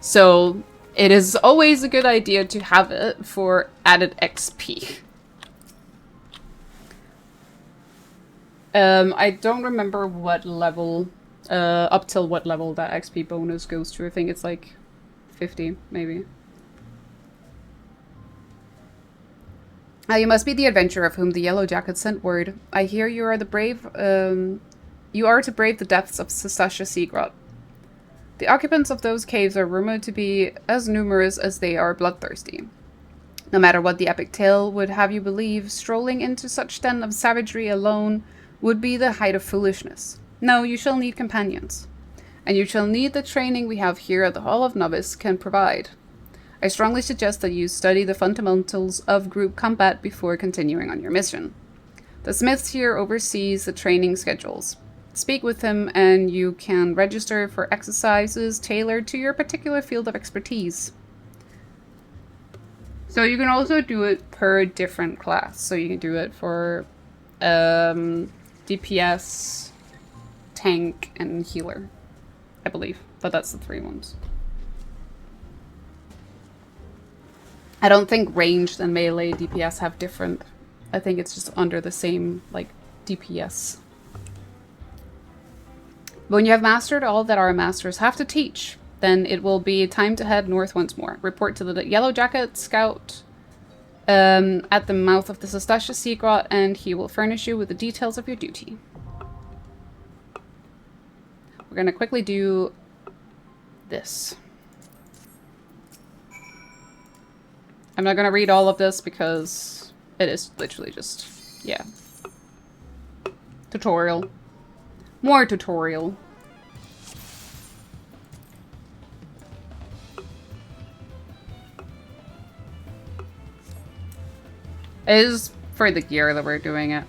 So it is always a good idea to have it for added XP. I don't remember what level, up till what level that XP bonus goes to. I think it's like 50, maybe. You must be the adventurer of whom the Yellow Jacket sent word. I hear you are the brave, you are to brave the depths of Sastasha Sea Grot. The occupants of those caves are rumored to be as numerous as they are bloodthirsty. No matter what the epic tale would have you believe, strolling into such den of savagery alone would be the height of foolishness. No, you shall need companions. And you shall need the training we have here at the Hall of Novice can provide. I strongly suggest that you study the fundamentals of group combat before continuing on your mission. The smith here oversees the training schedules. Speak with him and you can register for exercises tailored to your particular field of expertise. So you can also do it per different class. So you can do it for DPS, tank, and healer, I believe. But that's the 3 ones. I don't think ranged and melee DPS have different. I think it's just under the same, like, DPS. When you have mastered all that our masters have to teach, then it will be time to head north once more. Report to the Yellow Jacket Scout at the mouth of the Sastasha Sea Grot, and he will furnish you with the details of your duty. We're gonna quickly do this. I'm not gonna read all of this because it is literally just, yeah. Tutorial. More tutorial. It is for the gear that we're doing it.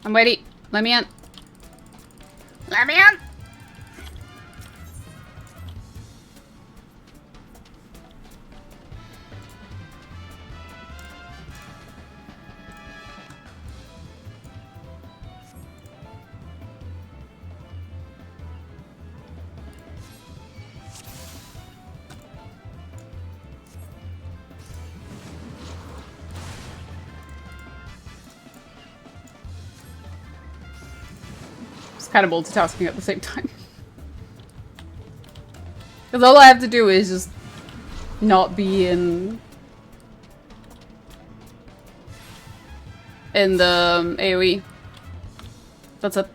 I'm ready. Let me in. Let me in! Kind of multitasking at the same time. Because all I have to do is just not be in the AoE. That's it.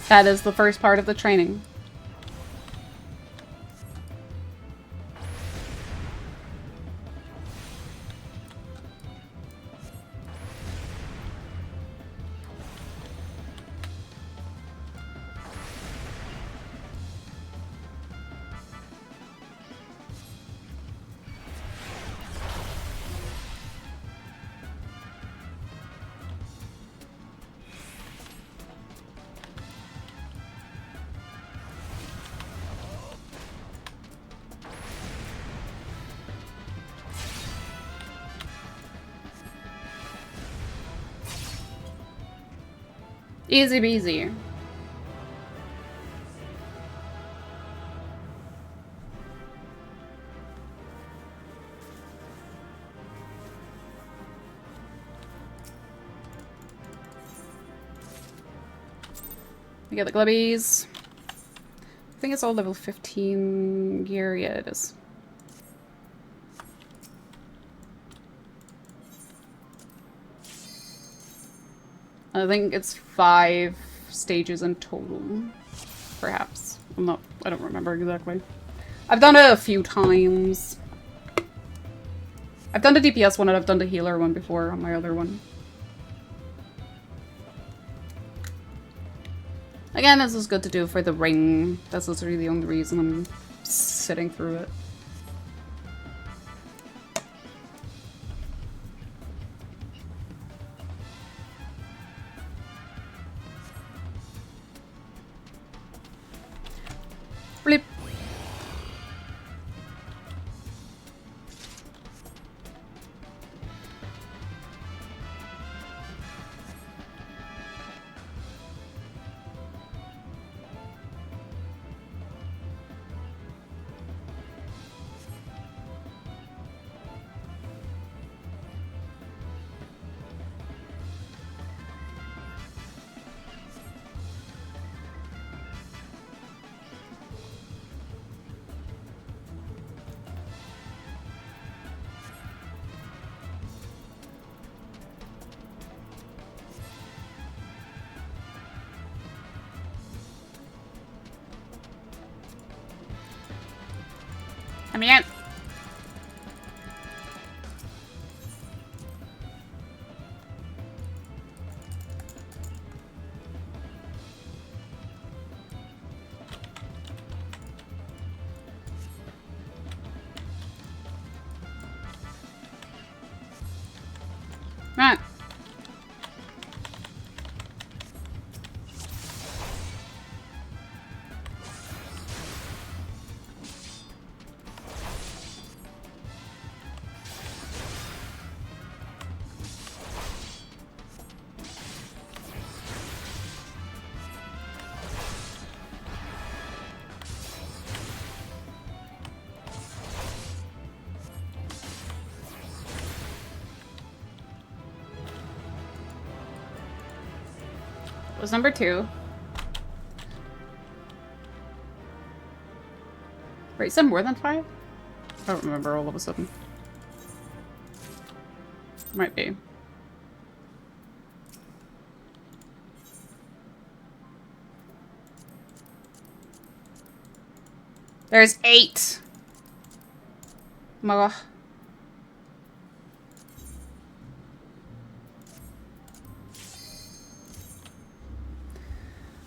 That is the first part of the training. Easy peasy. We get the glubbies. I think it's all level 15 gear. Yeah, it is. I think it's 5 stages in total. Perhaps. I don't remember exactly. I've done it a few times. I've done the DPS one and I've done the healer one before on my other one. Again, this is good to do for the ring. That's literally the only reason I'm sitting through it. Blip. Come here. Right. Was number 2. Wait, is that more than 5? I don't remember all of a sudden. Might be. There's 8. Oh my god.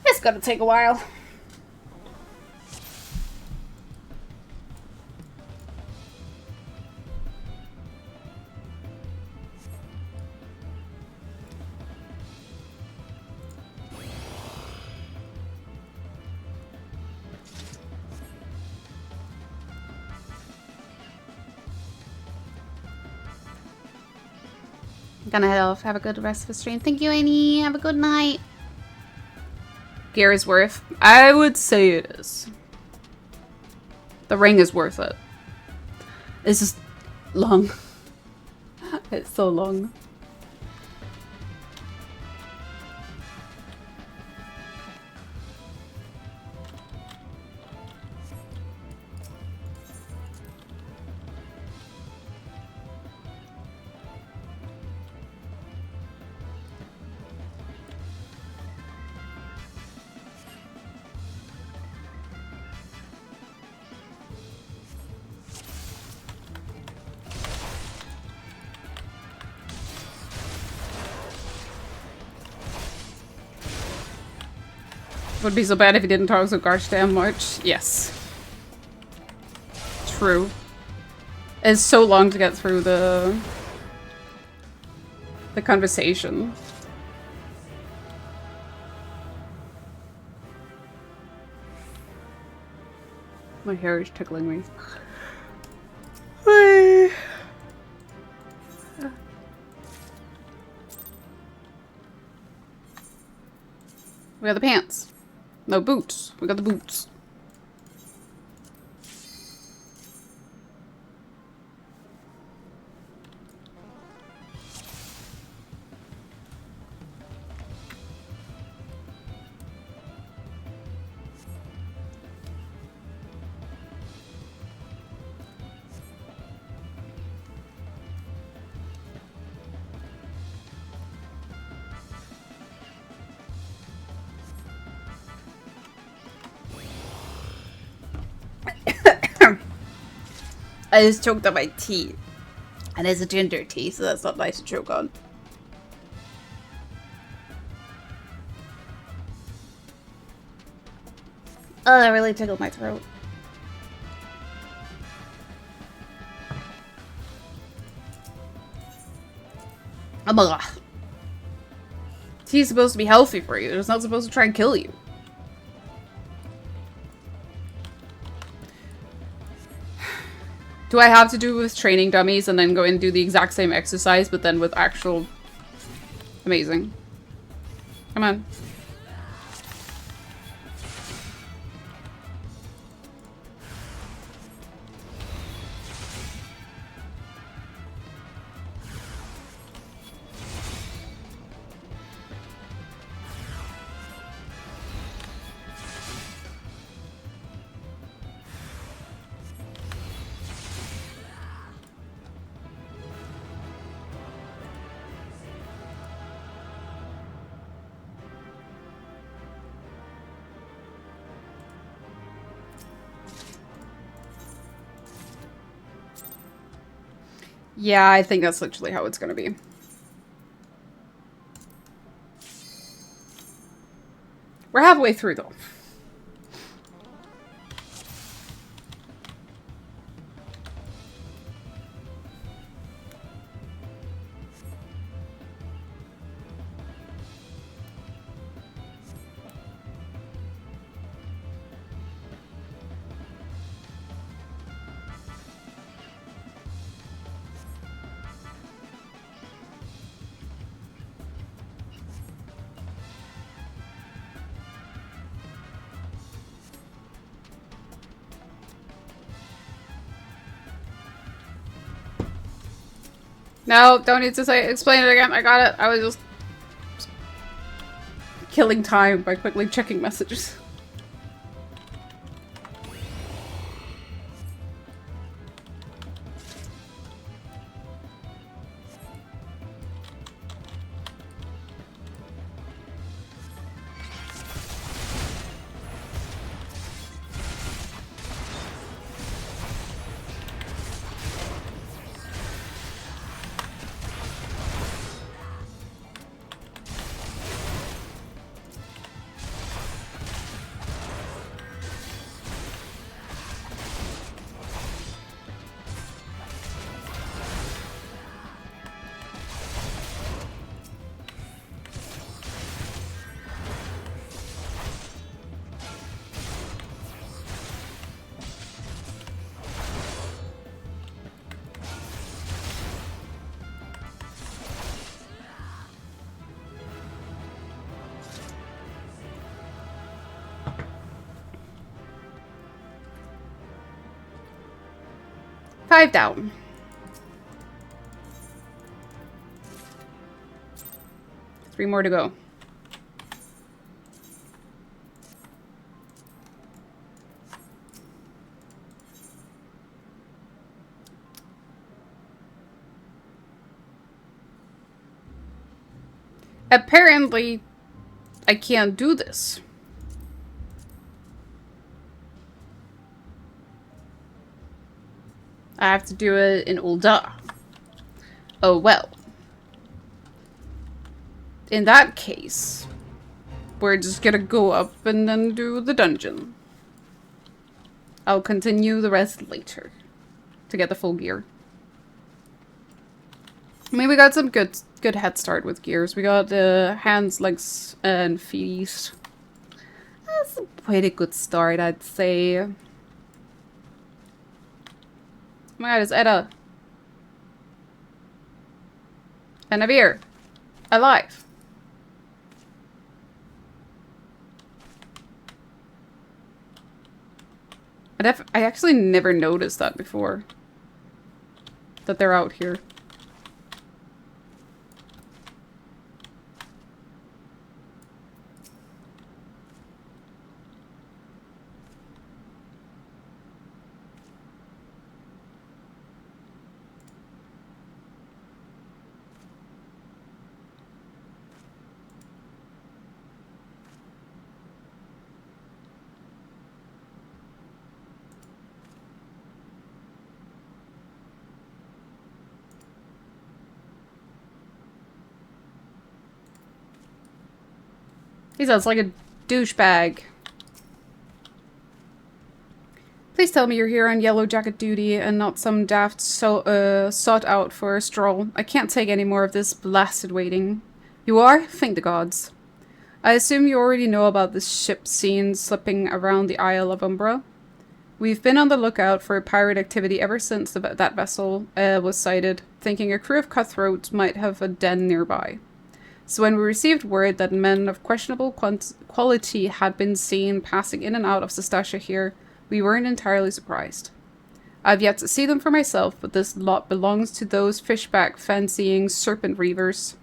It's gonna take a while. I'm gonna head off. Have a good rest of the stream. Thank you, Annie. Have a good night. Gear is worth. I would say it is. The ring is worth it. It's just long. It's so long. Would be so bad if he didn't talk so gosh damn much. Yes. True. It's so long to get through the conversation. My hair is tickling me. We got the pants. No boots. We got the boots. I just choked on my tea. And it's a ginger tea, so that's not nice to choke on. Oh, that really tickled my throat. Oh my god. Tea's supposed to be healthy for you. It's not supposed to try and kill you. Do I have to do with training dummies and then go and do the exact same exercise, but then with actual... Amazing. Come on. Yeah, I think that's literally how it's gonna be. We're halfway through, though. No, don't need to say explain it again. I got it. I was just killing time by quickly checking messages. Five down. Three more to go. Apparently, I can't do this. I have to do it in Ul'dah. Oh well. In that case, we're just gonna go up and then do the dungeon. I'll continue the rest later to get the full gear. I mean, we got some good head start with gears. We got hands, legs, and feet. That's a pretty good start, I'd say. Oh my god, it's Edda. And Navir. Alive. I actually never noticed that before. That they're out here. He sounds like a douchebag. Please tell me you're here on yellow jacket duty and not some daft sought out for a stroll. I can't take any more of this blasted waiting. You are? Thank the gods. I assume you already know about this ship seen slipping around the Isle of Umbra. We've been on the lookout for pirate activity ever since that vessel was sighted, thinking a crew of cutthroats might have a den nearby. So when we received word that men of questionable quality had been seen passing in and out of Sestasha here, we weren't entirely surprised. I've yet to see them for myself, but this lot belongs to those fishback fancying serpent reavers.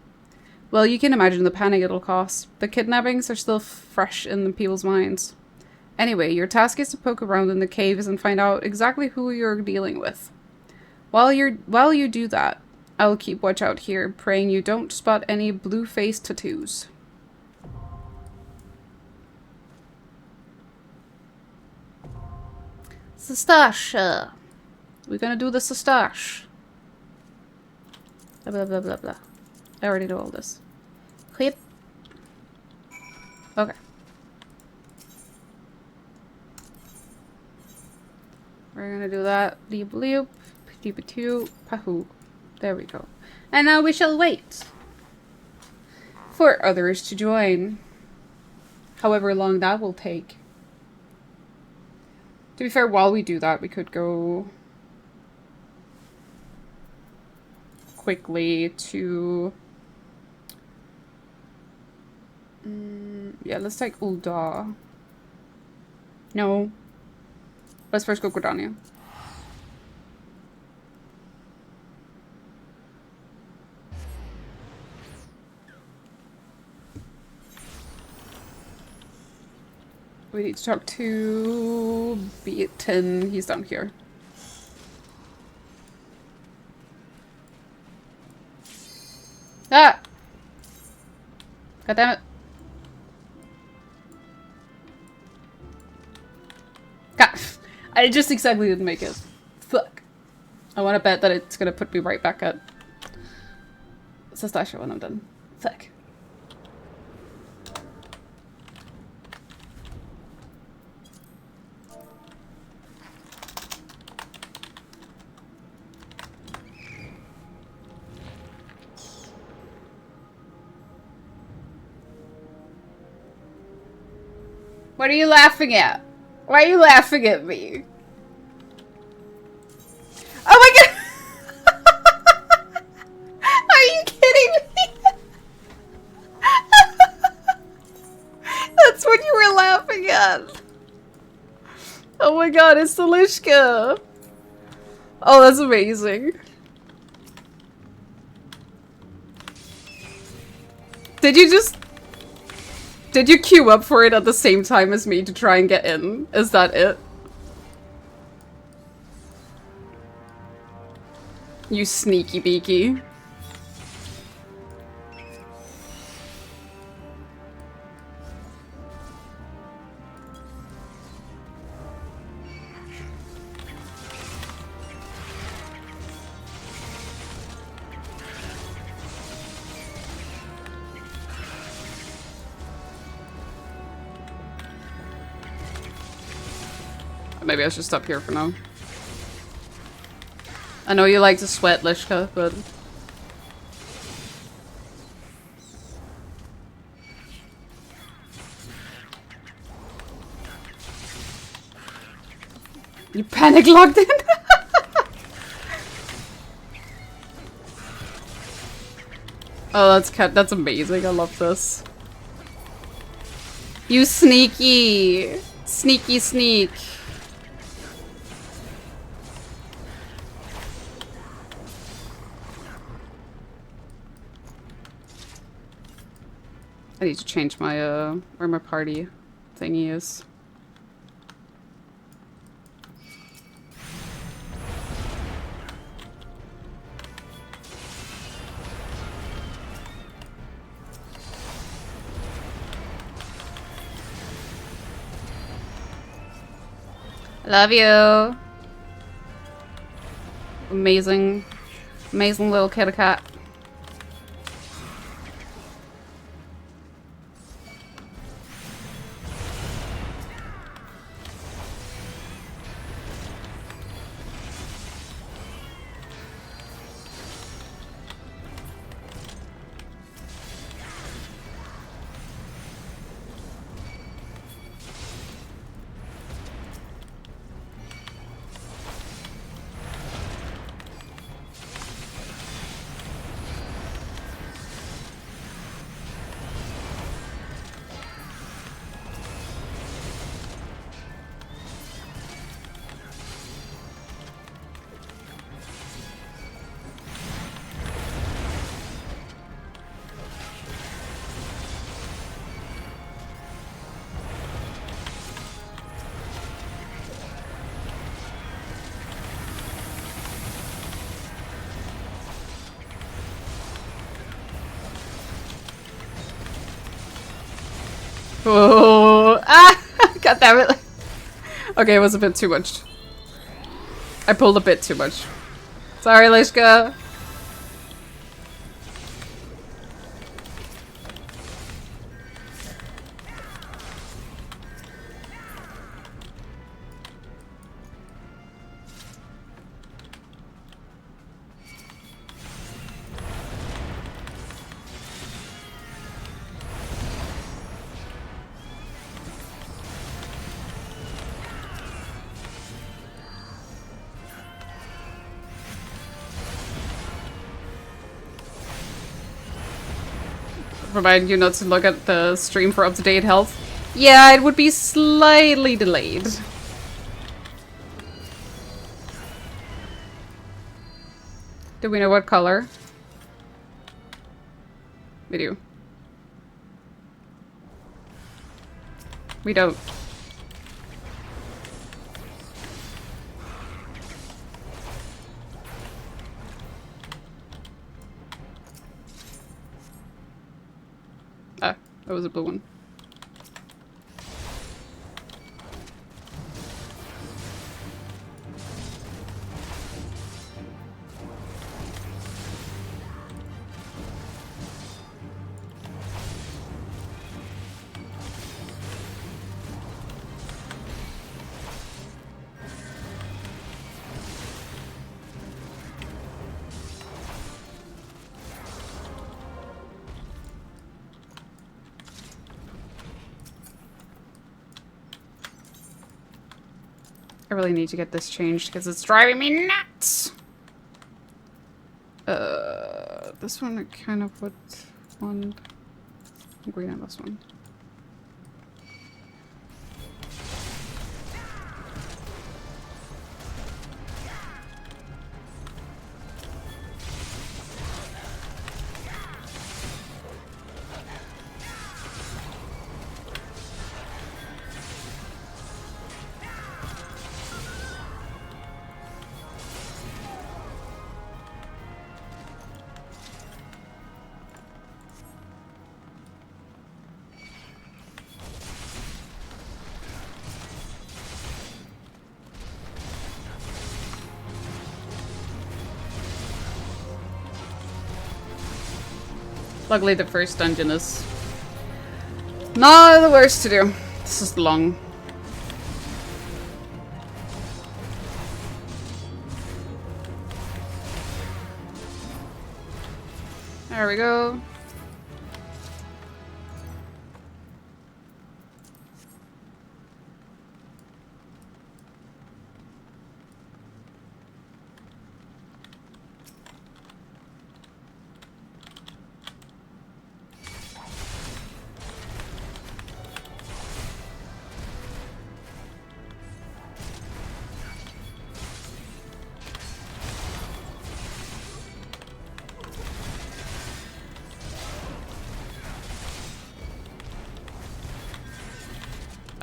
Well, you can imagine the panic it'll cause. The kidnappings are still fresh in the people's minds. Anyway, your task is to poke around in the caves and find out exactly who you're dealing with. While you do that, I'll keep watch out here, praying you don't spot any blue-faced tattoos. Sestasha. We're gonna do the Sestash. Blah blah blah blah blah. I already know all this. Clip. Okay. We're gonna do that. Bleep bleep. Petipatu. Pahoo. There we go. And now we shall wait for others to join. However long that will take. To be fair, while we do that, we could go quickly to... yeah, let's take Ul'dah. No. Let's first go Gridania. We need to talk to Beaton. He's down here. Ah! God damn it. God. I just exactly didn't make it. Fuck. I want to bet that it's gonna put me right back at Sestasha when I'm done. Fuck. What are you laughing at? Why are you laughing at me? Oh my god! Are you kidding me? That's what you were laughing at. Oh my god, it's Delishka. Oh, that's amazing. Did you queue up for it at the same time as me to try and get in? Is that it? You sneaky beaky. Maybe I should stop here for now. I know you like to sweat, Lishka, but... You panic locked in? Oh, that's amazing. I love this. You sneaky! Sneaky sneak. I need to change my, where my party thingy is. Love you. Amazing, amazing little kitty cat. Oh, God damn it. Okay, it was a bit too much. I pulled a bit too much. Sorry, Lishka. Remind you not to look at the stream for up-to-date health. Yeah, it would be slightly delayed. Do we know what color? We do. We don't. Ah, that was a blue one. I really need to get this changed because it's driving me nuts. This one I kind of would want green on this one. Luckily the first dungeon is not the worst to do. This is long. There we go.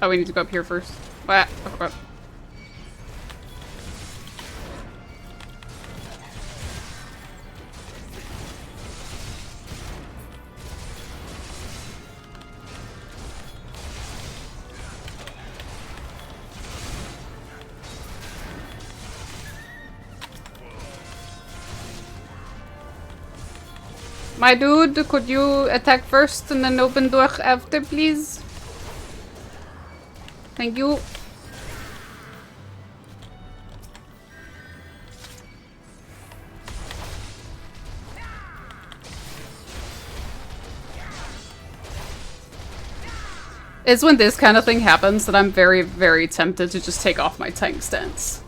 Oh, we need to go up here first. What? I forgot. My dude, could you attack first and then open door after, please? Thank you. It's when this kind of thing happens that I'm very, very tempted to just take off my tank stance.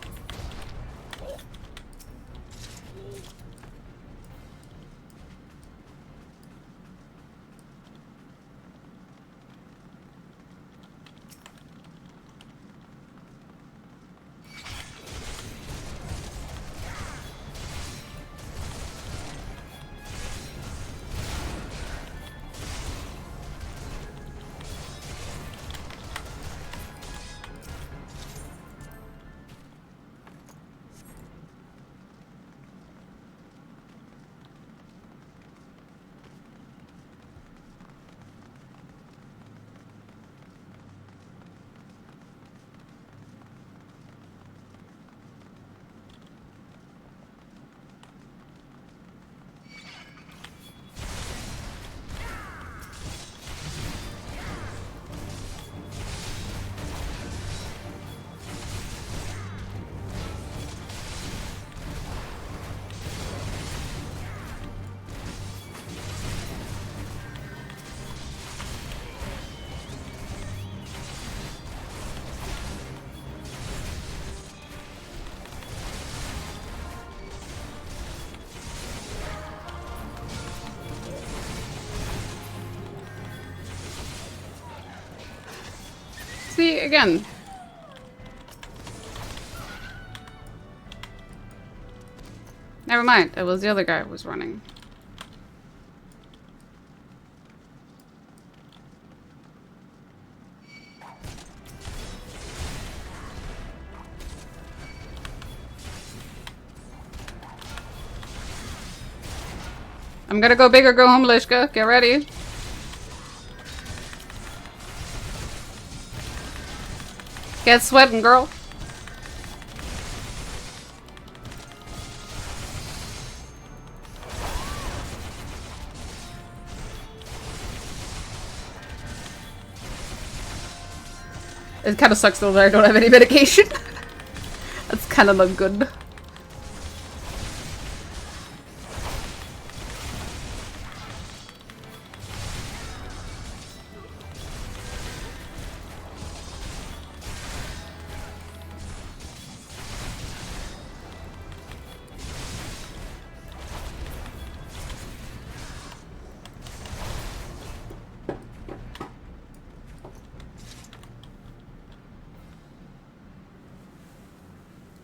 See, again. Never mind, it was the other guy who was running. I'm gonna go big or go home, Lishka. Get ready. Get sweating, girl. It kind of sucks though that I don't have any medication. That's kind of not good.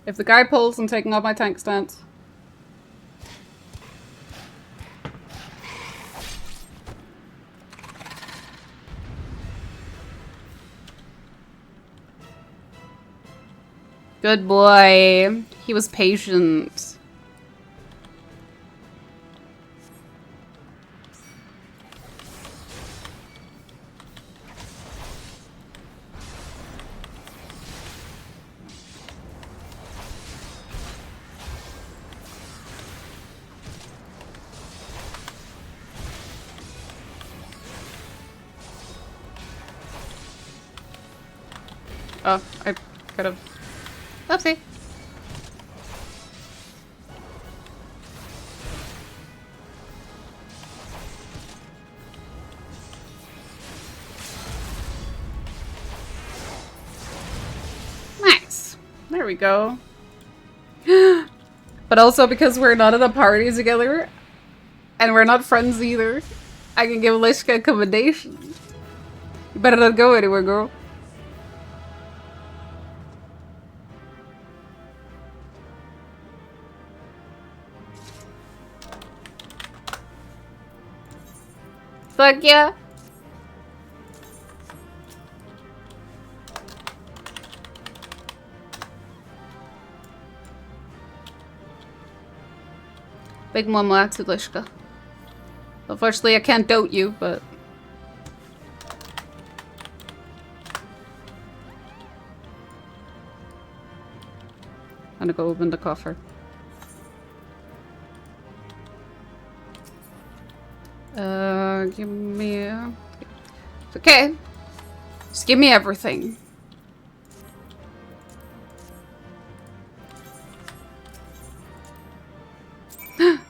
If the guy pulls, I'm taking off my tank stance. Good boy. He was patient. Oh, I could have. Oopsie. Nice. There we go. But also because we're not in a party together, and we're not friends either, I can give Lishka a commendation. You better not go anywhere, girl. Fuck yeah. Big Mama Tulishka. Unfortunately, I can't dote you, but... I'm gonna go open the coffer. Give me a... Okay. Just give me everything.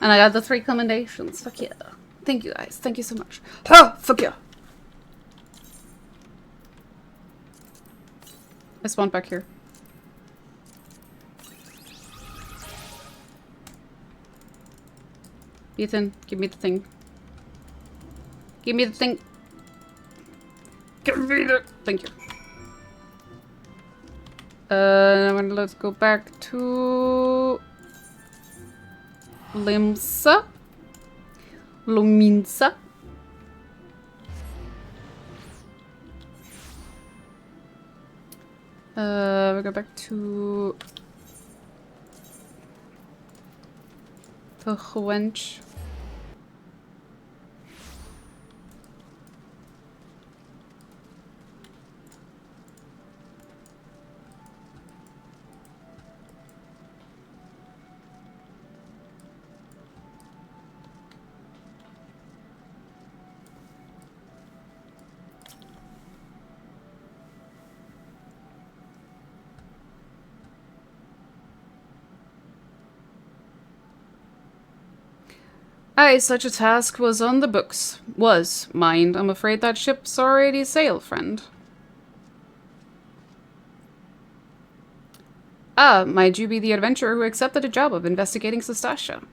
And I got the 3 commendations. Fuck yeah. Thank you guys. Thank you so much. Oh, fuck yeah. I spawned back here. Ethan, give me the thing. Give me the thing. Give me the... Thank you. Let's go back to... Limsa. Lominsa. We go back to... the wench. Aye, such a task was on the books. Was, mind. I'm afraid that ship's already sailed, friend. Ah, might you be the adventurer who accepted a job of investigating Sestasha?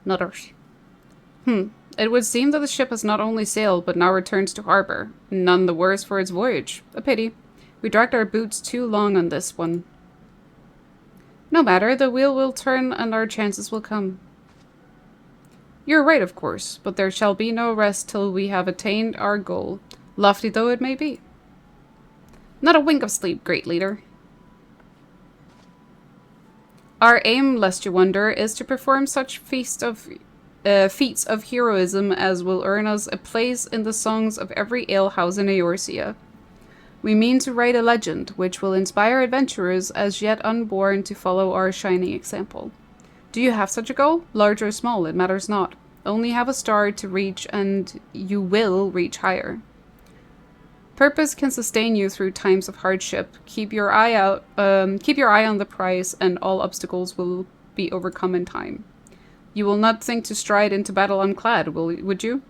Nutters. It would seem that the ship has not only sailed, but now returns to harbor. None the worse for its voyage. A pity. We dragged our boots too long on this one. No matter, the wheel will turn and our chances will come. You're right, of course, but there shall be no rest till we have attained our goal, lofty though it may be. Not a wink of sleep, great leader. Our aim, lest you wonder, is to perform such feats of heroism as will earn us a place in the songs of every alehouse in Eorzea. We mean to write a legend, which will inspire adventurers as yet unborn to follow our shining example. Do you have such a goal? Large or small, it matters not. Only have a star to reach and you will reach higher. Purpose can sustain you through times of hardship. Keep your eye on the prize and all obstacles will be overcome in time. You will not think to stride into battle unclad, would you?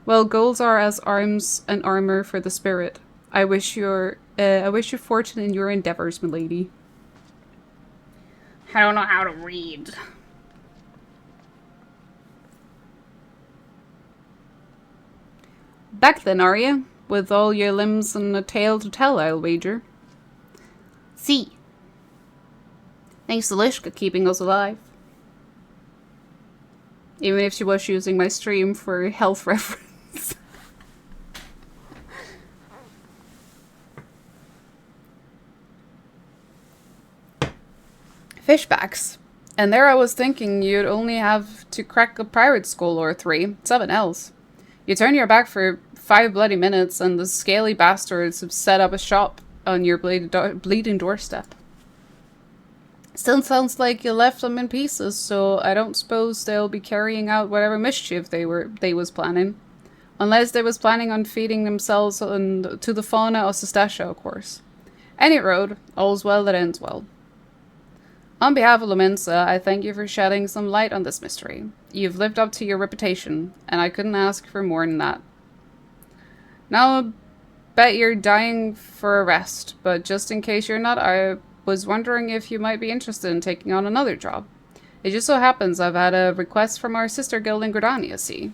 Well, goals are as arms and armor for the spirit. I wish you fortune in your endeavors, milady. I don't know how to read. Back then, are you? With all your limbs and a tale to tell, I'll wager. See. Thanks to Lishka keeping us alive. Even if she was using my stream for health reference. Fishbacks. And there I was thinking you'd only have to crack a pirate skull or 3, 7 else. You turn your back for 5 bloody minutes and the scaly bastards have set up a shop on your bleeding doorstep. Still sounds like you left them in pieces, so I don't suppose they'll be carrying out whatever mischief they was planning. Unless they was planning on feeding themselves to the fauna of Sestasha, of course. Any road, all's well that ends well. On behalf of Lominsa, I thank you for shedding some light on this mystery. You've lived up to your reputation, and I couldn't ask for more than that. Now, I bet you're dying for a rest, but just in case you're not, I was wondering if you might be interested in taking on another job. It just so happens I've had a request from our sister guild in Gridania, see?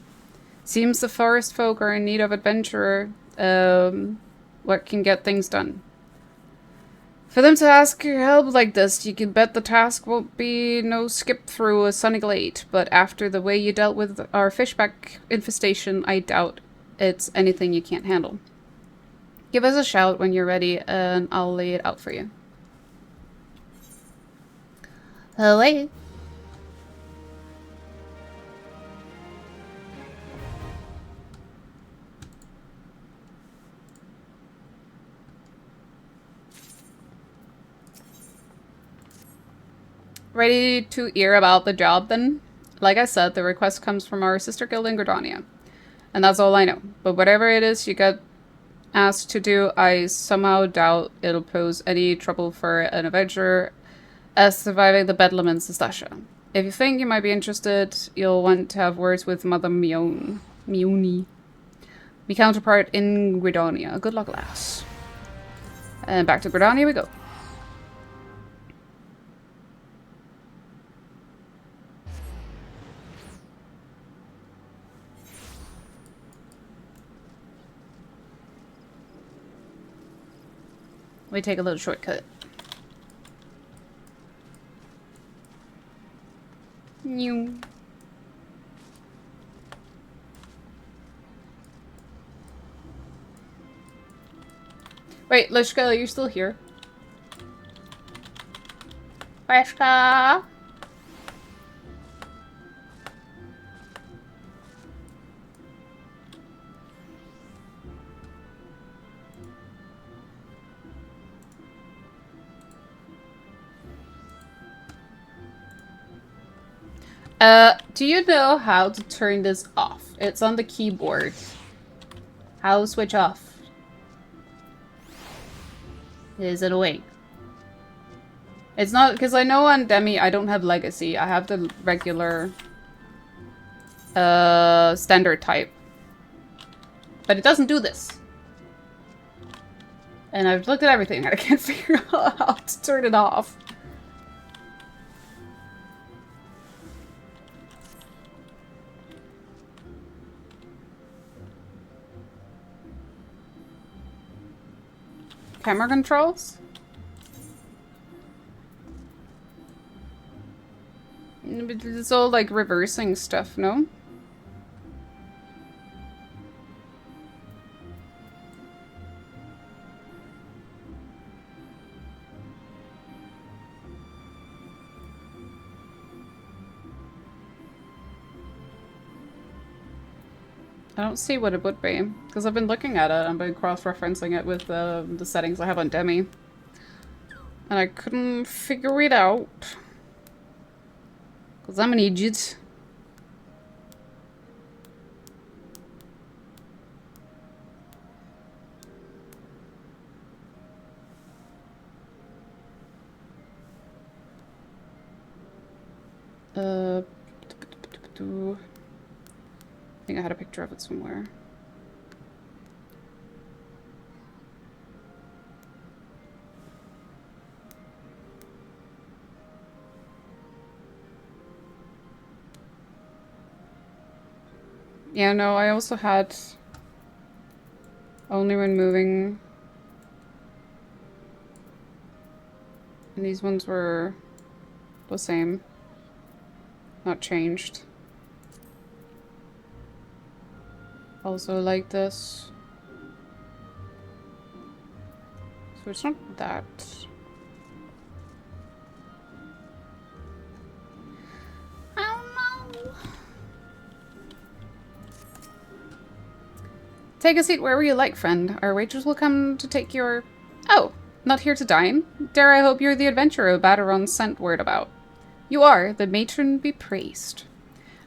Seems the forest folk are in need of adventurer, what can get things done. For them to ask your help like this, you can bet the task won't be no skip through a sunny glade, but after the way you dealt with our fishback infestation, I doubt it's anything you can't handle. Give us a shout when you're ready, and I'll lay it out for you. Hello. Ready to hear about the job then? Like I said, the request comes from our sister guild in Gridania. And that's all I know. But whatever it is you get asked to do, I somehow doubt it'll pose any trouble for an adventurer as surviving the bedlam in Sestasha. If you think you might be interested, you'll want to have words with Mother Mione. My counterpart in Gridania. Good luck, lass. And back to Gridania we go. We take a little shortcut. New. Wait, Lishka, are you still here? Lishka? Do you know how to turn this off? It's on the keyboard. How to switch off? Is it awake? It's not, because I know on Demi I don't have Legacy. I have the regular standard type. But it doesn't do this. And I've looked at everything and I can't figure out how to turn it off. Camera controls? It's all like reversing stuff, no? I don't see what it would be, because I've been looking at it, I've been cross-referencing it with the settings I have on Demi. And I couldn't figure it out. Because I'm an idiot. I think I had a picture of it somewhere. Yeah, no, I also had only when moving. And these ones were the same. Not changed. Also like this. So it's not that. I don't know. Take a seat wherever you like, friend. Our waitress will come to take your... Oh, not here to dine? Dare I hope you're the adventurer Baderon sent word about. You are. The matron be praised.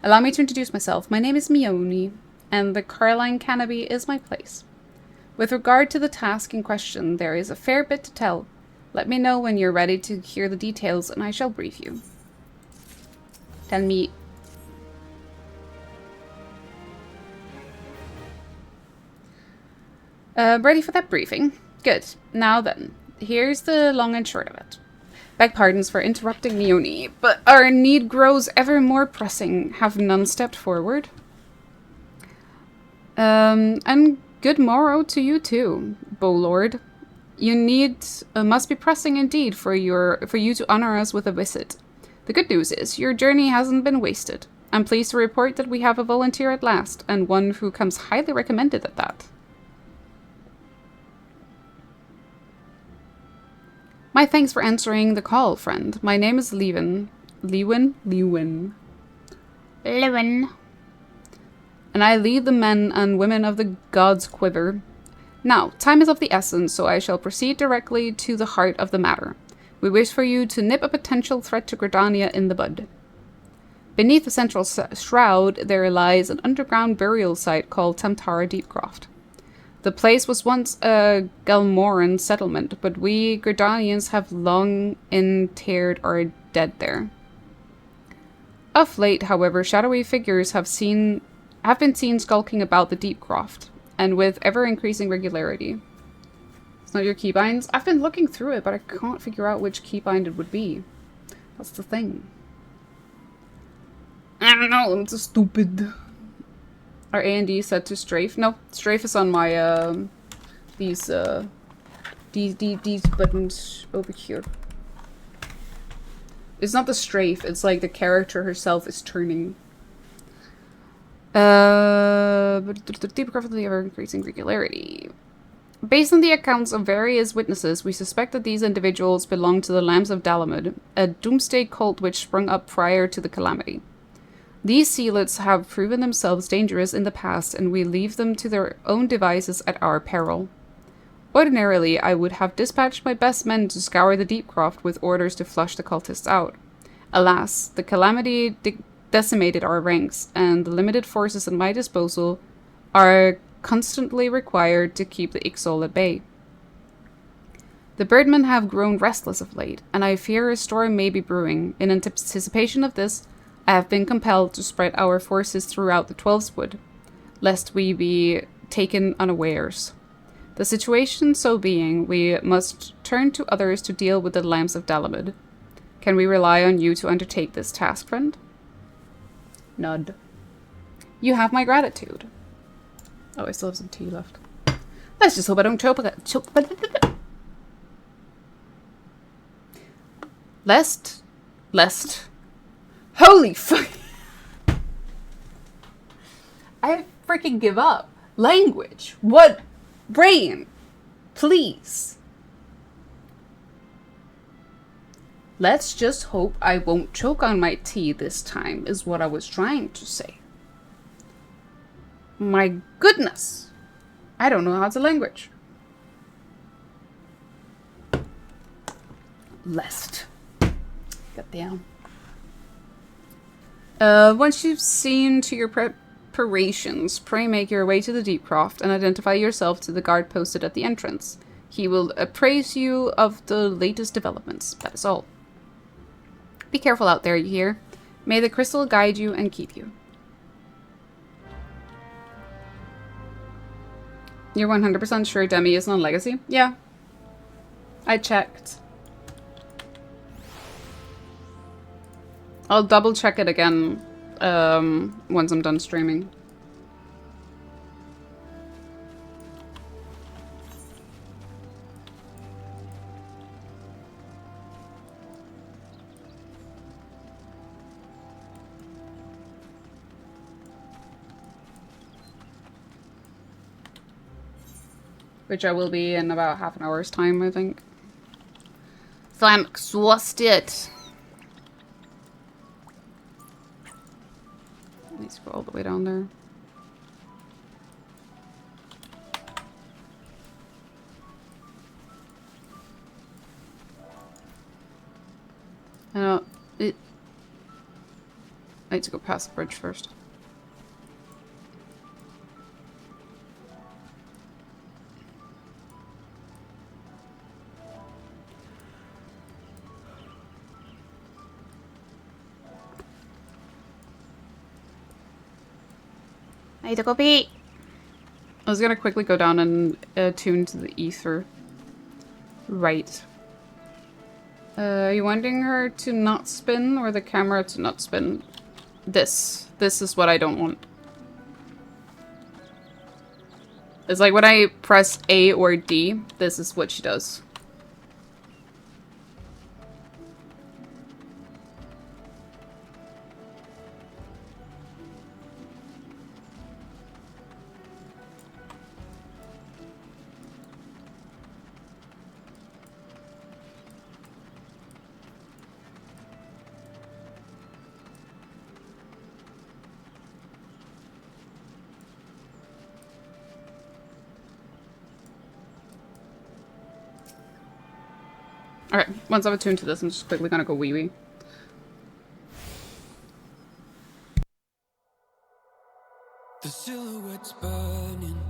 Allow me to introduce myself. My name is Mione, and the Carline Canopy is my place. With regard to the task in question, there is a fair bit to tell. Let me know when you're ready to hear the details, and I shall brief you. Tell me... ready for that briefing? Good. Now then, here's the long and short of it. Beg pardons for interrupting Mione, but our need grows ever more pressing. Have none stepped forward? And good morrow to you too, Bowlord. You need must be pressing indeed for you to honor us with a visit. The good news is your journey hasn't been wasted. I'm pleased to report that we have a volunteer at last, and one who comes highly recommended at that. My thanks for answering the call, friend. My name is Lewin. Lewin. And I lead the men and women of the gods' quiver. Now, time is of the essence, so I shall proceed directly to the heart of the matter. We wish for you to nip a potential threat to Gridania in the bud. Beneath the central shroud, there lies an underground burial site called Tamtara Deepcroft. The place was once a Galmoran settlement, but we Gridanians have long interred our dead there. Of late, however, shadowy figures have been seen skulking about the Deepcroft, and with ever-increasing regularity. It's not your keybinds? I've been looking through it, but I can't figure out which keybind it would be. That's the thing. I don't know, I'm so stupid. Are A&D set to strafe? No, strafe is on my, these buttons over here. It's not the strafe, it's like the character herself is turning. But the Deepcroft of the ever-increasing regularity. Based on the accounts of various witnesses, we suspect that these individuals belong to the Lambs of Dalamud, a doomsday cult which sprung up prior to the calamity. These zealots have proven themselves dangerous in the past, and we leave them to their own devices at our peril. Ordinarily, I would have dispatched my best men to scour the Deepcroft with orders to flush the cultists out. Alas, the calamity decimated our ranks, and the limited forces at my disposal are constantly required to keep the Ixol at bay. The birdmen have grown restless of late, and I fear a storm may be brewing. In anticipation of this, I have been compelled to spread our forces throughout the Twelveswood, lest we be taken unawares. The situation so being, we must turn to others to deal with the Lambs of Dalamud. Can we rely on you to undertake this task, friend? Nod. You have my gratitude. Oh, I still have some tea left. Let's just hope I don't choke. Lest. Holy fuck. I freaking give up. Language. What? Brain. Please. Let's just hope I won't choke on my tea this time, is what I was trying to say. My goodness. I don't know how to language. Lest. Goddamn. Once you've seen to your preparations, pray make your way to the Deepcroft and identify yourself to the guard posted at the entrance. He will appraise you of the latest developments. That is all. Be careful out there, you hear? May the crystal guide you and keep you. You're 100% sure Demi is non-legacy? Yeah. I checked. I'll double check it again once I'm done streaming. Which I will be in about half an hour's time, I think. So I'm exhausted. Needs to go all the way down there. I need to go past the bridge first. I need to go pee. I was gonna quickly go down and tune to the ether. Right. Are you wanting her to not spin or the camera to not spin? This. This is what I don't want. It's like when I press A or D, this is what she does. Alright, once I'm attuned to this, I'm just quickly gonna go wee-wee. The silhouette's burning,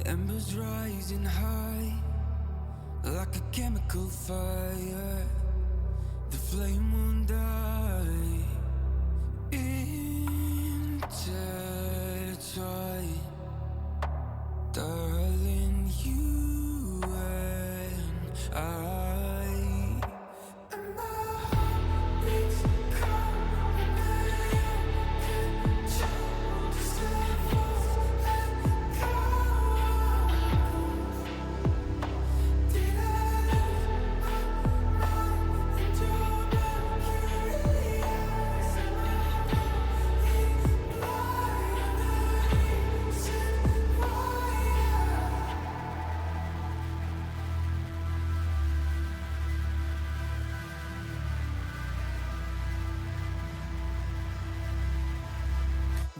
embers rising high, like a chemical fire. The flame won't die. Intertwine, darling, you and I. And my heart beats cold, and just let go. Did I lose my mind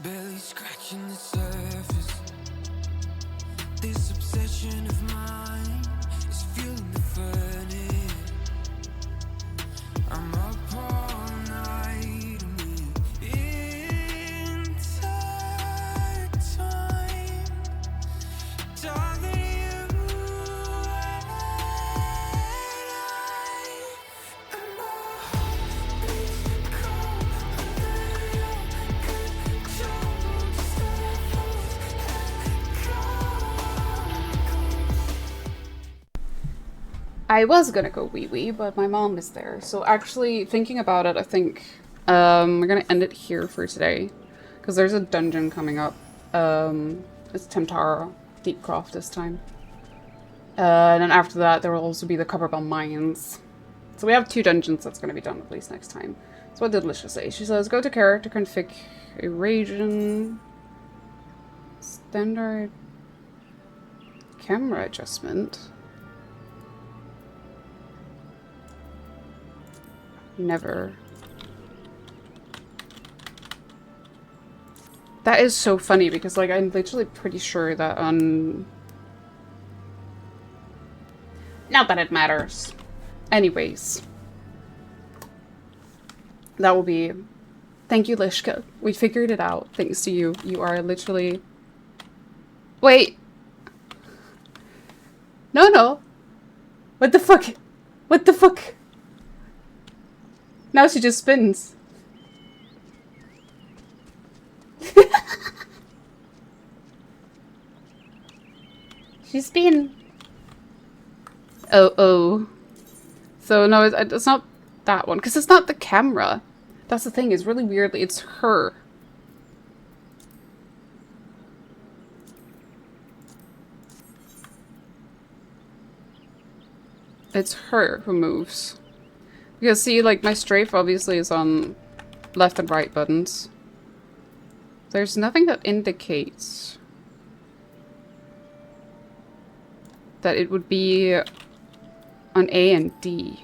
barely scratching the surface. This obsession of mine is fueling the furnace. I'm up all night intertwined. Darling, you and my heart beats cold under your control. Just let I was gonna go wee-wee, but my mom is there. So actually, thinking about it, I think we're gonna end it here for today. Because there's a dungeon coming up. It's Temtara, Deepcroft this time. And then after that, there will also be the Copperbell Mines. So we have 2 dungeons that's gonna be done at least next time. So what did Lisha say? She says, go to character configuration. Standard camera adjustment. Never. That is so funny because, like, I'm literally pretty sure that on... Not that it matters. Anyways. That will be... Thank you, Lishka. We figured it out. Thanks to you. You are literally... Wait! No. What the fuck? What the fuck? Now she just spins. She's been... Oh. So no, it's not that one. Because it's not the camera. That's the thing, it's really weirdly, it's her. It's her who moves. Because see, like, my strafe obviously is on left and right buttons. There's nothing that indicates that it would be on A and D.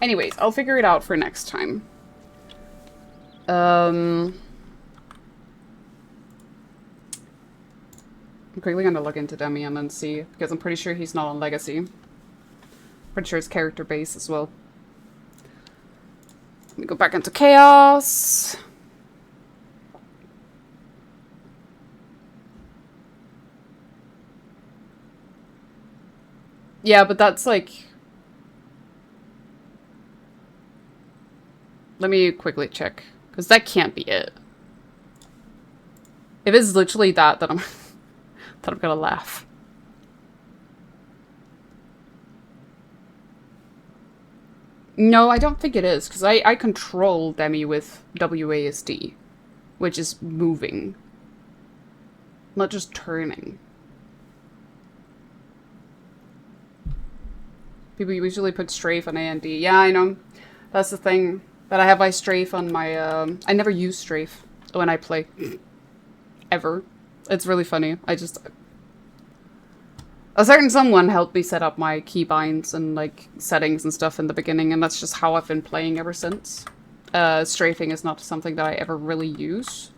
Anyways, I'll figure it out for next time. I'm quickly gonna look into Demi and then see, because I'm pretty sure he's not on Legacy. Pretty sure it's character base as well. Let me go back into Chaos. Yeah, but that's like... Let me quickly check, because that can't be it. If it's literally that, then I'm... that I'm gonna laugh. No, I don't think it is, because I control Demi with WASD, which is moving, not just turning. People usually put strafe on A and D. Yeah, I know. That's the thing. But I have my strafe on my, I never use strafe when I play. Ever. It's really funny. I just... A certain someone helped me set up my keybinds and, like, settings and stuff in the beginning, and that's just how I've been playing ever since. Strafing is not something that I ever really use.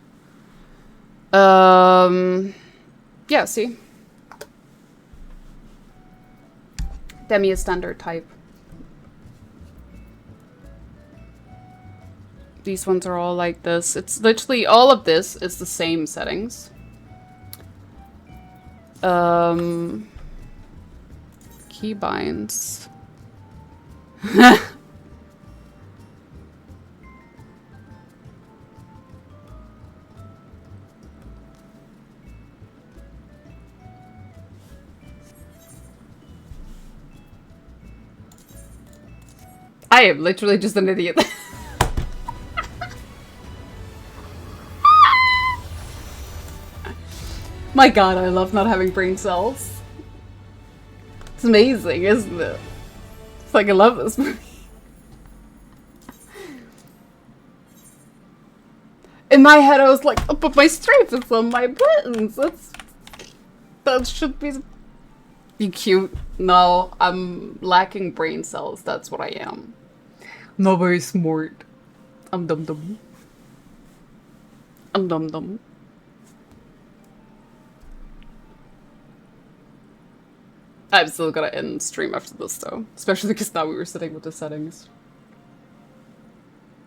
Yeah, see? Demi is standard type. These ones are all like this. It's literally all of this is the same settings. Keybinds. I am literally just an idiot. My god, I love not having brain cells. It's amazing, isn't it? It's like I love this movie. In my head, I was like, oh, but my strength is on my buttons. That should be cute. No, I'm lacking brain cells. That's what I am. Not very smart. I'm dumb. I'm dumb. I'm still gonna end stream after this though. Especially because now we were sitting with the settings.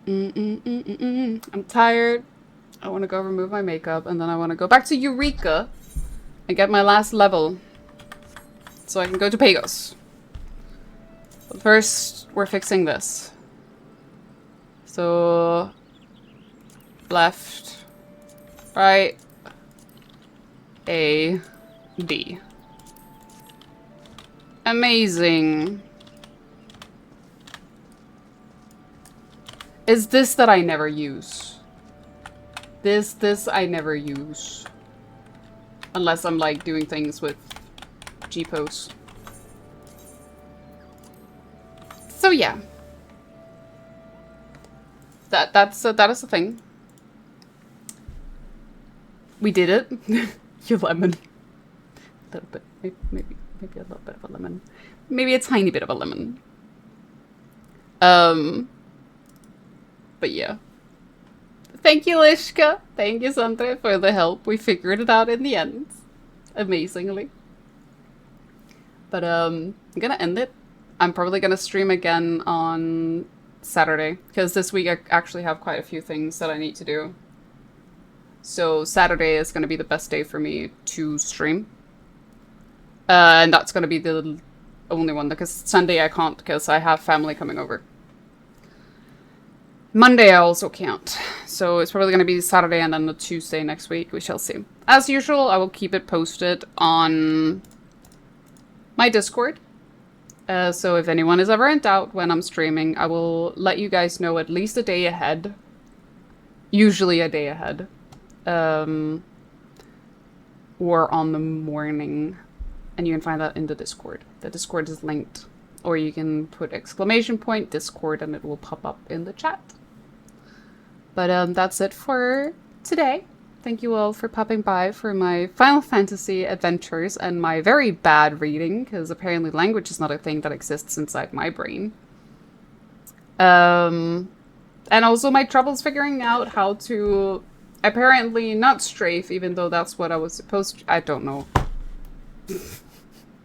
I'm tired. I want to go remove my makeup and then I want to go back to Eureka and get my last level so I can go to Pagos. But first, we're fixing this. So, left, right, A, B. Amazing. Is this that I never use? This I never use. Unless I'm like doing things with G-pose. So yeah. That is the thing. We did it. You lemon. A little bit. Maybe a little bit of a lemon. Maybe a tiny bit of a lemon. But yeah. Thank you, Lishka. Thank you, Sandra, for the help. We figured it out in the end. Amazingly. But I'm gonna end it. I'm probably gonna stream again on Saturday. Because this week I actually have quite a few things that I need to do. So Saturday is gonna be the best day for me to stream. And that's gonna be the only one. Because Sunday I can't because I have family coming over. Monday I also can't. So it's probably going to be Saturday and then the Tuesday next week. We shall see. As usual, I will keep it posted on my Discord. So if anyone is ever in doubt when I'm streaming, I will let you guys know at least a day ahead. Usually a day ahead. Or on the morning. And you can find that in the Discord. The Discord is linked. Or you can put exclamation point Discord and it will pop up in the chat. But that's it for today. Thank you all for popping by for my Final Fantasy adventures and my very bad reading, because apparently language is not a thing that exists inside my brain. And also my troubles figuring out how to apparently not strafe, even though that's what I was supposed to. I don't know.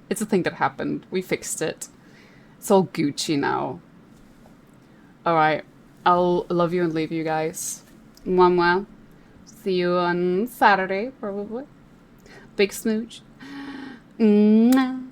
It's a thing that happened. We fixed it. It's all Gucci now. Alright. I'll love you and leave you guys. Mwah. See you on Saturday, probably. Big smooch. Mwah.